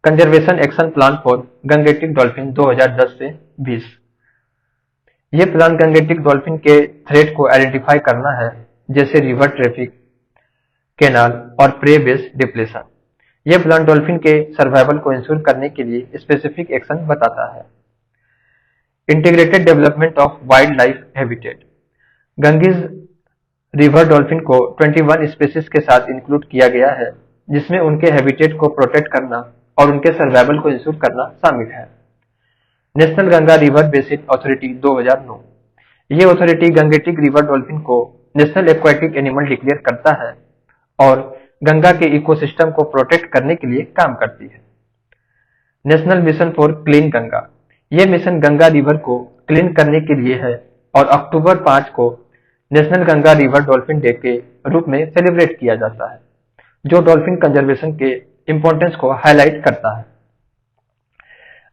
Conservation action plan for Gangetic dolphin 2010 से 20, ये प्लान गंगेटिक डॉल्फिन के थ्रेट को आइडेंटिफाई करना है, जैसे रिवर ट्रैफिक, केनाल और प्रे बेस डिप्लेशन। यह प्लान डॉल्फिन के सर्वाइवल को इंश्योर करने के लिए स्पेसिफिक एक्शन बताता है। Integrated development of wild life habitat, Ganges river dolphin को 21 स्पीशीज के साथ इंक्लूड किया गया है, जिसमें उनके हैबिटेट को प्रोटेक्ट करना और उनके सर्वाइवल को इंश्योर करना शामिल है। National Ganga river basin authority 2009, ये अथॉरिटी गंगेटिक रिवर डॉल्फिन को नेशनल एक्वाटिक एनिमल डिक्लेयर करता है और गंगा के इकोसिस्टम को प्रोटेक्ट करने के लिए काम करती है। National mission for clean Ganga, यह मिशन गंगा रिवर को क्लीन करने के लिए है और अक्टूबर 5 को national Ganga river dolphin day के रूप में सेलिब्रेट किया जाता है, जो डॉल्फिन कंजर्वेशन के इंपॉर्टेंस को हाईलाइट करता है।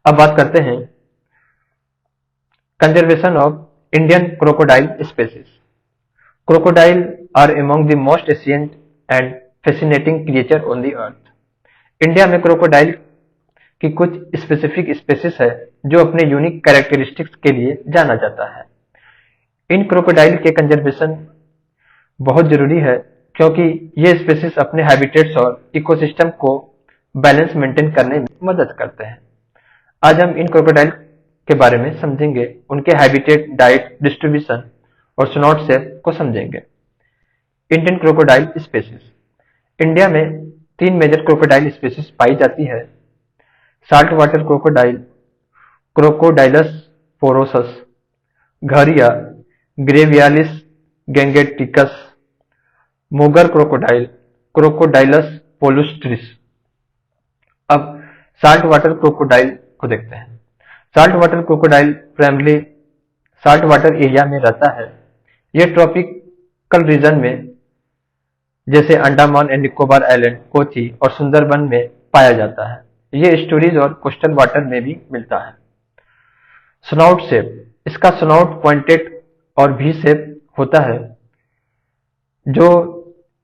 अब बात करते हैं conservation of Indian crocodile species. Crocodile are among the most ancient and fascinating creature on the earth. India में क्रोकोडाइल की कुछ स्पेसिफिक स्पेसीज है जो अपने यूनिक कैरेक्टरिस्टिक्स के लिए जाना जाता है। इन क्रोकोडाइल के कंजर्वेशन बहुत जरूरी है, क्योंकि ये स्पेसीज अपने हैबिटेट्स और इकोसिस्टम को बैलेंस मेंटेन करने में मदद करते हैं। आज हम इन क्रोकोडाइल के बारे में समझेंगे, उनके हैबिटेट, डाइट, डिस्ट्रीब्यूशन और स्नोट शेप को समझेंगे। Indian crocodile species. इंडिया में 3 मेजर क्रोकोडाइल स्पेसीज पाई जाती है। Salt water crocodile, Crocodylus porosus, घरिया, ग्रेवियालिस गैंगेटिकस, मोगर क्रोकोडाइल, क्रोकोडाइलस पोलुस्ट्रिस। अब साल्ट वाटर क्रोकोडाइल को देखते हैं। Salt water crocodile primary salt water area में रहता है। यह ट्रॉपिकल रीजन में जैसे अंडमान एंड निकोबार आइलैंड, कोची और सुंदरबन में पाया जाता है। ये स्टोरेज और कोस्टल वाटर में भी मिलता है। स्नोट शेप। इसका स्नोट पॉइंटेड और वी शेप होता है, जो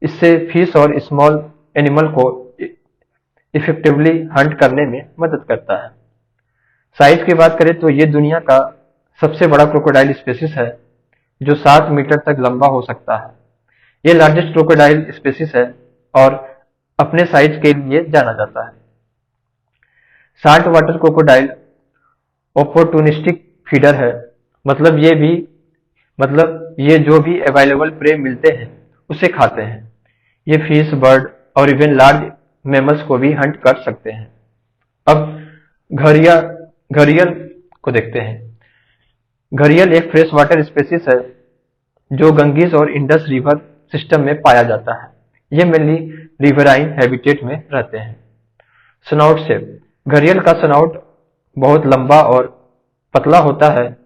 इससे फिश और स्मॉल एनिमल को इफेक्टिवली हंट करने में मदद करता है। साइज की बात करें तो ये दुनिया का सबसे बड़ा क्रोकोडाइल स्पेसीज है, जो 7 मीटर तक लंबा हो सकता है। ये लार्जेस्ट क्रोकोडाइल स्पेसीज है और अपने साइज के लिए जाना जाता है। साल्ट वाटर क्रोकोडाइल ऑपोर्टुनिस्टिक फीडर है, मतलब ये जो भी अवेलेबल प्रे मिलते हैं उसे खाते हैं। ये फिश, बर्ड और इवन लार्ज मैमल्स को भी हंट कर सकते हैं। अब घरियल को देखते हैं। घरियल एक फ्रेश वाटर स्पेसीज है जो गंगीज और इंडस रिवर सिस्टम में पाया जाता है। ये मेनली रिवराइन हैबिटेट में रहते हैं। स्नोट शेप। घरियल का स्नोट बहुत लंबा और पतला होता है,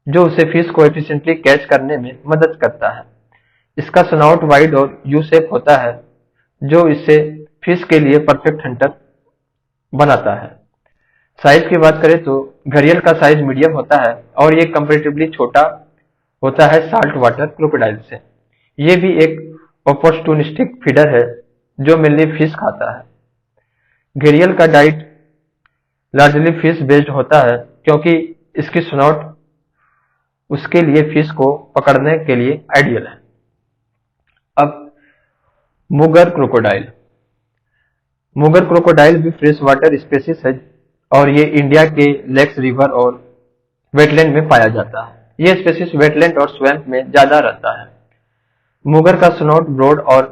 जो उसे फिश को एफिशिएंटली कैच करने में मदद करता है। इसका स्नोट वाइड और यू शेप होता है, जो इसे फिश के लिए परफेक्ट हंटर बनाता है। साइज की बात करें तो घरियल का साइज मीडियम होता है और ये कंपैरेटिवली छोटा होता है साल्ट वाटर क्रोकोडाइल से। ये भी एक ऑपोर्टुनिस्टिक फीडर है जो मेनली फिश खाता है। घरियल का डाइट लार्जली फिश बेस्ड होता है, क्योंकि इसकी स्नोट उसके लिए फिश को पकड़ने के लिए आइडियल है। अब मुगर क्रोकोडाइल। मुगर क्रोकोडाइल भी फ्रेश वाटर स्पेसीज है और ये इंडिया के लेक्स, रिवर और वेटलैंड में पाया जाता है। ये स्पेसीज वेटलैंड और स्वैम्प में ज्यादा रहता है। मुगर का स्नोट ब्रॉड और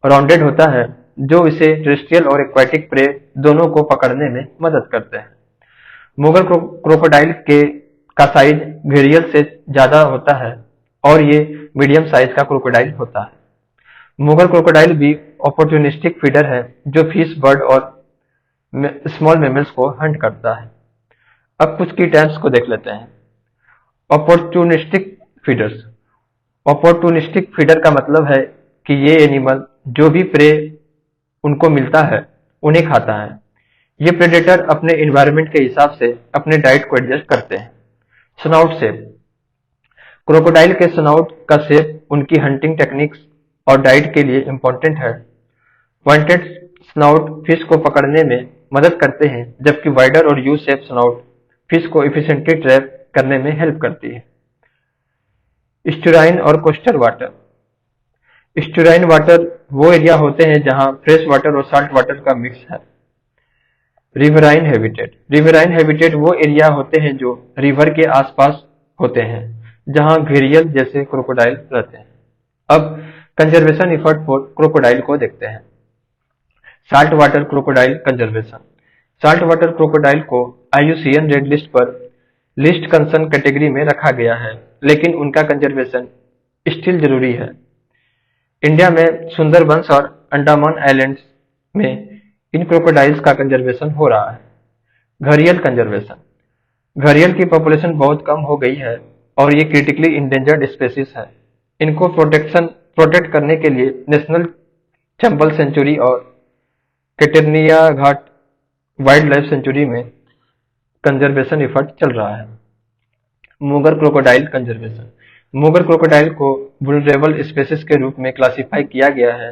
राउंडेड होता है, जो इसे टेरेस्ट्रियल और एक्वाटिक प्रे दोनों को पकड़ने में मदद करते हैं। मुगर क्रोकोडाइल का साइज घरियल से ज्यादा होता है और ये मीडियम साइज का क्रोकोडाइल होता है। मुगर क्रोकोडाइल भी ऑपोर्टुनिस्टिक फीडर है, जो फिश, बर्ड और स्मॉल मैमल्स को हंट करता है। अब कुछ की टर्म्स को देख लेते हैं। ऑपोर्टुनिस्टिक फीडर्स। ऑपोर्टुनिस्टिक फीडर का मतलब है कि ये एनिमल जो भी प्रे उनको मिलता है उन्हें खाता है। ये प्रेडेटर अपने एनवायरनमेंट के हिसाब से अपने डाइट को एडजस्ट करते हैं। स्नोट शेप। क्रोकोडाइल के स्नोट का शेप उनकी हंटिंग टेक्निक्स और डाइट के लिए इम्पोर्टेंट है। पॉइंटेड स्नोट फिश को पकड़ने में मदद करते हैं, जबकि वाइडर और यू शेप स्नोट फिश को एफिशिएंटली ट्रैप करने में हेल्प करती है। स्टुराइन और कोस्टल वाटर। स्टुराइन वाटर वो एरिया होते हैं जहां फ्रेश वाटर और साल्ट वाटर का मिक्स है। Riverine habitat. रिवराइन हैबिटेट वो एरिया होते हैं जो रिवर के आसपास होते हैं, जहां घरियल जैसे क्रोकोडाइल रहते हैं। अब कंजर्वेशन एफर्ट फॉर क्रोकोडाइल को देखते हैं। Salt water crocodile conservation. Salt water crocodile को IUCN रेड लिस्ट पर लिस्ट कंसर्न कैटेगरी में रखा गया है, लेकिन उनका कंजर्वेशन स्टिल जरूरी है। इंडिया में सुंदरबंस और अंडमान आइलैंड्स में इन क्रोकोडाइल्स का कंजर्वेशन हो रहा है। घरियल कंजर्वेशन। घरियल की पॉपुलेशन बहुत कम हो गई है और ये क्रिटिकली इंडेंजर्ड स्पेसीज है। इनको प्रोटेक्ट करने के लिए नेशनल चंबल सेंचुरी और कैटरनिया घाट वाइल्ड लाइफ सेंचुरी में कंजर्वेशन एफर्ट चल रहा है। मुगर क्रोकोडाइल कंजर्वेशन। मुगर क्रोकोडाइल को वुलनरेबल स्पेसीज के रूप में क्लासिफाई किया गया है।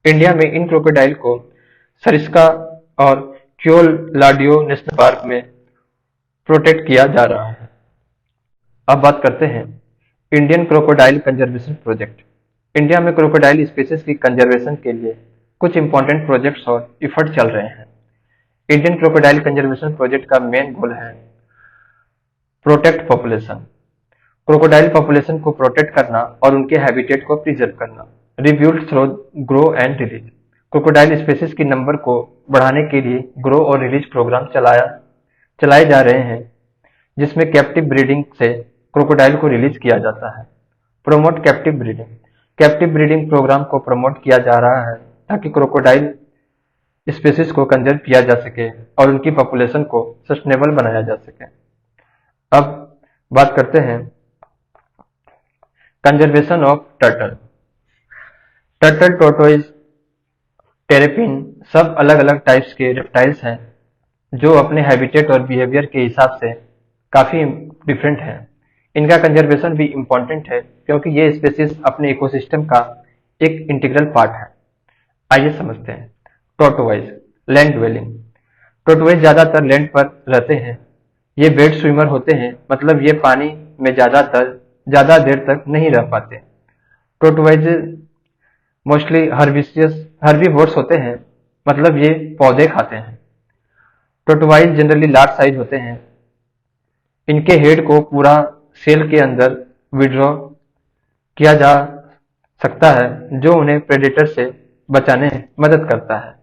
इंडिया में इन क्रोकोडाइल को सरिस्का और क्योलाडियो नेशनल पार्क में प्रोटेक्ट किया जा रहा है। अब बात करते हैं Indian crocodile conservation project. India में क्रोकोडाइल स्पीसीज की कंजर्वेशन के लिए कुछ इंपॉर्टेंट प्रोजेक्ट्स और इफर्ट चल रहे हैं। इंडियन क्रोकोडाइल कंजर्वेशन प्रोजेक्ट का मेन गोल है प्रोटेक्ट पॉपुलेशन, क्रोकोडाइल पॉपुलेशन को प्रोटेक्ट करना और उनके हैबिटेट को प्रिजर्व करना, rebuild through grow and release. Crocodile species की नंबर को बढ़ाने के लिए ग्रो और रिलीज प्रोग्राम चलाए जा रहे हैं, जिसमें कैप्टिव ब्रीडिंग से क्रोकोडाइल को रिलीज किया जाता है। प्रोमोट कैप्टिव ब्रीडिंग प्रोग्राम को प्रमोट किया जा रहा है ताकि क्रोकोडाइल स्पीसीज को कंजर्व किया जा सके और उनकी पॉपुलेशन को सस्टेनेबल बनाया जा सके। अब बात करते हैं conservation of turtle. Turtle, tortoise, टेरेपिन सब अलग अलग टाइप्स के रेप्टाइल्स हैं जो अपने हैबिटेट और बिहेवियर के हिसाब से काफी डिफरेंट हैं। इनका कंजर्वेशन भी इम्पोर्टेंट है क्योंकि ये स्पीसीज अपने इकोसिस्टम का एक इंटीग्रल पार्ट है। आइए समझते हैं। Tortoise, land dwelling. टोर्टोइज ज्यादातर लैंड पर रहते हैं। ये बेड स्विमर होते हैं, मतलब ये पानी में ज्यादा देर तक नहीं रह पाते। टोर्टोइज मोस्टली हर्बीवोर्स होते हैं, मतलब ये पौधे खाते हैं। टोर्टोइज जनरली लार्ज साइज होते हैं। इनके हेड को पूरा सेल के अंदर विड्रॉ किया जा सकता है, जो उन्हें प्रेडेटर से बचाने में मदद करता है।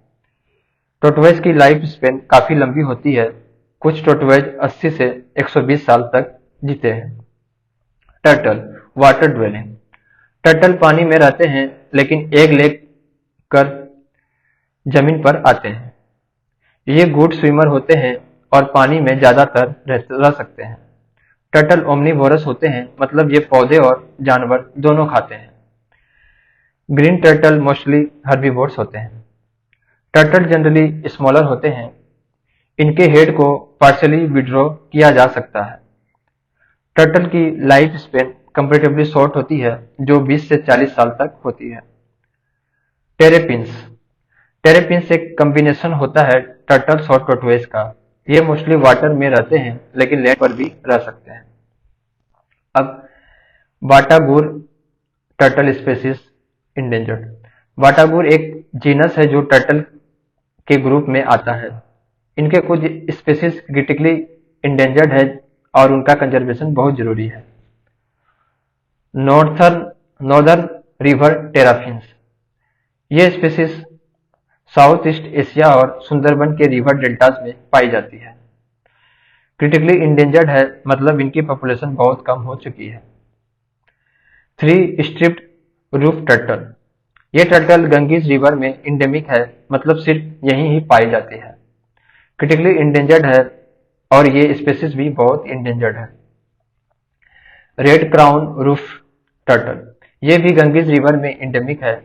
टोर्टोइज की लाइफ स्पेन काफी लंबी होती है। कुछ टोर्टोइज 80 से 120 साल तक जीते हैं। Turtle, water dwelling. टर्टल पानी में रहते हैं लेकिन एग ले कर जमीन पर आते हैं। ये गुड स्विमर होते हैं और पानी में ज्यादातर रह सकते हैं। टर्टल ओमनीवोरस होते हैं, मतलब ये पौधे और जानवर दोनों खाते हैं। ग्रीन टर्टल मोस्टली हर्बीवोर्स होते हैं। टर्टल जनरली स्मॉलर होते हैं। इनके हेड को पार्शियली विड्रॉ किया जा सकता है। टर्टल की लाइफ स्पेन कंपैरेटिवली शॉर्ट होती है, जो 20 से 40 साल तक होती है। टेरेपिन्स एक कॉम्बिनेशन होता है टर्टल्स और टोर्टोइज का। ये मोस्टली वाटर में रहते हैं लेकिन लैंड पर भी रह सकते हैं। अब बाटागुर टर्टल स्पेसीज इंडेंजर्ड। बाटागुर एक जीनस है जो टर्टल के ग्रुप में आता है। इनके कुछ स्पेसीज क्रिटिकली इंडेंजर्ड है और उनका कंजर्वेशन बहुत जरूरी है। Northern river terrapins. ये स्पेसीज साउथ ईस्ट एशिया और सुंदरबन के रिवर डेल्टास में पाई जाती है। क्रिटिकली इंडेंजर्ड है, मतलब इनकी पॉपुलेशन बहुत कम हो चुकी है। 3 स्ट्रिप्ड रूफ टर्टल। ये टर्टल गंगीज रिवर में इंडेमिक है, मतलब सिर्फ यहीं ही पाई जाती है। क्रिटिकली इंडेंजर्ड है और ये स्पेसीज भी बहुत इंडेंजर्ड है। Red crown roof turtle. ये भी गंगीज रिवर में इंडेमिक है,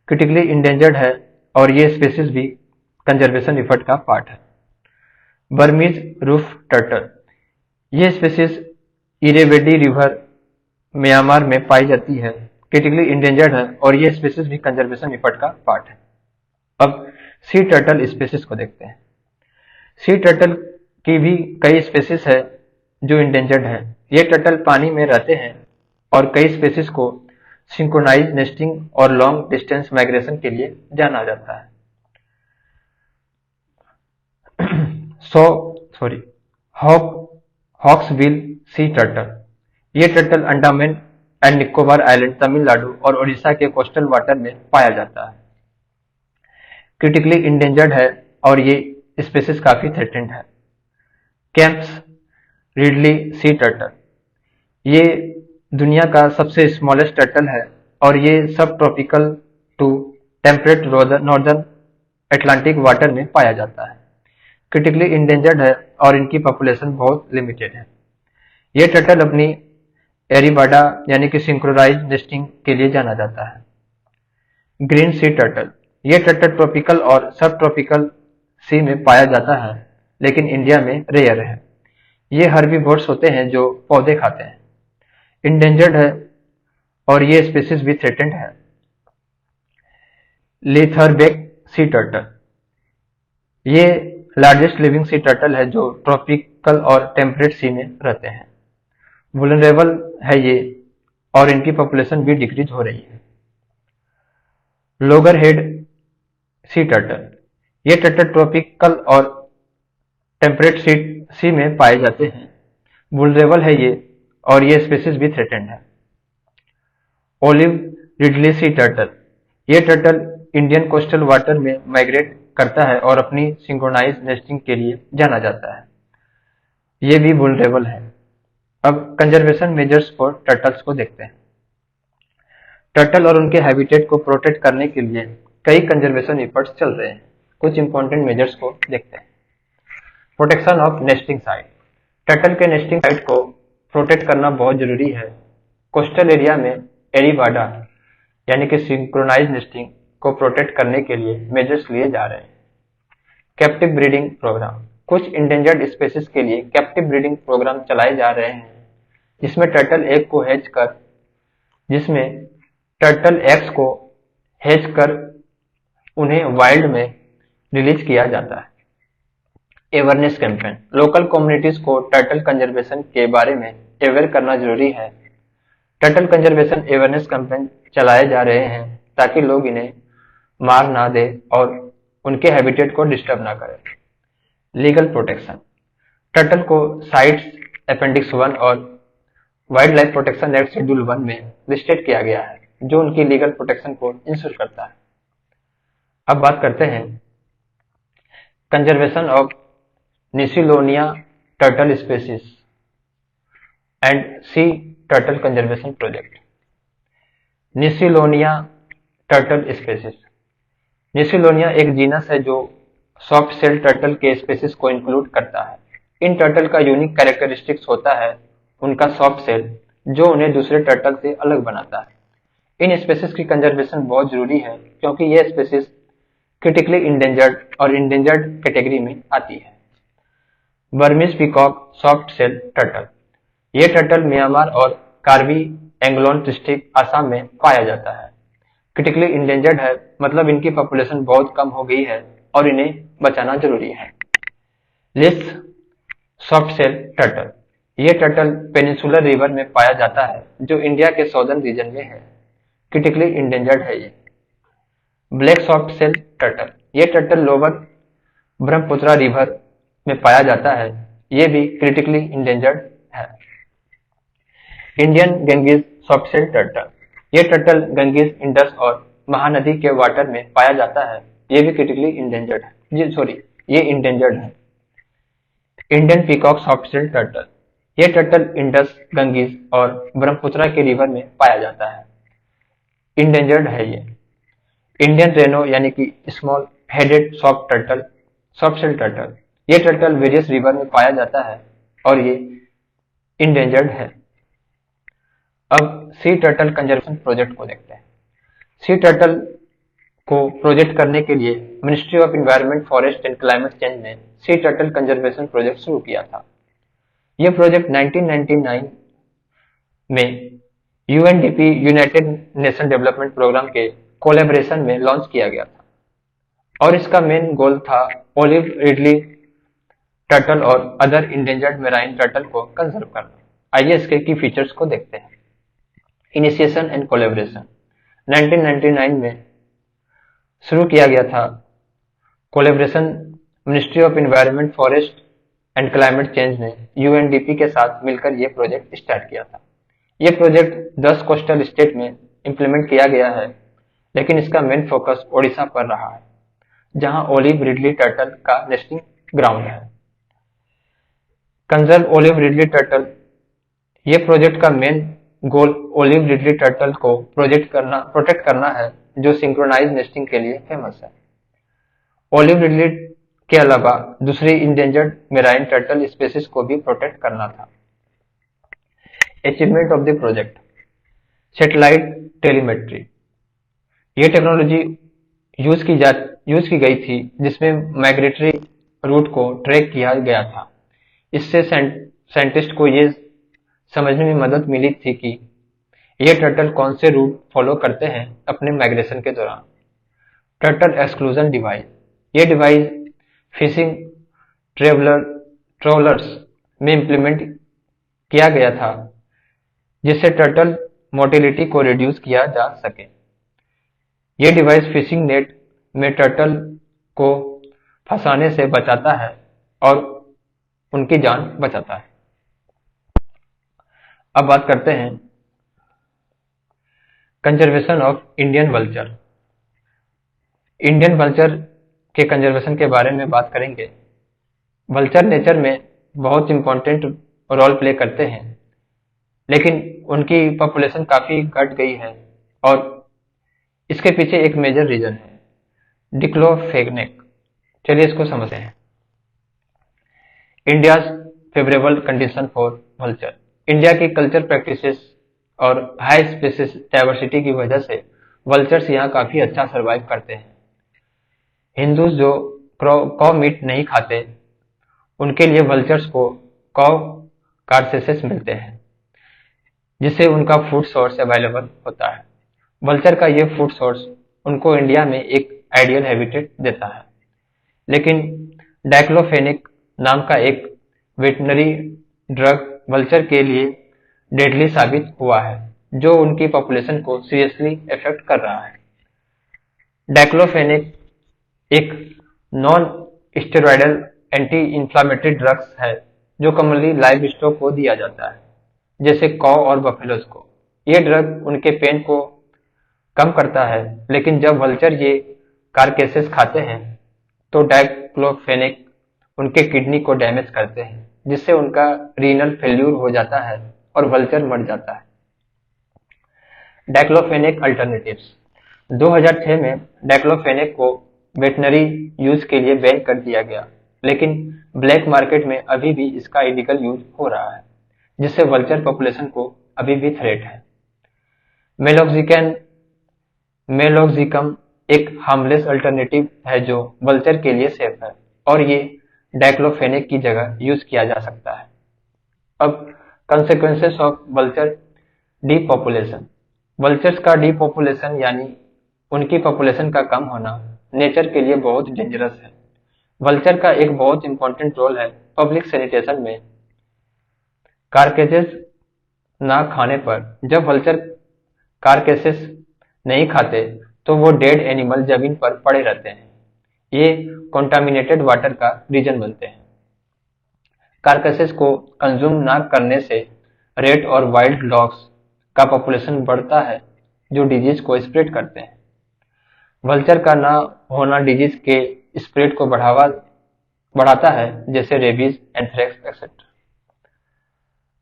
क्रिटिकली इंडेंजर्ड है और ये स्पेसीज भी कंजर्वेशन एफर्ट का पार्ट है। Burmese roof turtle. ये स्पेसीज इरेवेडी रिवर म्यांमार में पाई जाती है, क्रिटिकली इंडेंजर्ड है और ये स्पेसीज भी कंजर्वेशन एफर्ट का पार्ट है। अब सी टर्टल स्पेसीज को देखते हैं। सी टर्टल की भी कई स्पेसीज है जो इंडेंजर्ड है। ये टर्टल पानी में रहते हैं और कई स्पेसीज को सिंक्रोनाइज नेस्टिंग और लॉन्ग डिस्टेंस माइग्रेशन के लिए जाना जाता है। Hawksbill sea turtle. ये turtle Andaman and Nicobar island, Tamil Nadu और ओडिशा के कोस्टल वाटर में पाया जाता है। क्रिटिकली इंडेंजर्ड है और ये स्पेसीज काफी थ्रेटेंड है। Kemp's ridley sea turtle. ये दुनिया का सबसे स्मॉलेस्ट टर्टल है और ये सब tropical to temperate northern Atlantic water में पाया जाता है। क्रिटिकली इंडेंजर्ड है और इनकी पॉपुलेशन बहुत लिमिटेड है। ये टर्टल अपनी एरिबाडा यानी कि सिंक्रोनाइज नेस्टिंग के लिए जाना जाता है। ग्रीन सी टर्टल। ये टर्टल ट्रॉपिकल और सब ट्रॉपिकल सी में पाया जाता है लेकिन इंडिया में रेयर है। ये हर्बीवोर्स होते हैं जो पौधे खाते हैं। इंडेंजर्ड है और ये स्पीसीज भी थ्रेटेंड है। लीथरबेक सी टर्टल। ये लार्जेस्ट लिविंग सी टर्टल है जो ट्रॉपिकल और टेम्परेट सी में रहते हैं। वुलनरेबल है ये और इनकी पॉपुलेशन भी डिक्रीज हो रही है। लोगर हेड सी टर्टल। ये टर्टल ट्रॉपिकल और टेम्परेट सी में पाए जाते हैं। वुलरेबल है ये, और ये स्पीसीज भी थ्रेटेंड है। ओलिव रिडले सी टर्टल। ये टर्टल इंडियन कोस्टल वाटर में माइग्रेट करता है और अपनी सिंक्रोनाइज नेस्टिंग के लिए जाना जाता है। ये भी वुलरेबल है। अब कंजर्वेशन मेजर्स फॉर टर्टल्स को देखते हैं। टर्टल और उनके हैबिटेट को प्रोटेक्ट करने के लिए कई कंजर्वेशन एफर्ट्स चल रहे हैं। कुछ इंपॉर्टेंट मेजर्स को देखते हैं। Protection of nesting site. Turtle के नेस्टिंग साइट को प्रोटेक्ट करना बहुत जरूरी है। कोस्टल एरिया में एरीवाडा यानी कि सिंक्रोनाइज नेस्टिंग को प्रोटेक्ट करने के लिए मेजर्स लिए जा रहे हैं। Captive breeding programme. कुछ इंडेंजर्ड स्पेसीज के लिए कैप्टिव ब्रीडिंग प्रोग्राम चलाए जा रहे हैं, जिसमें टर्टल एग्स को हैच कर उन्हें वाइल्ड में रिलीज किया जाता है। Awareness campaign. लोकल कम्युनिटीज को टर्टल कंजर्वेशन के बारे में अवेयर करना जरूरी है। टर्टल कंजर्वेशन अवेयरनेस कैंपेन चलाए जा रहे हैं ताकि लोग इन्हें मार ना दे और उनके हैबिटेट को डिस्टर्ब ना करें। Legal protection. टर्टल को साइट्स अपेंडिक्स 1 और wild life protection act schedule 1 में लिस्टेड किया गया है, जो उनकी लीगल प्रोटेक्शन को इंश्योर करता है। अब बात करते हैं conservation of Nilssonia turtle species and sea turtle conservation project. Nilssonia turtle species. Nilssonia एक जीनस है जो सॉफ्ट सेल टर्टल के स्पेसीज को इंक्लूड करता है। इन टर्टल का यूनिक कैरेक्टरिस्टिक्स होता है उनका सॉफ्ट सेल, जो उन्हें दूसरे टर्टल से अलग बनाता है। इन स्पेसीज की कंजर्वेशन बहुत जरूरी है क्योंकि यह स्पेसीज क्रिटिकली इंडेंजर्ड और इंडेंजर्ड कैटेगरी में आती है। Burmese peacock soft shell turtle. यह टर्टल म्यांमार और कार्बी एंग्लोन डिस्ट्रिक्ट असम में पाया जाता है। क्रिटिकली इंडेंजर्ड है, मतलब इनकी पॉपुलेशन बहुत कम हो गई है और इन्हें बचाना जरूरी है। लिस सॉफ्ट सेल टर्टल। यह टर्टल पेनिनसुलर रिवर में पाया जाता है, जो इंडिया के सॉर्दर्न रीजन में है। क्रिटिकली इंडेंजर्ड है ये। Black soft shell turtle. यह टर्टल लोअर ब्रह्मपुत्रा रिवर में पाया जाता है। यह भी क्रिटिकली इंडेंजर्ड है। Indian Ganges soft shell turtle. यह टर्टल गंगीज, इंडस और महानदी के वाटर में पाया जाता है। यह भी क्रिटिकली इंडेंजर्ड है। ये इंडेंजर्ड है। Indian peacock soft shell turtle. यह टर्टल इंडस, गंगीज और ब्रह्मपुत्रा के रिवर में पाया जाता है। इंडेंजर्ड है ये। इंडियन रेनो यानी कि small headed soft shell turtle. ये टर्टल वेरियस रिवर में पाया जाता है और ये इंडेंजर्ड है। अब सी टर्टल कंजर्वेशन प्रोजेक्ट को देखते हैं। सी टर्टल को प्रोजेक्ट करने के लिए ministry of environment, forest and climate change ने सी टर्टल कंजर्वेशन प्रोजेक्ट शुरू किया था। यह प्रोजेक्ट 1999 में UNDP, united nation development programme के कोलैबोरेशन में लॉन्च किया गया था और इसका मेन गोल था ओलिव रिडली टर्टल और अदर इंडेंजर्ड मेराइन टर्टल को कंजर्व करना। आइए इसके की फीचर्स को देखते हैं। Initiation and collaboration. 1999 में शुरू किया गया था collaboration. Ministry of environment, forest and climate change ने यूएनडीपी के साथ मिलकर यह प्रोजेक्ट स्टार्ट किया था। यह प्रोजेक्ट 10 कोस्टल स्टेट में इंप्लीमेंट किया गया है, लेकिन इसका मेन फोकस ओडिशा पर रहा है, जहां ओलिव रिडली टर्टल का नेस्टिंग ग्राउंड है। Conserve olive ridley turtle. यह प्रोजेक्ट का main goal olive ridley turtle को प्रोटेक्ट करना है, जो सिंक्रोनाइज नेस्टिंग के लिए फेमस है। ओलिव रिडली के अलावा दूसरी इंडेंजर्ड मेराइन टर्टल स्पेसीज को भी प्रोटेक्ट करना था। Achievement of the project. Satellite telemetry. यह टेक्नोलॉजी यूज की गई थी, जिसमें माइग्रेटरी रूट को ट्रैक किया गया था। इससे साइंटिस्ट को यह समझने में मदद मिली थी कि यह टर्टल कौन से रूट फॉलो करते हैं अपने माइग्रेशन के दौरान। Turtle exclusion device. यह डिवाइस फिशिंग ट्रेवलर्स में इंप्लीमेंट किया गया था, जिससे टर्टल मोर्टेलिटी को रिड्यूस किया जा सके। ये डिवाइस फिशिंग नेट में टर्टल को फंसाने से बचाता है और उनकी जान बचाता है। अब बात करते हैं conservation of Indian vulture. Indian vulture के कंजर्वेशन के बारे में बात करेंगे। वल्चर नेचर में बहुत इंपॉर्टेंट रोल प्ले करते हैं, लेकिन उनकी पॉपुलेशन काफी घट गई है और इसके पीछे एक मेजर रीजन है डिक्लोफेनेक। चलिए इसको समझते हैं। India's favourable condition for vulture. India की कल्चर प्रैक्टिसेस और हाई स्पीसीज डाइवर्सिटी की वजह से वल्चर्स यहाँ काफी अच्छा सरवाइव करते हैं। हिंदूज जो कॉ मीट नहीं खाते, उनके लिए वल्चर्स को कॉ कार्सेसेस मिलते हैं, जिससे उनका फूड सोर्स अवेलेबल होता है। वल्चर का ये फूड सोर्स उनको इंडिया में एक आइडियल हैबिटेट देता है। लेकिन डाइक्लोफेनेक नाम का एक वेटनरी ड्रग वल्चर के लिए डेडली साबित हुआ है, जो उनकी पॉपुलेशन को सीरियसली इफेक्ट कर रहा है। डाइक्लोफेनेक एक non steroidal anti inflammatory drugs है जो कॉमनली लाइव स्टॉक को दिया जाता है, जैसे कॉ और बफेलोज को। ये ड्रग उनके पेन को कम करता है, लेकिन जब वल्चर ये कारकेसेस खाते हैं तो डाइक्लोफेनेक उनके किडनी को डैमेज करते हैं, जिससे उनका रीनल फेल्यूर हो जाता है और वल्चर मर जाता है। Diclofenac alternatives. 2006 में डाइक्लोफेनेक को वेटनरी यूज के लिए बैन कर दिया गया, लेकिन ब्लैक मार्केट में अभी भी इसका इलीगल यूज हो रहा है, जिससे वल्चर पॉपुलेशन को अभी भी थ्रेट है। मेलोक्सिकम एक हार्मलेस अल्टरनेटिव है जो वल्चर के लिए सेफ है और ये डाइक्लोफेनेक की जगह यूज किया जा सकता है। अब कंसेक्वेंसेस ऑफ वल्चर डीपॉपुलेशन। वल्चर्स का डीपॉपुलेशन यानी उनकी पॉपुलेशन का कम होना नेचर के लिए बहुत डेंजरस है। वल्चर का एक बहुत इंपॉर्टेंट रोल है पब्लिक सैनिटेशन में। कारकेसेस ना खाने पर, जब वल्चर कारकेसेस नहीं खाते तो वो डेड एनिमल जमीन पर पड़े रहते हैं। ये कॉन्टामिनेटेड वाटर का रीजन बनते हैं। कारकेसेस को कंज्यूम ना करने से रेट और वाइल्ड डॉग्स का पॉपुलेशन बढ़ता है, जो डिजीज को स्प्रेड करते हैं। वल्चर का ना होना डिजीज के स्प्रेड को बढ़ाता है, जैसे रेबीज, एंथ्रेक्स एक्सेट्रा।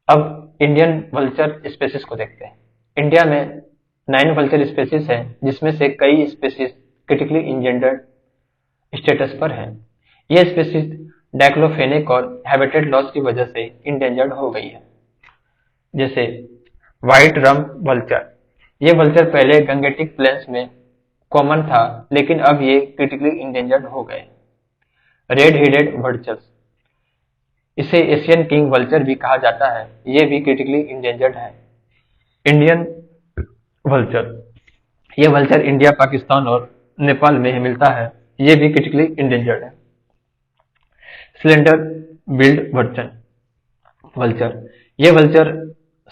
अब इंडियन वल्चर स्पेसीज को देखते हैं। इंडिया में 9 वल्चर स्पेसीज हैं, जिसमें से कई स्पेसीज क्रिटिकली इंजेंडर्ड स्टेटस पर हैं। ये स्पेसीज डाइक्लोफेनेक और हैबिटेट लॉस की वजह से इंडेंजर्ड हो गई है, जैसे व्हाइट रम्प वल्चर। ये वल्चर पहले गंगेटिक प्लेन्स में कॉमन था, लेकिन अब ये क्रिटिकली इंडेंजर्ड हो गए। रेड हेडेड वल्चर्स, इसे एशियन किंग वल्चर भी कहा जाता है, ये भी क्रिटिकली इंडेंजर्ड है। इंडियन वल्चर, ये वल्चर इंडिया, पाकिस्तान और नेपाल में मिलता है, ये भी क्रिटिकली इंडेंजर्ड है। सिलेंडर बिल्ड वल्चर, ये वल्चर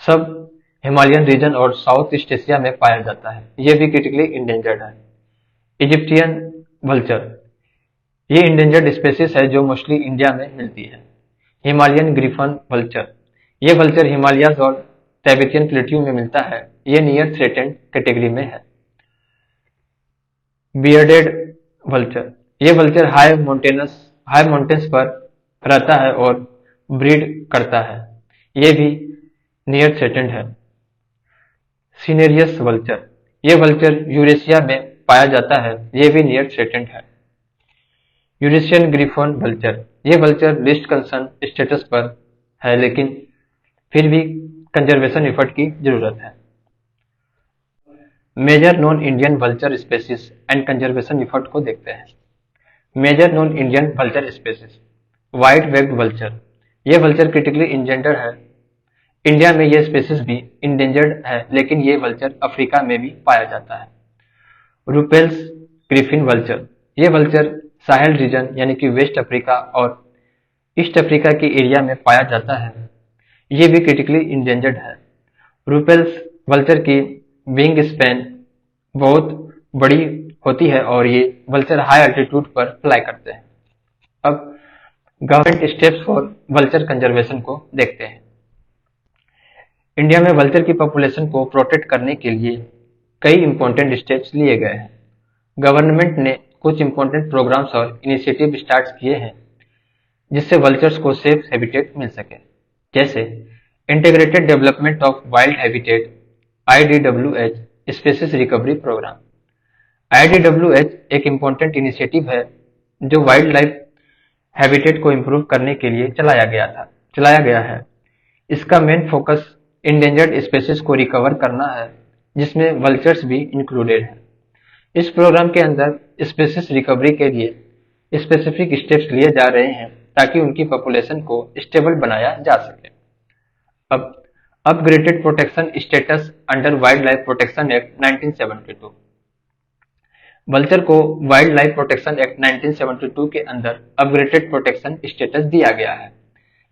सब हिमालयन रीजन और साउथ ईस्ट एशिया में पाया जाता है, ये भी क्रिटिकली इंडेंजर्ड है। इजिप्टियन वल्चर, ये इंडेंजर्ड स्पेसीज है जो मोस्टली इंडिया में मिलती है। हिमालयन ग्रिफन वल्चर, ये वल्चर हिमालयाज और तिब्बतियन प्लेट्यू में मिलता है, ये नियर थ्रेटेंड कैटेगरी में है। बियर्डेड वल्चर, ये वल्चर हाई माउंटेन्स पर रहता है और ब्रीड करता है, ये भी नियर थ्रेटेंड है। सिनेरियस वल्चर, ये वल्चर यूरेशिया में पाया जाता है, ये भी नियर थ्रेटेंड है। यूरेशियन ग्रिफन वल्चर, ये वल्चर लिस्ट कंसर्न स्टेटस पर है, लेकिन फिर भी कंजर्वेशन एफर्ट की जरूरत है। Major non Indian vulture species and conservation effort को देखते हैं। Major non Indian vulture species, white backed vulture, ये वल्चर क्रिटिकली इंडेंजर्ड है। इंडिया में ये स्पेसीज भी इंडेंजर्ड है, लेकिन ये वल्चर अफ्रीका में भी पाया जाता है। रूपेल्स ग्रिफिन वल्चर, ये वल्चर साहेल रीजन यानी कि वेस्ट अफ्रीका और ईस्ट अफ्रीका के एरिया में पाया जाता है, ये भी क्रिटिकली इंडेंजर्ड है। रूपेल्स वल्चर की विंग स्पैन बहुत बड़ी होती है और ये वल्चर हाई अल्टीट्यूड पर फ्लाई करते हैं। अब government steps for vulture conservation को देखते हैं। इंडिया में वल्चर की पॉपुलेशन को प्रोटेक्ट करने के लिए कई इंपॉर्टेंट स्टेप्स लिए गए हैं। गवर्नमेंट ने कुछ इंपॉर्टेंट प्रोग्राम्स और इनिशिएटिव स्टार्ट किए हैं जिससे वल्चर्स को सेफ हैबिटेट मिल सके, जैसे integrated development of wild habitat IDWH species recovery programme. IDWH एक इम्पोर्टेंट इनिशिएटिव है जो वाइल्ड लाइफ हैबिटेट को इम्प्रूव करने के लिए चलाया गया है। इसका मेन फोकस इंडेंजर्ड स्पीशीज को रिकवर करना है, जिसमें वल्चर्स भी इंक्लूडेड है। इस प्रोग्राम के अंदर स्पीशीज रिकवरी के लिए स्पेसिफिक स्टेप्स लिए जा रहे हैं ताकि उनकी पॉपुलेशन को स्टेबल बनाया जा सके। अब upgraded protection status under wild life protection act 1972। Vulture को वाइल्ड लाइफ प्रोटेक्शन एक्ट 1972 के अंदर अपग्रेडेड प्रोटेक्शन स्टेटस दिया गया है।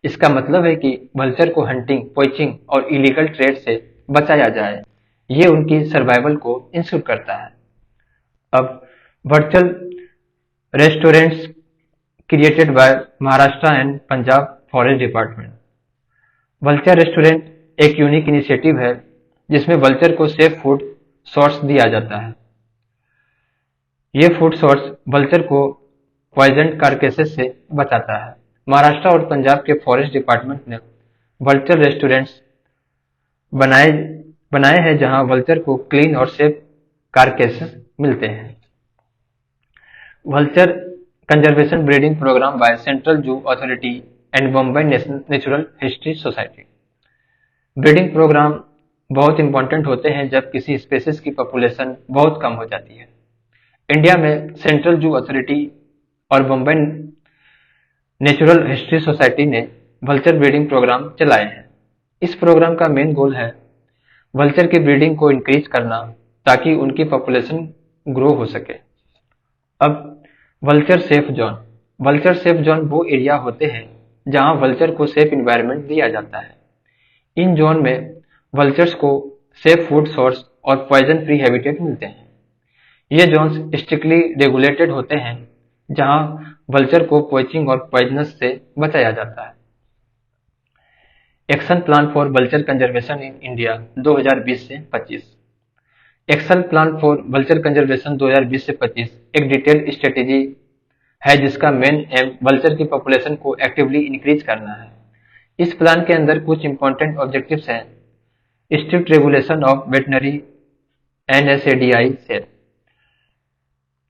इसका मतलब है कि वल्चर को हंटिंग, पोचिंग और इलीगल ट्रेड से बचाया जाए। ये उनकी सर्वाइवल को इंश्योर करता है। अब virtual restaurants created by Maharashtra and Punjab forest department. Vulture restaurant एक यूनिक इनिशिएटिव है जिसमें वल्चर को सेफ फूड सोर्स दिया जाता है। ये फूड सोर्स वल्चर को पॉइजन कार्केसेस से बचाता है। महाराष्ट्र और पंजाब के फॉरेस्ट डिपार्टमेंट ने वल्चर रेस्टोरेंट्स बनाए हैं जहां वल्चर को क्लीन और सेफ कार्केसेस मिलते हैं। Vulture conservation breeding programme by central zoo authority and Bombay natural history society. Breeding programme बहुत इंपॉर्टेंट होते हैं जब किसी स्पीशीज की पॉपुलेशन बहुत कम हो जाती है। इंडिया में सेंट्रल जू अथॉरिटी और बॉम्बे नेचुरल हिस्ट्री सोसाइटी ने वल्चर ब्रीडिंग प्रोग्राम चलाए हैं। इस प्रोग्राम का मेन गोल है वल्चर की ब्रीडिंग को इंक्रीज करना ताकि उनकी पॉपुलेशन ग्रो हो सके। अब vulture safe zone. Vulture safe zone वो एरिया होते हैं जहां वल्चर को सेफ इन्वायरमेंट दिया जाता है। इन जोन में वल्चर्स को सेफ फूड सोर्स और पॉइजन फ्री हैबिटेट मिलते हैं। ये जोन्स स्ट्रिक्टली रेगुलेटेड होते हैं जहां वल्चर को पोचिंग और पॉइजनस से बचाया जाता है। Action plan for vulture conservation in India 2020 से 25। Action plan for vulture conservation 2020 से 25 एक डिटेल्ड स्ट्रेटेजी है जिसका मेन एम वल्चर की पॉपुलेशन को एक्टिवली इंक्रीज करना है। इस प्लान के अंदर कुछ इंपॉर्टेंट ऑब्जेक्टिव्स हैं। Strict regulation of veterinary NSAID sale,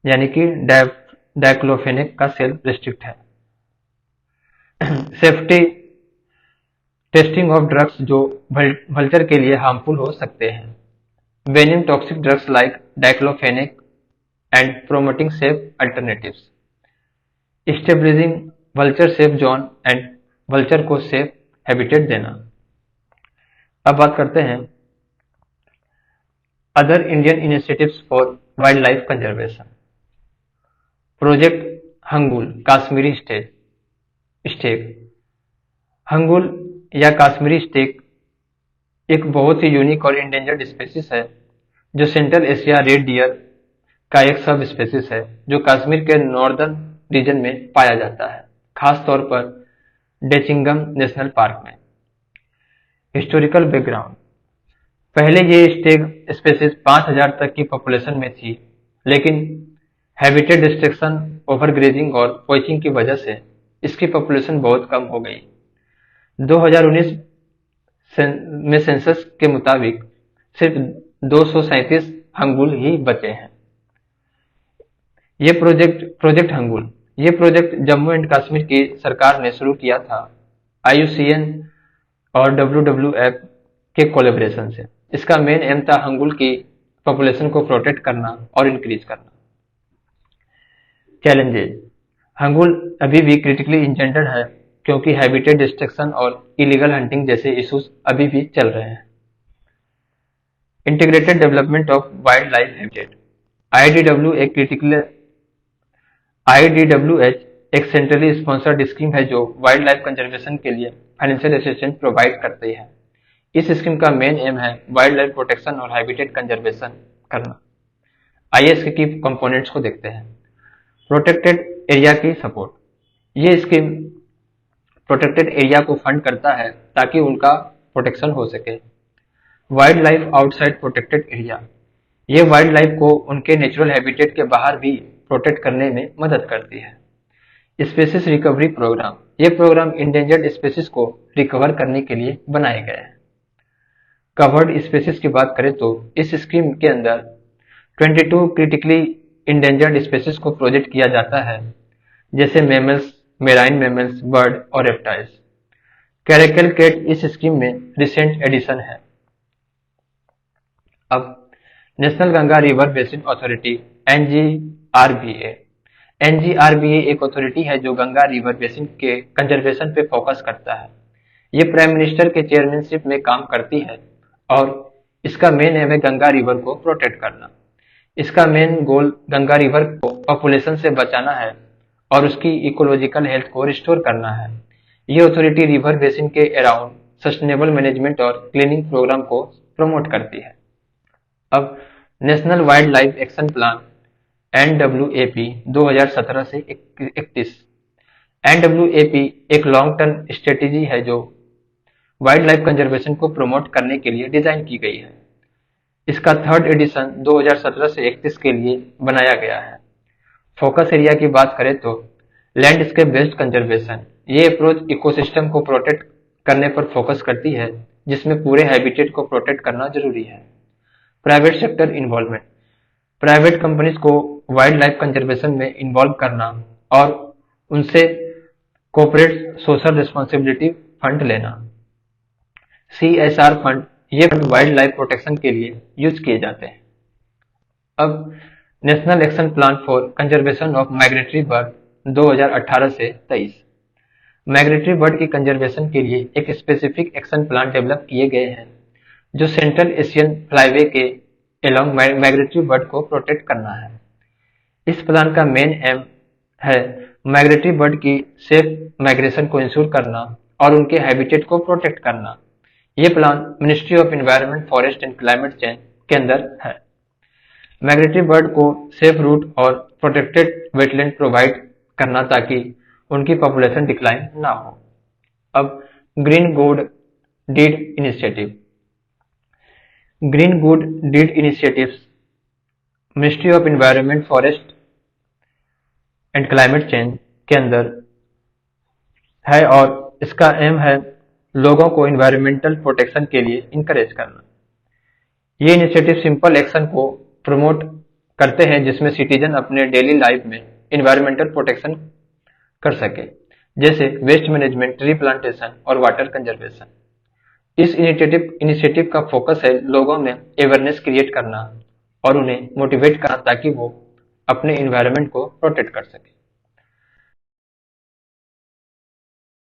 यानी कि डाइक्लोफेनेक का सेल रिस्ट्रिक्ट है। सेफ्टी टेस्टिंग ऑफ ड्रग्स जो वल्चर के लिए हार्मफुल हो सकते हैं। Banning toxic drugs like diclofenac and promoting safe alternatives. Establishing vulture safe zone and vulture को सेफ हैबिटेट देना। अब बात करते हैं other Indian initiatives for wild life conservation. Project hangul Kashmiri stag. Hangul या काश्मीरी स्टेक एक बहुत ही यूनिक और इंडेंजर्ड स्पीशीज है जो सेंट्रल एशिया रेड डियर का एक सब स्पीशीज है जो कश्मीर के नॉर्दर्न रीजन में पाया जाता है, खास तौर पर डेचिंगम नेशनल पार्क में। Historical background. पहले ये स्टेक स्पीशीज 5000 तक की पॉपुलेशन में थी, लेकिन हैबिटेट डिस्ट्रक्शन, ओवरग्रेजिंग और पोचिंग की वजह से इसकी पॉपुलेशन बहुत कम हो गई। 2019 में सेंसस के मुताबिक सिर्फ 237 हंगुल ही बचे हैं। ये प्रोजेक्ट हंगुल, ये प्रोजेक्ट जम्मू एंड कश्मीर की सरकार ने शुरू किया था IUCN और WWF के कोलैबोरेशन से। इसका मेन एम था हंगुल की पॉपुलेशन को प्रोटेक्ट करना और इंक्रीज करना। चैलेंजेस। हंगुल अभी भी क्रिटिकली इंजेंडर्ड है क्योंकि हैबिटेट डिस्ट्रक्शन और इलीगल हंटिंग जैसे इश्यूज अभी भी चल रहे हैं। Integrated development of wild life habitat. IDWH एक सेंट्रली स्पॉन्सर्ड स्कीम है जो वाइल्ड लाइफ कंजर्वेशन के लिए फाइनेंशियल असिस्टेंस प्रोवाइड करती है। इस स्कीम का मेन एम है वाइल्ड लाइफ प्रोटेक्शन और हैबिटेट कंजर्वेशन करना। आइए इसके की कंपोनेंट्स को देखते हैं। प्रोटेक्टेड एरिया की सपोर्ट, ये स्कीम प्रोटेक्टेड एरिया को फंड करता है ताकि उनका प्रोटेक्शन हो सके। Wild life outside protected area, ये वाइल्ड लाइफ को उनके नेचुरल हैबिटेट के बाहर भी प्रोटेक्ट करने में मदद करती है। स्पेसीज रिकवरी प्रोग्राम, ये प्रोग्राम इंडेंजर्ड स्पेसीज को रिकवर करने के लिए बनाए गए हैं। कवर्ड स्पेसीज की बात करें तो इस स्कीम के अंदर 22 क्रिटिकली इंडेंजर्ड स्पेसीज को प्रोजेक्ट किया जाता है, जैसे मैमल्स, मेराइन मैमल्स, बर्ड और रेप्टाइल्स। कैरेकल कैट इस स्कीम में रिसेंट एडिशन है। अब national Ganga river basin authority NGRBA, NGRBA एक अथॉरिटी है जो गंगा रिवर बेसिन के कंजर्वेशन पे फोकस करता है। ये प्राइम मिनिस्टर के चेयरमैनशिप में काम करती है और इसका मेन एम है गंगा रिवर को प्रोटेक्ट करना। इसका मेन गोल गंगा रिवर को पॉपुलेशन से बचाना है और उसकी इकोलॉजिकल हेल्थ को रिस्टोर करना है। ये अथॉरिटी रिवर बेसिन के अराउंड सस्टेनेबल मैनेजमेंट और क्लीनिंग प्रोग्राम को प्रमोट करती है। अब national wild life action plan NWAP 2017 से 31। NWAP एक लॉन्ग टर्म स्ट्रेटेजी है जो वाइल्ड लाइफ कंजर्वेशन को प्रमोट करने के लिए डिजाइन की गई है। इसका थर्ड एडिशन 2017 से 31 के लिए बनाया गया है। फोकस एरिया की बात करें तो लैंडस्केप बेस्ड कंजर्वेशन, ये अप्रोच इकोसिस्टम को प्रोटेक्ट करने पर फोकस करती है, जिसमें पूरे हैबिटेट को प्रोटेक्ट करना जरूरी है। Private sector involvement, private companies को वाइल्ड लाइफ कंजर्वेशन में इन्वॉल्व करना और उनसे कॉर्पोरेट सोशल रिस्पॉन्सिबिलिटी फंड लेना। CSR फंड, ये फंड वाइल्ड लाइफ प्रोटेक्शन के लिए यूज किए जाते हैं। अब national action plan for conservation of migratory bird 2018 से 23। माइग्रेटरी बर्ड की कंजर्वेशन के लिए एक स्पेसिफिक एक्शन प्लान डेवलप किए गए हैं जो सेंट्रल एशियन फ्लाईवे के एलोंग माइग्रेटरी बर्ड को प्रोटेक्ट करना है। इस प्लान का मेन एम है माइग्रेटरी बर्ड की सेफ माइग्रेशन को इंश्योर करना और उनके हैबिटेट को प्रोटेक्ट करना। ये plan ministry of environment, forest and climate change के अंदर है। माइग्रेटरी बर्ड को सेफ रूट और प्रोटेक्टेड वेटलैंड प्रोवाइड करना ताकि उनकी पॉपुलेशन डिक्लाइन ना हो। अब green good deed initiative, green good deed initiatives ministry of environment, forest and climate change के अंदर है और इसका एम है लोगों को एनवायरमेंटल प्रोटेक्शन के लिए इनकरेज करना। ये इनिशिएटिव सिंपल एक्शन को प्रमोट करते हैं जिसमें सिटीजन अपने डेली लाइफ में एनवायरमेंटल प्रोटेक्शन कर सके, जैसे वेस्ट मैनेजमेंट, ट्री प्लांटेशन और वाटर कंजर्वेशन। इस इनिशिएटिव का फोकस है लोगों में अवेयरनेस क्रिएट करना और उन्हें मोटिवेट करना ताकि वो अपने एनवायरनमेंट को प्रोटेक्ट कर सके।